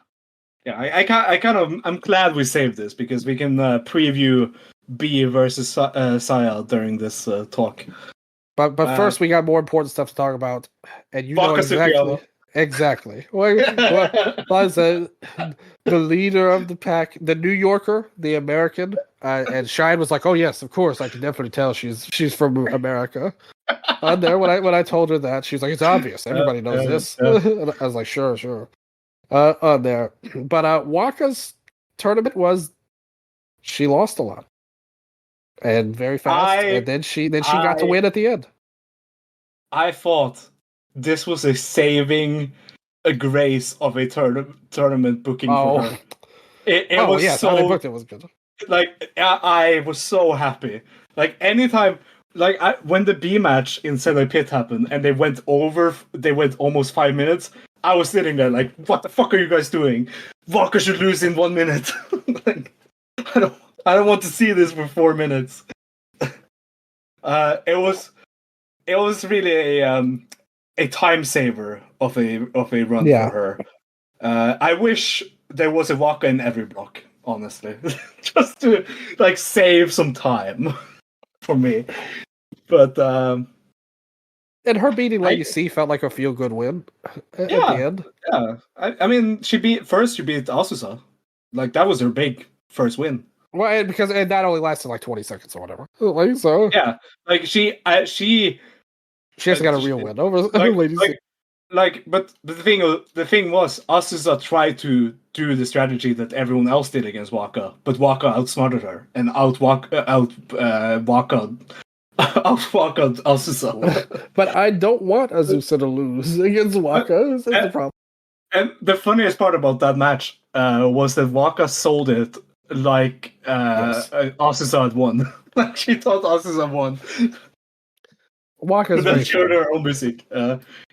I'm glad we saved this because we can preview B versus Saya during this talk. But first, we got more important stuff to talk about, and you know exactly. What was the leader of the pack, the New Yorker, the American, and Shine was like, "Oh yes, of course, I can definitely tell she's from America." On there, when I told her that, she was like, "It's obvious, everybody knows this." And I was like, "Sure." On there, but Waka's tournament she lost a lot, and very fast, and then she got to win at the end. I thought this was a saving grace of a tournament booking for her. It was so. How they booked it was good. Like I was so happy. Like anytime. Like when the B match in Senai Pit happened and they went almost 5 minutes, I was sitting there like, what the fuck are you guys doing? Walker should lose in 1 minute. Like, I don't want to see this for 4 minutes. It was really a time saver of a run for her. I wish there was a Waka in every block, honestly. Just to like save some time. For me, but and her beating Lady C felt like a feel good win at the end. Yeah, I mean, she beat Asusa, like that was her big first win. Well, and that only lasted like 20 seconds or whatever. Like so, yeah, like she hasn't got a real win over Lady C. But the thing was, Asusa tried to do the strategy that everyone else did against Waka, but Waka outsmarted her and outwalked Asusa. But I don't want Azusa to lose against Waka. That's the problem. And the funniest part about that match was that Waka sold it like Asusa had won. Like she thought Asusa won. Waka's very showed her own music.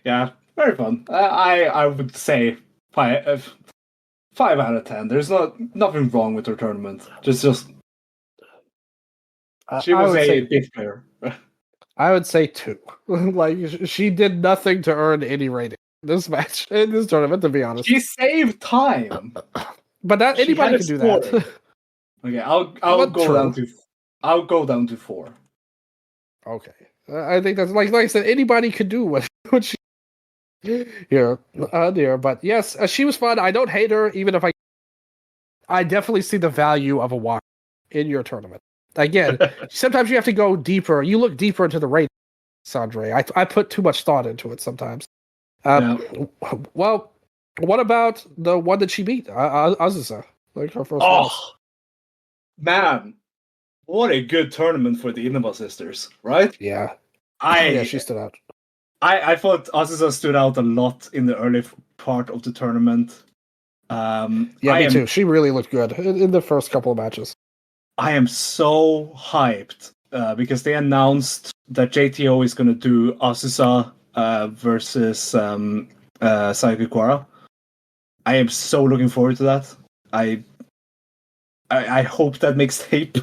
Yeah. Very fun. I would say 5 out of 10. There's nothing wrong with her tournament. Just she was a big player. I would say 2. Like she did nothing to earn any rating this match in this tournament. To be honest, she saved time. But that anybody can do that. Okay, I'll go down to 4. Okay, I think that's like I said. Anybody could do what she. Here, but yes, she was fun. I don't hate her, even if I definitely see the value of a walk in your tournament. Again, sometimes you have to go deeper. You look deeper into the rating, Sondre. I put too much thought into it sometimes. Well, what about the one that she beat, Azusa? Like her first loss. Man, what a good tournament for the Inaba sisters, right? Yeah. She stood out. I thought Azusa stood out a lot in the early part of the tournament. Me too. She really looked good in the first couple of matches. I am so hyped because they announced that JTO is going to do Azusa versus Sayaka Kuwara. I am so looking forward to that. I hope that makes tape.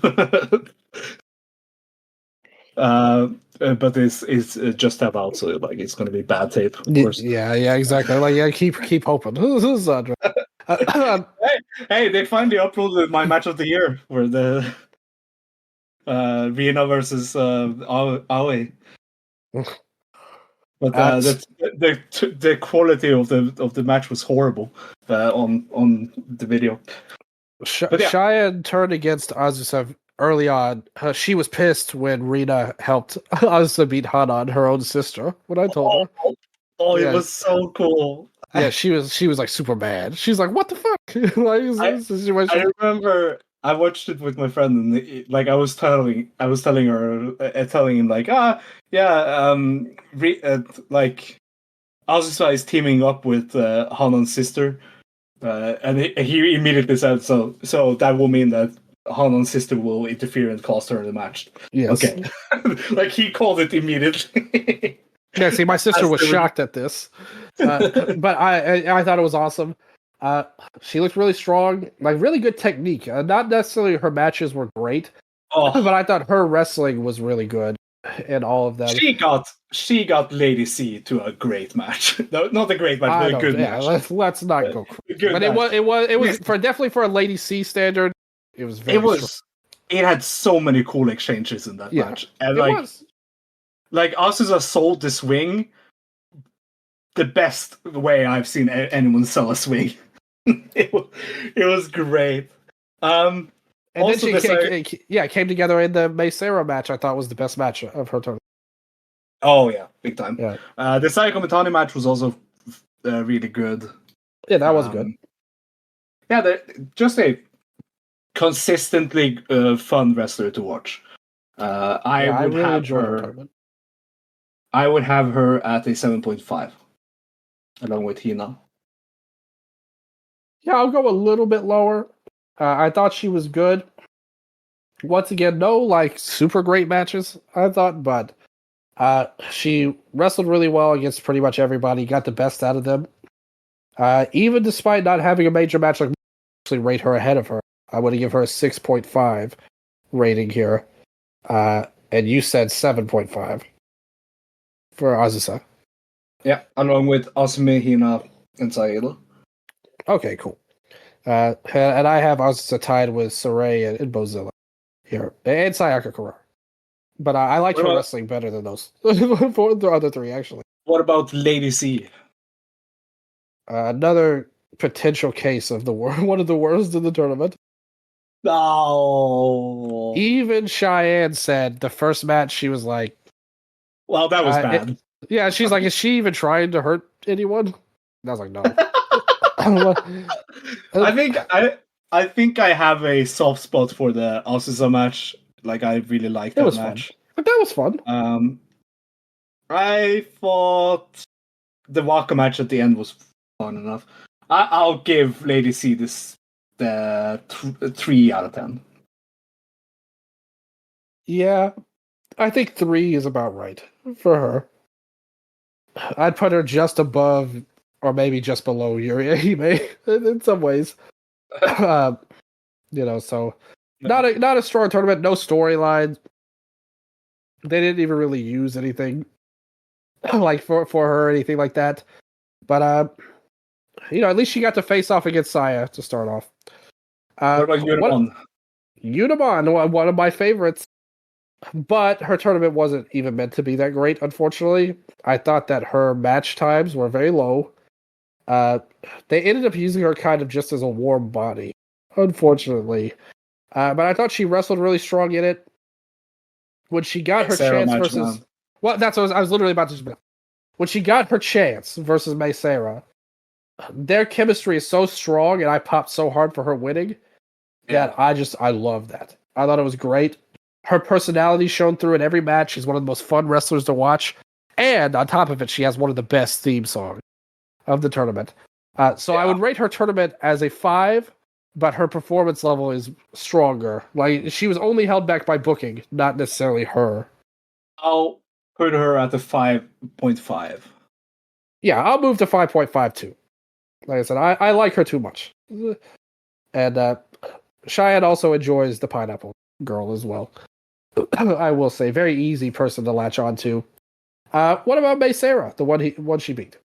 But it's just about, so like it's going to be bad tape, of course. Yeah, exactly. Like, keep hoping. Hey, they finally uploaded my match of the year for the Rina versus Aoi. But the quality of the match was horrible on the video. Cheyenne turned against Azusa early on. She was pissed when Rina helped Azusa beat Hanan, her own sister. When I told her, it was so cool. Yeah, she was like super mad. She's like, "What the fuck?" I remember I watched it with my friend, and like I was telling her, telling him like, like Azusa is teaming up with Hanan's sister, and he immediately said, so that will mean that Hanan's sister will interfere and cost her the match. Yes. Okay. Like he called it immediately. Yeah, see, my sister was shocked at this, but I thought it was awesome. She looked really strong, like really good technique. Not necessarily her matches were great, but I thought her wrestling was really good in all of them. She got Lady C to a great match. No, not a great match, but a good match. Let's not go crazy. But it was definitely for a Lady C standard. It was very. It had so many cool exchanges in that match, and like Azusa sold the swing the best way I've seen anyone sell a swing. it was great. And then she came together in the May Sarah match. I thought was the best match of her tournament. Oh yeah, big time. Yeah. The Sayaka Mitani match was also really good. Yeah, that was good. Yeah, just a consistently fun wrestler to watch. I would really have her. I would have her at a 7.5, along with Hina. Yeah, I'll go a little bit lower. I thought she was good. Once again, no like super great matches, I thought, but she wrestled really well against pretty much everybody, got the best out of them. Even despite not having a major match, like, I actually rate her ahead of her. I would give her a 6.5 rating here. And you said 7.5 for Azusa. Yeah, along with Asumi, Hina, and Sayeda. Okay, cool. And I have Azusa tied with Saray and Bozilla here, and Sayaka Kuwara. But I liked her wrestling better than those for the other three, actually. What about Lady C? Another potential case of one of the worst in the tournament. No. Even Cheyenne said the first match she was like, "Well, that was bad." She's like, "Is she even trying to hurt anyone?" And I was like, "No." I think I have a soft spot for the Azusa match. Like I really liked that match. Fun. But that was fun. I thought the Waka match at the end was fun enough. I'll give Lady C this the 3 out of 10. Yeah, I think 3 is about right for her. I'd put her just above, or maybe just below Yuri Hime in some ways. So not a strong tournament, no storyline. They didn't even really use anything like for her or anything like that. But at least she got to face off against Saya to start off. What about Unimon? Unimon, one of my favorites. But her tournament wasn't even meant to be that great, unfortunately. I thought that her match times were very low. They ended up using her kind of just as a warm body, unfortunately. But I thought she wrestled really strong in it. When she got her Sarah chance match, versus... man. Well, that's what I was literally about to say. When she got her chance versus May Sarah, their chemistry is so strong, and I popped so hard for her winning that I love that. I thought it was great. Her personality shone through in every match. She's one of the most fun wrestlers to watch. And on top of it, she has one of the best theme songs of the tournament. So I would rate her tournament as a 5, but her performance level is stronger. Like, she was only held back by booking, not necessarily her. I'll put her at the 5.5. Yeah, I'll move to 5.5 too. Like I said, I like her too much. And Cheyenne also enjoys the Pineapple Girl as well. I will say, very easy person to latch on to. What about May Sarah, the one she beat?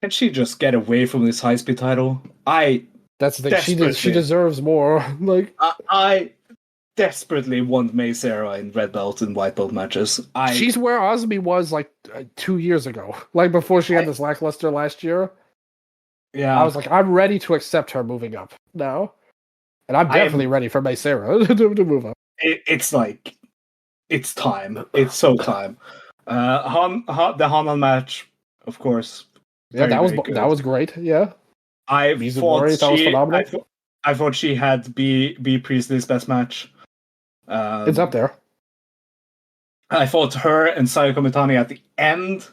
Can she just get away from this high speed title? That's the thing. She deserves more. Like I desperately want May Sarah in red belt and white belt matches. She's where Osmi was like 2 years ago, like before she had this lackluster last year. Yeah, I was like, I'm ready to accept her moving up now, and I'm definitely ready for May Sarah to move up. It's like, it's time. It's so time. The Hanan match, of course. Yeah, that was great. Yeah, I thought she had B Priestley's best match. It's up there. I thought her and Sayo Komitani at the end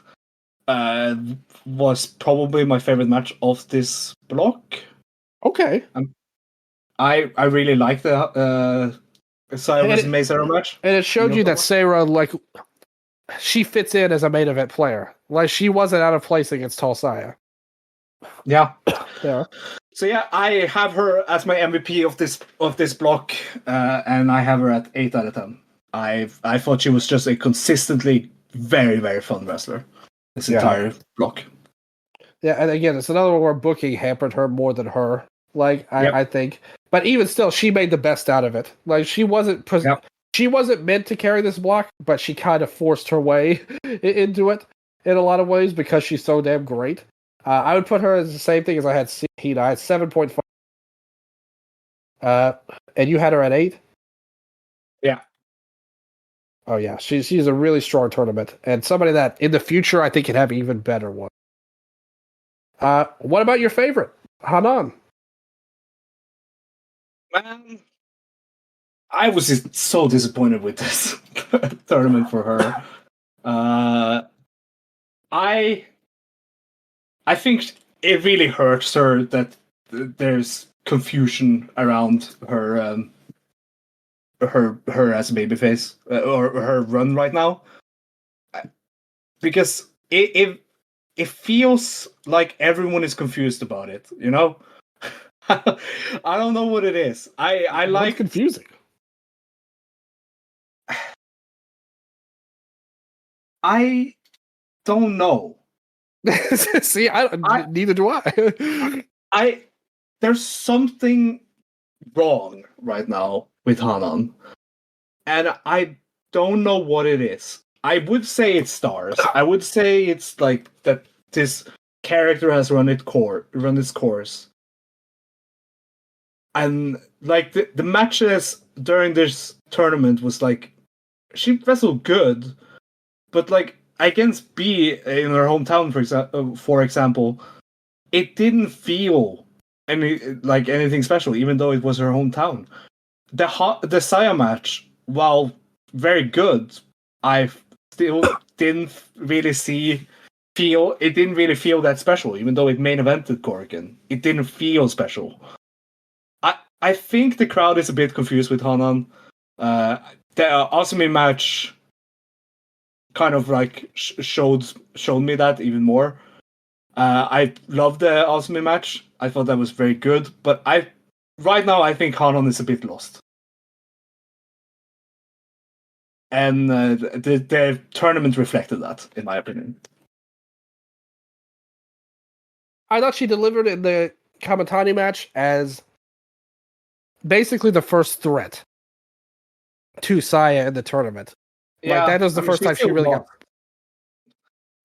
was probably my favorite match of this block. Okay. I really like the Sayo versus May Sarah match. And it showed you that Sarah, like, she fits in as a main event player. Like, she wasn't out of place against Tall Saya. Yeah. Yeah. So yeah, I have her as my MVP of this block, and I have her at 8 out of 10. I thought she was just a consistently very, very fun wrestler this entire block. Yeah, and again, it's another one where booking hampered her more than her. Like, I think, but even still, she made the best out of it. Like, she wasn't meant to carry this block, but she kind of forced her way into it in a lot of ways because she's so damn great. I would put her as the same thing as I had Hina. I had 7.5. And you had her at 8? Yeah. Oh yeah, she's a really strong tournament, and somebody that in the future I think can have even better one. What about your favorite, Hanan? Man, I was so disappointed with this tournament for her. I think it really hurts her that there's confusion around her as a babyface or her run right now, because it feels like everyone is confused about it. You know, I don't know what it is. I like confusing. I don't know. See, neither do I. There's something wrong right now with Hanan, and I don't know what it is. I would say it's stars. I would say it's like that this character has run its course. And like the matches during this tournament was like, she wrestled good, but like against B in her hometown, for example, it didn't feel anything special, even though it was her hometown. The Saya match, while very good, I still didn't really feel that special, even though it main evented Corrigan. It didn't feel special. I think the crowd is a bit confused with Hanan. The Asumi match kind of like showed me that even more. I loved the Asumi match. I thought that was very good, but right now I think Hanan is a bit lost. And the tournament reflected that, in my opinion. I thought she delivered in the Kamatani match as basically the first threat to Saya in the tournament. Yeah, like, that was the first time she really got.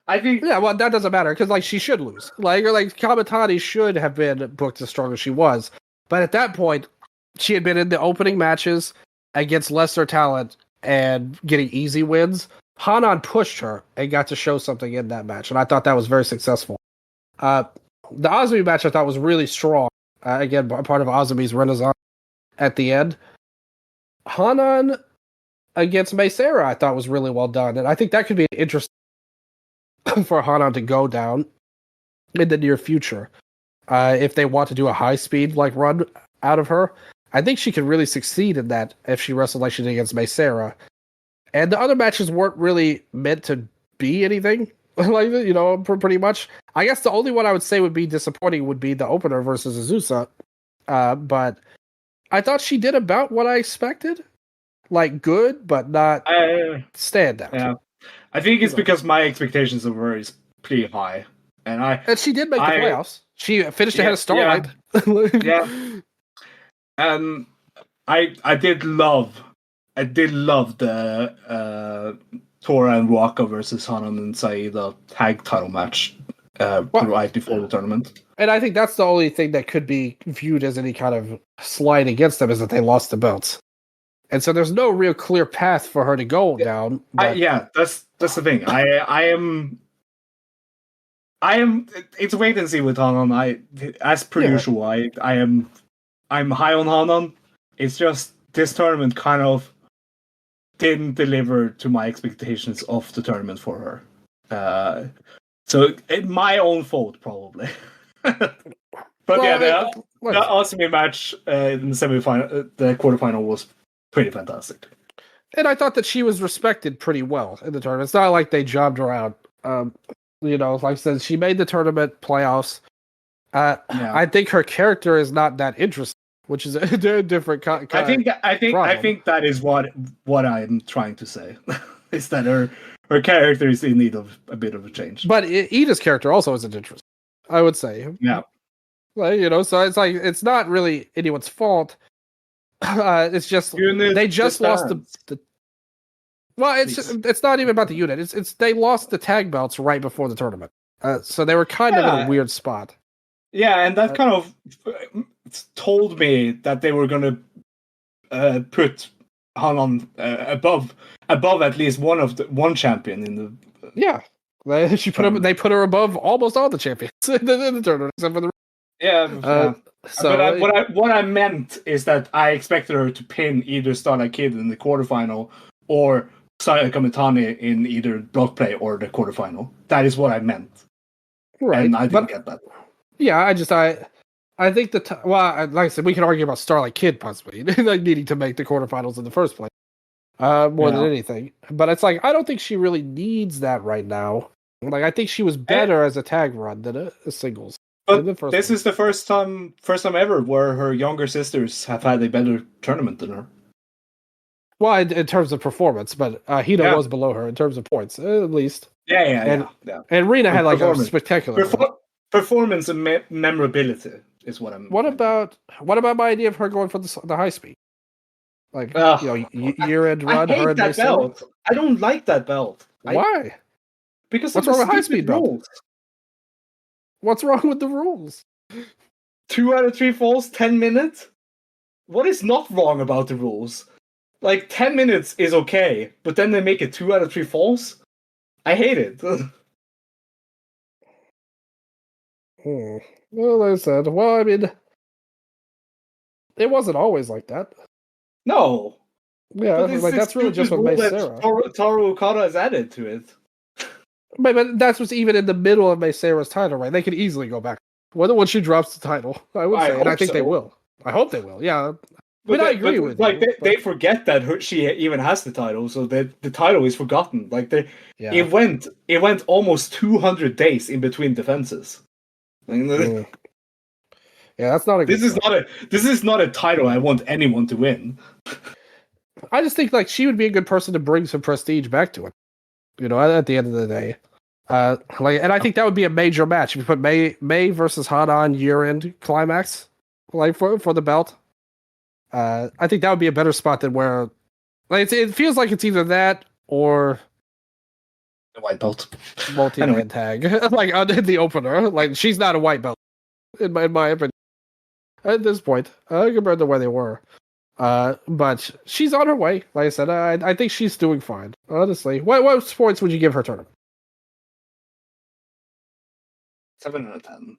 I think. Yeah, well, that doesn't matter because like she should lose. Like Kamatani should have been booked as strong as she was, but at that point, she had been in the opening matches against lesser talent and getting easy wins. Hanan pushed her and got to show something in that match, and I thought that was very successful. The Azumi match I thought was really strong. Again, part of Azumi's renaissance at the end. Hanan against Mei Seira I thought was really well done, and I think that could be interesting for Hanan to go down in the near future. If they want to do a high-speed like run out of her, I think she could really succeed in that if she wrestled like she did against Mei Seira. And the other matches weren't really meant to be anything, like, you know, pretty much. I guess the only one I would say would be disappointing would be the opener versus Azusa. But I thought she did about what I expected. Like, good, but not standout. Yeah. I think it's because my expectations of her is pretty high. And she did make the playoffs. She finished ahead of Starlight. Yeah. And I did love the Tora and Waka versus Hanan and Saida tag title match right before the tournament. And I think that's the only thing that could be viewed as any kind of slight against them is that they lost the belts. And so there's no real clear path for her to go down. But... that's the thing. I am. It's wait and see with Hanan. As per usual, I'm high on Hanan. It's just this tournament kind of didn't deliver to my expectations of the tournament for her. So my own fault probably. But the Azumi match in the semifinal, the quarterfinal was pretty fantastic. And I thought that she was respected pretty well in the tournament. It's not like they jobbed her out. You know, like I said, she made the tournament playoffs. I think her character is not that interesting, which is a different kind. I think that is what I'm trying to say. Is that her character is in need of a bit of a change. But Ida's character also isn't interesting, I would say. Yeah. Like, you know, so it's like it's not really anyone's fault. It's just they just lost the. Well, it's not even about the unit. It's they lost the tag belts right before the tournament, so they were kind of in a weird spot. Yeah, and that kind of told me that they were going to put Hanan above at least one champion in the. Yeah, they put her above almost all the champions in the tournament except for the. Yeah. So, but what I meant is that I expected her to pin either Starlight Kid in the quarterfinal or Saya Kamitani in either block play or the quarterfinal. That is what I meant. Right. And I didn't get that. Yeah, I think like I said, we can argue about Starlight Kid possibly like needing to make the quarterfinals in the first place. More than anything. But it's like I don't think she really needs that right now. Like I think she was better as a tag run than a singles. But this is the first time ever where her younger sisters have had a better tournament than her. Well, in terms of performance, but Hina was below her in terms of points, at least. Yeah. And Rina had like a spectacular performance and memorability is what I'm. What about my idea of her going for the high speed? Like year-end run. I hate that belt. I don't like that belt. Why? Because what's wrong with high speed belts? What's wrong with the rules? 2 out of 3 falls, 10 minutes? What is not wrong about the rules? Like, 10 minutes is okay, but then they make it 2 out of 3 falls? I hate it. Well, I said, I mean, it wasn't always like that. No. Yeah, like that's really just what Mei Seira. Toru Okada has added to it. But that's what's even in the middle of Mei Seira's title, right? They could easily go back. When she drops the title, I would say, and I think they will. I hope they will. Yeah, but I agree with you. They forget that she even has the title, so the title is forgotten. Like it went almost 200 days in between defenses. Yeah, that's not a. This is not a title I want anyone to win. I just think like she would be a good person to bring some prestige back to it. You know, at the end of the day, and I think that would be a major match if you put Mei versus Hanan year-end climax, like for the belt. I think that would be a better spot than where, like it feels like it's either that or the white belt, multi-man tag, like in the opener. Like she's not a white belt, in my opinion. at this point, compared to where they were. But she's on her way. Like I said, I think she's doing fine. Honestly, what points would you give her tournament? 7 out of 10.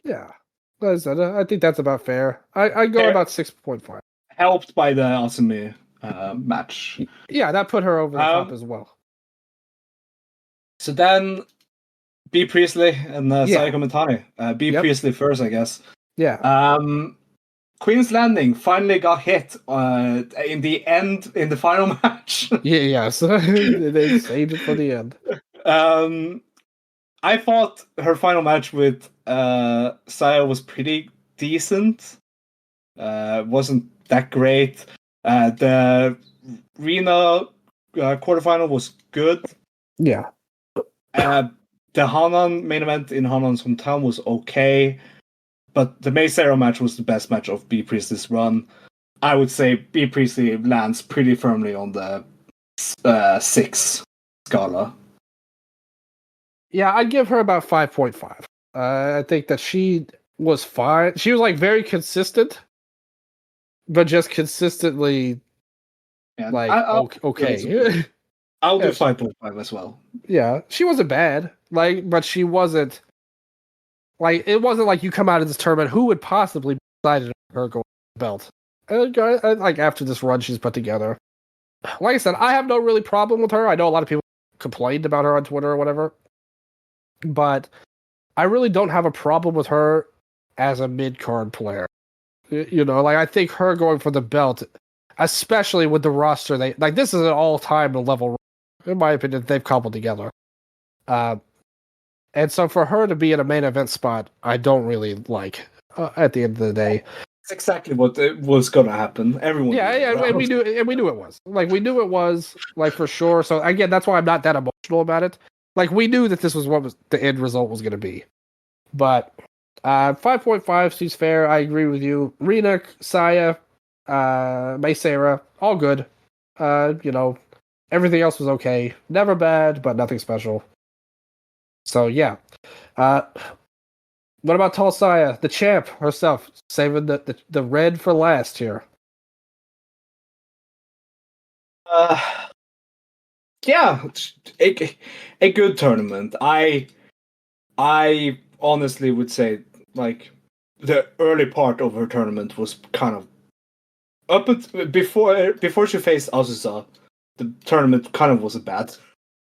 Yeah, like I said, I think that's about fair. I go about 6.5. Helped by the Asumi match. Yeah, that put her over the top as well. So then, B Priestley and Saya Komitani. B Priestley first, I guess. Yeah. Queen's Landing finally got hit in the final match. Yes, they saved it for the end. I thought her final match with Saya was pretty decent. Wasn't that great. The Rena quarterfinal was good. Yeah. The Hanan main event in Hanan's hometown was okay. But the May Sarah match was the best match of B Priestley's run. I would say B Priestley lands pretty firmly on the 6 scala. Yeah, I'd give her about 5.5. I think that she was fine. She was like very consistent, but just consistently okay. I'll do 5.5 as well. Yeah, she wasn't bad. But she wasn't it wasn't like you come out of this tournament, who would possibly be excited about her going to the belt? Like after this run she's put together. Like I said, I have no really problem with her. I know a lot of people complained about her on Twitter or whatever. But I really don't have a problem with her as a mid-card player. I think her going for the belt, especially with the roster, this is an all-time level, in my opinion, they've cobbled together. And so for her to be in a main event spot, I don't really like at the end of the day. It's exactly what was going to happen. Everyone. And we knew it was. We knew it was, for sure. So again, that's why I'm not that emotional about it. We knew that this was what the end result was going to be. But 5.5 seems fair. I agree with you. Rena, Saya, May Sarah, all good. Everything else was okay. Never bad, but nothing special. So yeah. What about Tall Saya, the champ herself, saving the red for last here? Yeah, a good tournament. I honestly would say the early part of her tournament was kind of before she faced Azusa, the tournament kind of was a bad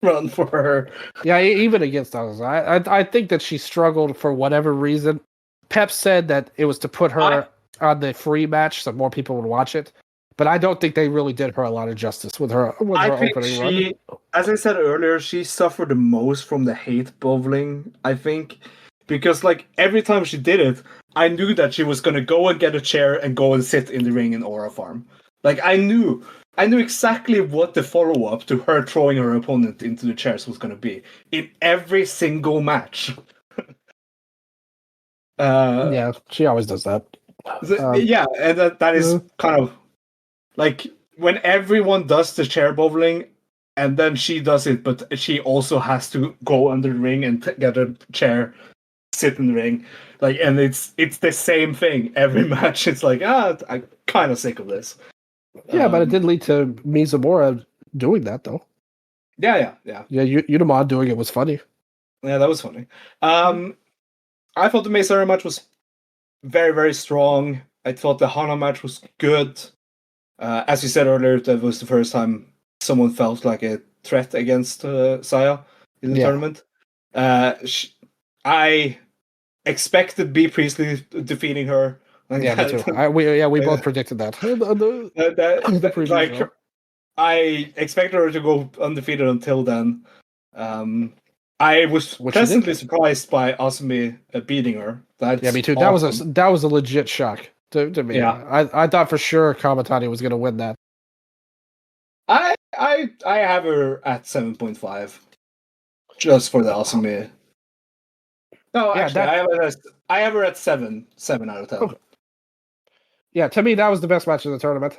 run for her. Yeah, even against Azusa. I think that she struggled for whatever reason. Pep said that it was to put her on the free match so more people would watch it. But I don't think they really did her a lot of justice with her opening run. As I said earlier, she suffered the most from the hate bowling, I think. Because every time she did it, I knew that she was gonna go and get a chair and go and sit in the ring in Aura Farm. I knew exactly what the follow-up to her throwing her opponent into the chairs was gonna be in every single match. Yeah, she always does that. Yeah, and that is kind of when everyone does the chair bowling, and then she does it, but she also has to go under the ring and get a chair, sit in the ring, and it's the same thing every match. It's I'm kind of sick of this. Yeah, but it did lead to Mizumura doing that, though. Yeah. Unamon doing it was funny. Yeah, that was funny. I thought the Mesara match was very, very strong. I thought the Hana match was good. As you said earlier, that was the first time someone felt like a threat against Saya in the tournament. I expected B Priestley defeating her. Yeah, me too. We both predicted that. I expected her to go undefeated until then. I was pleasantly surprised by Asumi beating her. Yeah, me too. Awesome. That was a legit shock to me. Yeah. I thought for sure Kamatani was going to win that. I have her at 7.5, just for the Asumi. No, actually, I have her at 7 out of 10. Okay. Yeah, to me, that was the best match of the tournament.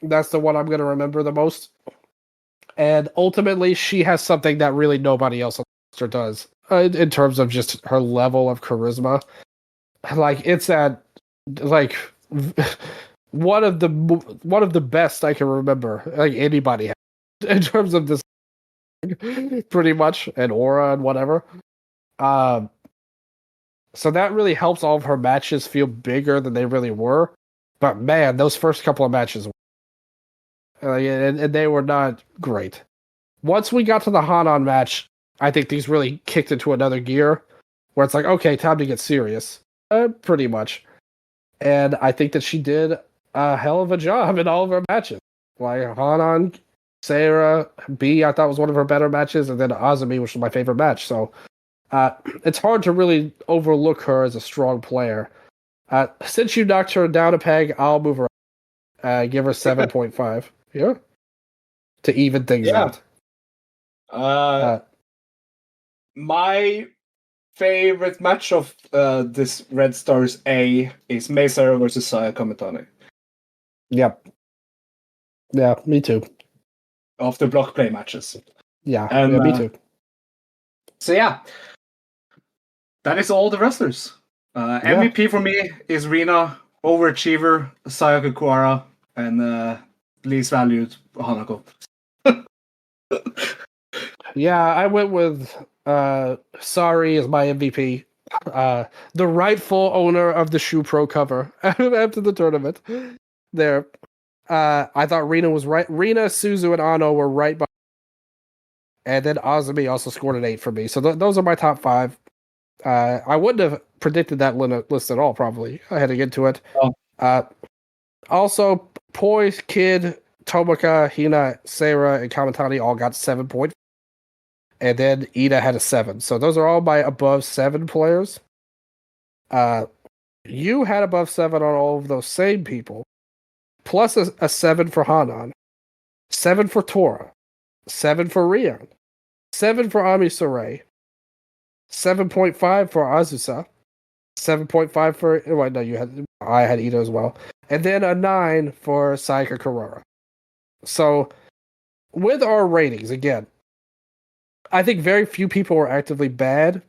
That's the one I'm going to remember the most. And ultimately, she has something that really nobody else on the roster does in terms of just her level of charisma. It's that like one of the best I can remember, like anybody had, in terms of this, pretty much, and aura and whatever. So that really helps all of her matches feel bigger than they really were. But man, those first couple of matches, and they were not great. Once we got to the Hanan match, I think things really kicked into another gear, where it's like, okay, time to get serious, pretty much. And I think that she did a hell of a job in all of her matches. Like Hanan, Sarah, B, I thought was one of her better matches, and then Azumi, which was my favorite match. So it's hard to really overlook her as a strong player. Since you knocked her down a peg, I'll move her. Give her 7.5. Yeah, to even things out. My favorite match of this Red Stars A is Meisara versus Saya Kamitani. Yep. Yeah, me too. Of the block play matches. Yeah, and, me too. So yeah, that is all the wrestlers. MVP for me is Rina, overachiever Sayaka Kuara, and least valued Hanako. Yeah, I went with Sari as my MVP. The rightful owner of the Shoe Pro cover after the tournament. There. I thought Rina was right. Rina, Suzu, and Ano were right by. And then Azumi also scored an 8 for me. So those are my top 5. I wouldn't have predicted that list at all, probably, heading into it. Oh. Also, Poi, Kid, Tomoka, Hina, Sarah, and Kamitani all got 7 points. And then Ida had a 7. So those are all my above 7 players. You had above 7 on all of those same people. Plus a 7 for Hanan. 7 for Tora. 7 for Rion. 7 for Ami Saray. 7.5 for Azusa. 7.5 for... Well, no, I had Ida as well. And then a 9 for Sayaka Kurara. So, with our ratings, again, I think very few people were actively bad.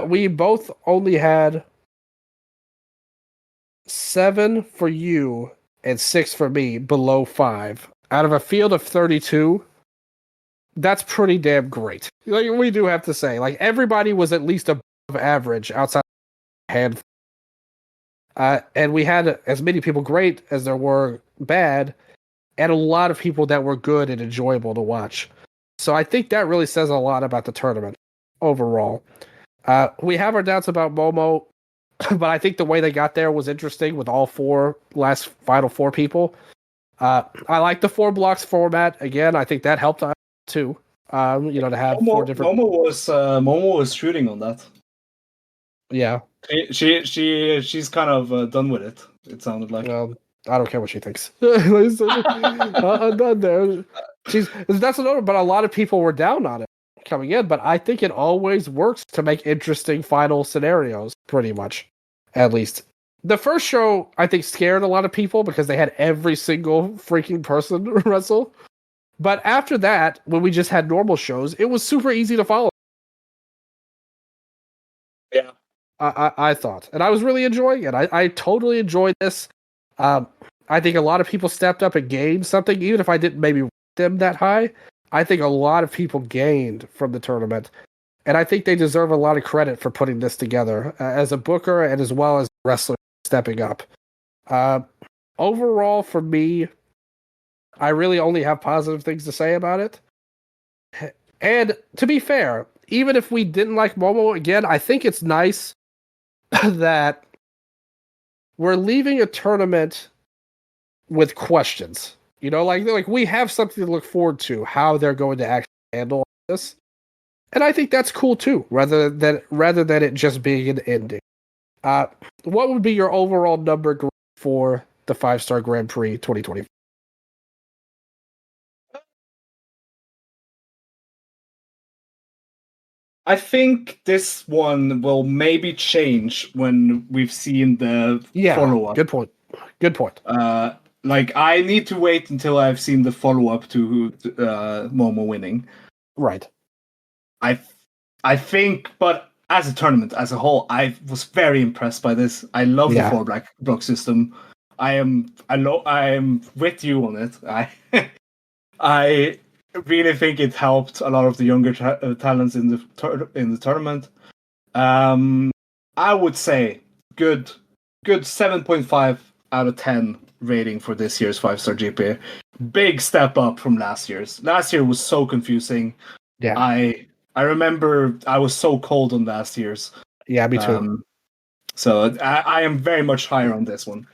We both only had 7 for you and 6 for me, below 5. Out of a field of 32, that's pretty damn great. Like, we do have to say, like, everybody was at least above average outside of handful. And we had as many people great as there were bad, and a lot of people that were good and enjoyable to watch. So I think that really says a lot about the tournament overall. We have our doubts about Momo, but I think the way they got there was interesting with all final 4 people. I like the 4 blocks format. Again, I think that helped out too. To have Momo, 4 different. Momo was shooting on that. Yeah. She's kind of done with it. It sounded like. Well, I don't care what she thinks. I'm done there. That's another. But a lot of people were down on it coming in. But I think it always works to make interesting final scenarios. Pretty much, at least. The first show, I think, scared a lot of people because they had every single freaking person wrestle. But after that, when we just had normal shows, it was super easy to follow. Yeah. I thought. And I was really enjoying it. I totally enjoyed this. I think a lot of people stepped up and gained something, even if I didn't maybe rate them that high. I think a lot of people gained from the tournament. And I think they deserve a lot of credit for putting this together as a booker and as well as a wrestler stepping up. Overall, for me, I really only have positive things to say about it. And to be fair, even if we didn't like Momo again, I think it's nice that we're leaving a tournament with questions. Like we have something to look forward to, how they're going to actually handle this. And I think that's cool too, rather than it just being an ending. What would be your overall number for the 5-star Grand Prix 2020? I think this one will maybe change when we've seen the follow-up. Good point. Like, I need to wait until I've seen the follow-up to Momo winning. Right. I think, but as a tournament as a whole, I was very impressed by this. I love the 4 black block system. I am with you on it. I really think it helped a lot of the younger talents in the tournament. I would say good 7.5 out of 10 rating for this year's 5-star GP. Big step up from last year's. Last year was so confusing. Yeah. I remember I was so cold on last year's. Yeah, me too. So I am very much higher on this one.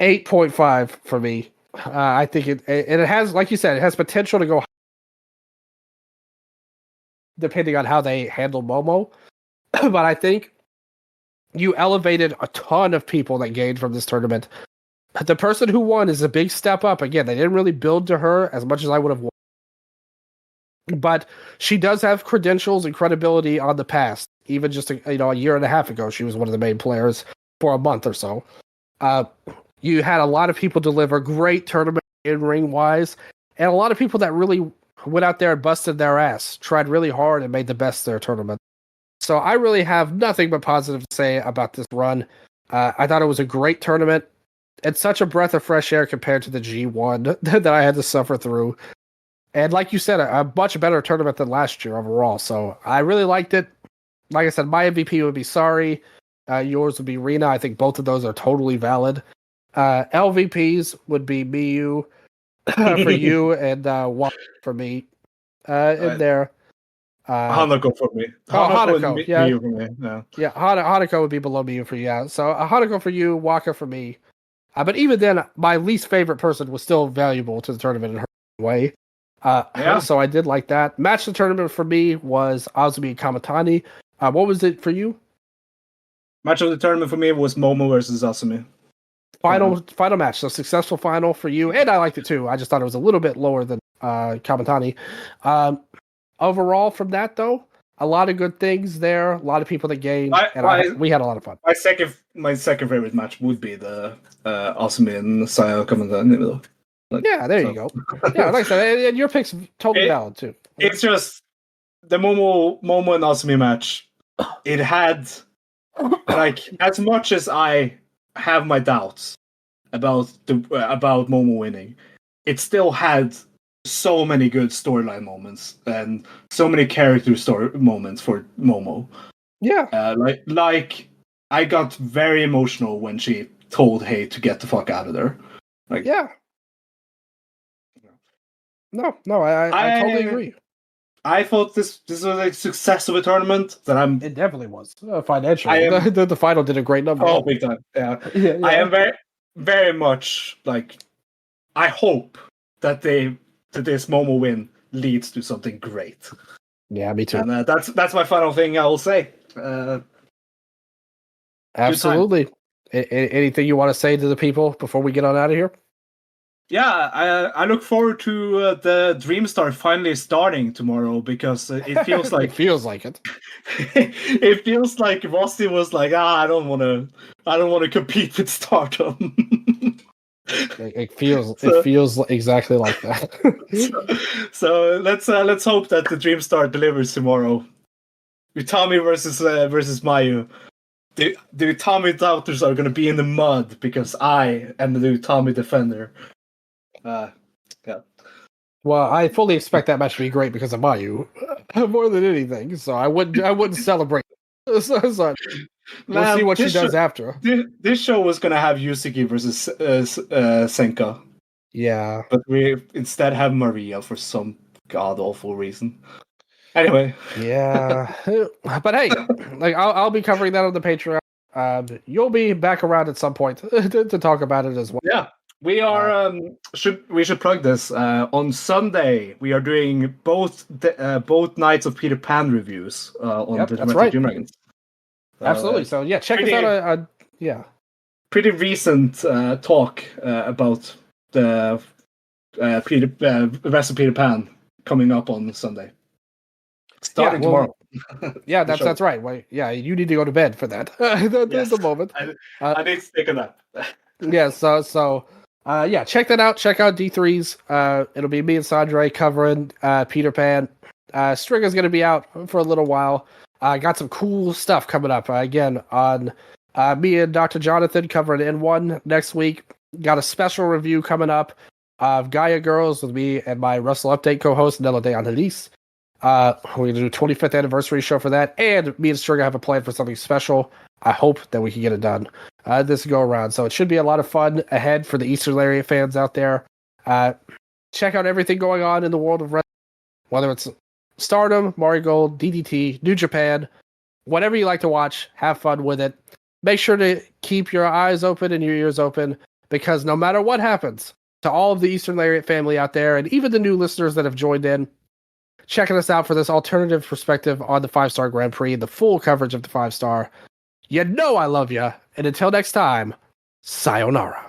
8.5 for me. I think it has, like you said, it has potential to go depending on how they handle Momo. But I think you elevated a ton of people that gained from this tournament. The person who won is a big step up. Again, they didn't really build to her as much as I would have wanted. But she does have credentials and credibility on the past. Even just a year and a half ago, she was one of the main players for a month or so. You had a lot of people deliver great tournament in-ring wise, and a lot of people that really went out there and busted their ass, tried really hard and made the best of their tournament. So I really have nothing but positive to say about this run. I thought it was a great tournament. It's such a breath of fresh air compared to the G1 that I had to suffer through. And like you said, a much better tournament than last year overall. So I really liked it. Like I said, my MVP would be Sorry. Yours would be Rena. I think both of those are totally valid. LVPs would be Miyu for you and Waka for me. In there. Hanako for me. Hanako, yeah. Miyu for me. No. Yeah, Hanako would be below Miyu for you. Yeah. So Hanako for you, Waka for me. But even then, my least favorite person was still valuable to the tournament in her way. So I did like that. Match of the tournament for me was Azumi and Kamatani. What was it for you? Match of the tournament for me was Momo versus Azumi. Final match. So successful final for you. And I liked it too. I just thought it was a little bit lower than Kamatani. Overall from that though, a lot of good things there. A lot of people that gained. We had a lot of fun. My second favorite match would be the Azumi and Saya Kamatani. Yeah, there you go. Yeah, like I said, and your pick's totally valid too. It's just the Momo and Azumi match. It had as much as I have my doubts about Momo winning, it still had so many good storyline moments and so many character story moments for Momo. Yeah, like I got very emotional when she told Hey to get the fuck out of there. Yeah. No, I totally agree. I thought this was a success of a tournament. It definitely was financially. The final did a great number. Oh, big time! Yeah. I am very, very much I hope that this Momo win leads to something great. Yeah, me too. And that's my final thing I will say. Absolutely. Anything you want to say to the people before we get on out of here? Yeah, I look forward to the Dreamstar finally starting tomorrow because it feels like it feels like it. It feels like Rossi was like, I don't want to compete with Stardom. It feels exactly like that. so let's hope that the Dreamstar delivers tomorrow. Utami versus Mayu. The Utami doubters are going to be in the mud because I am the Utami defender. Yeah. Well, I fully expect that match to be great because of Mayu more than anything. So I wouldn't celebrate. We'll see what she does after. This show was gonna have Yusuke versus Senka. Yeah, but we instead have Maria for some god awful reason. Anyway. Yeah, but hey, I'll be covering that on the Patreon. You'll be back around at some point to talk about it as well. Yeah. We are. We should plug this on Sunday. We are doing both Nights of Peter Pan reviews on the Domestic Doom Dragons. Absolutely. So yeah, check us out. Yeah. Pretty recent talk about the rest of Peter Pan coming up on Sunday. Starting tomorrow. Yeah, that's right. Wait, yeah, you need to go to bed for that. The moment. I need to stick on that. Yeah. So. Check that out. Check out D3's. It'll be me and Sondre covering Peter Pan. Stringer's going to be out for a little while. I got some cool stuff coming up again on me and Dr. Jonathan covering N1 next week. Got a special review coming up of Gaia Girls with me and my Wrestle Update co-host Nella De Angelis. We're going to do a 25th anniversary show for that, and me and Stringer have a plan for something special. I hope that we can get it done this go around. So it should be a lot of fun ahead for the Eastern Lariat fans out there. Check out everything going on in the world of wrestling, whether it's Stardom, Mario Gold, DDT, New Japan, whatever you like to watch, have fun with it. Make sure to keep your eyes open and your ears open, because no matter what happens to all of the Eastern Lariat family out there, and even the new listeners that have joined in, checking us out for this alternative perspective on the 5-Star Grand Prix, the full coverage of the 5-Star. You know I love you, and until next time, sayonara.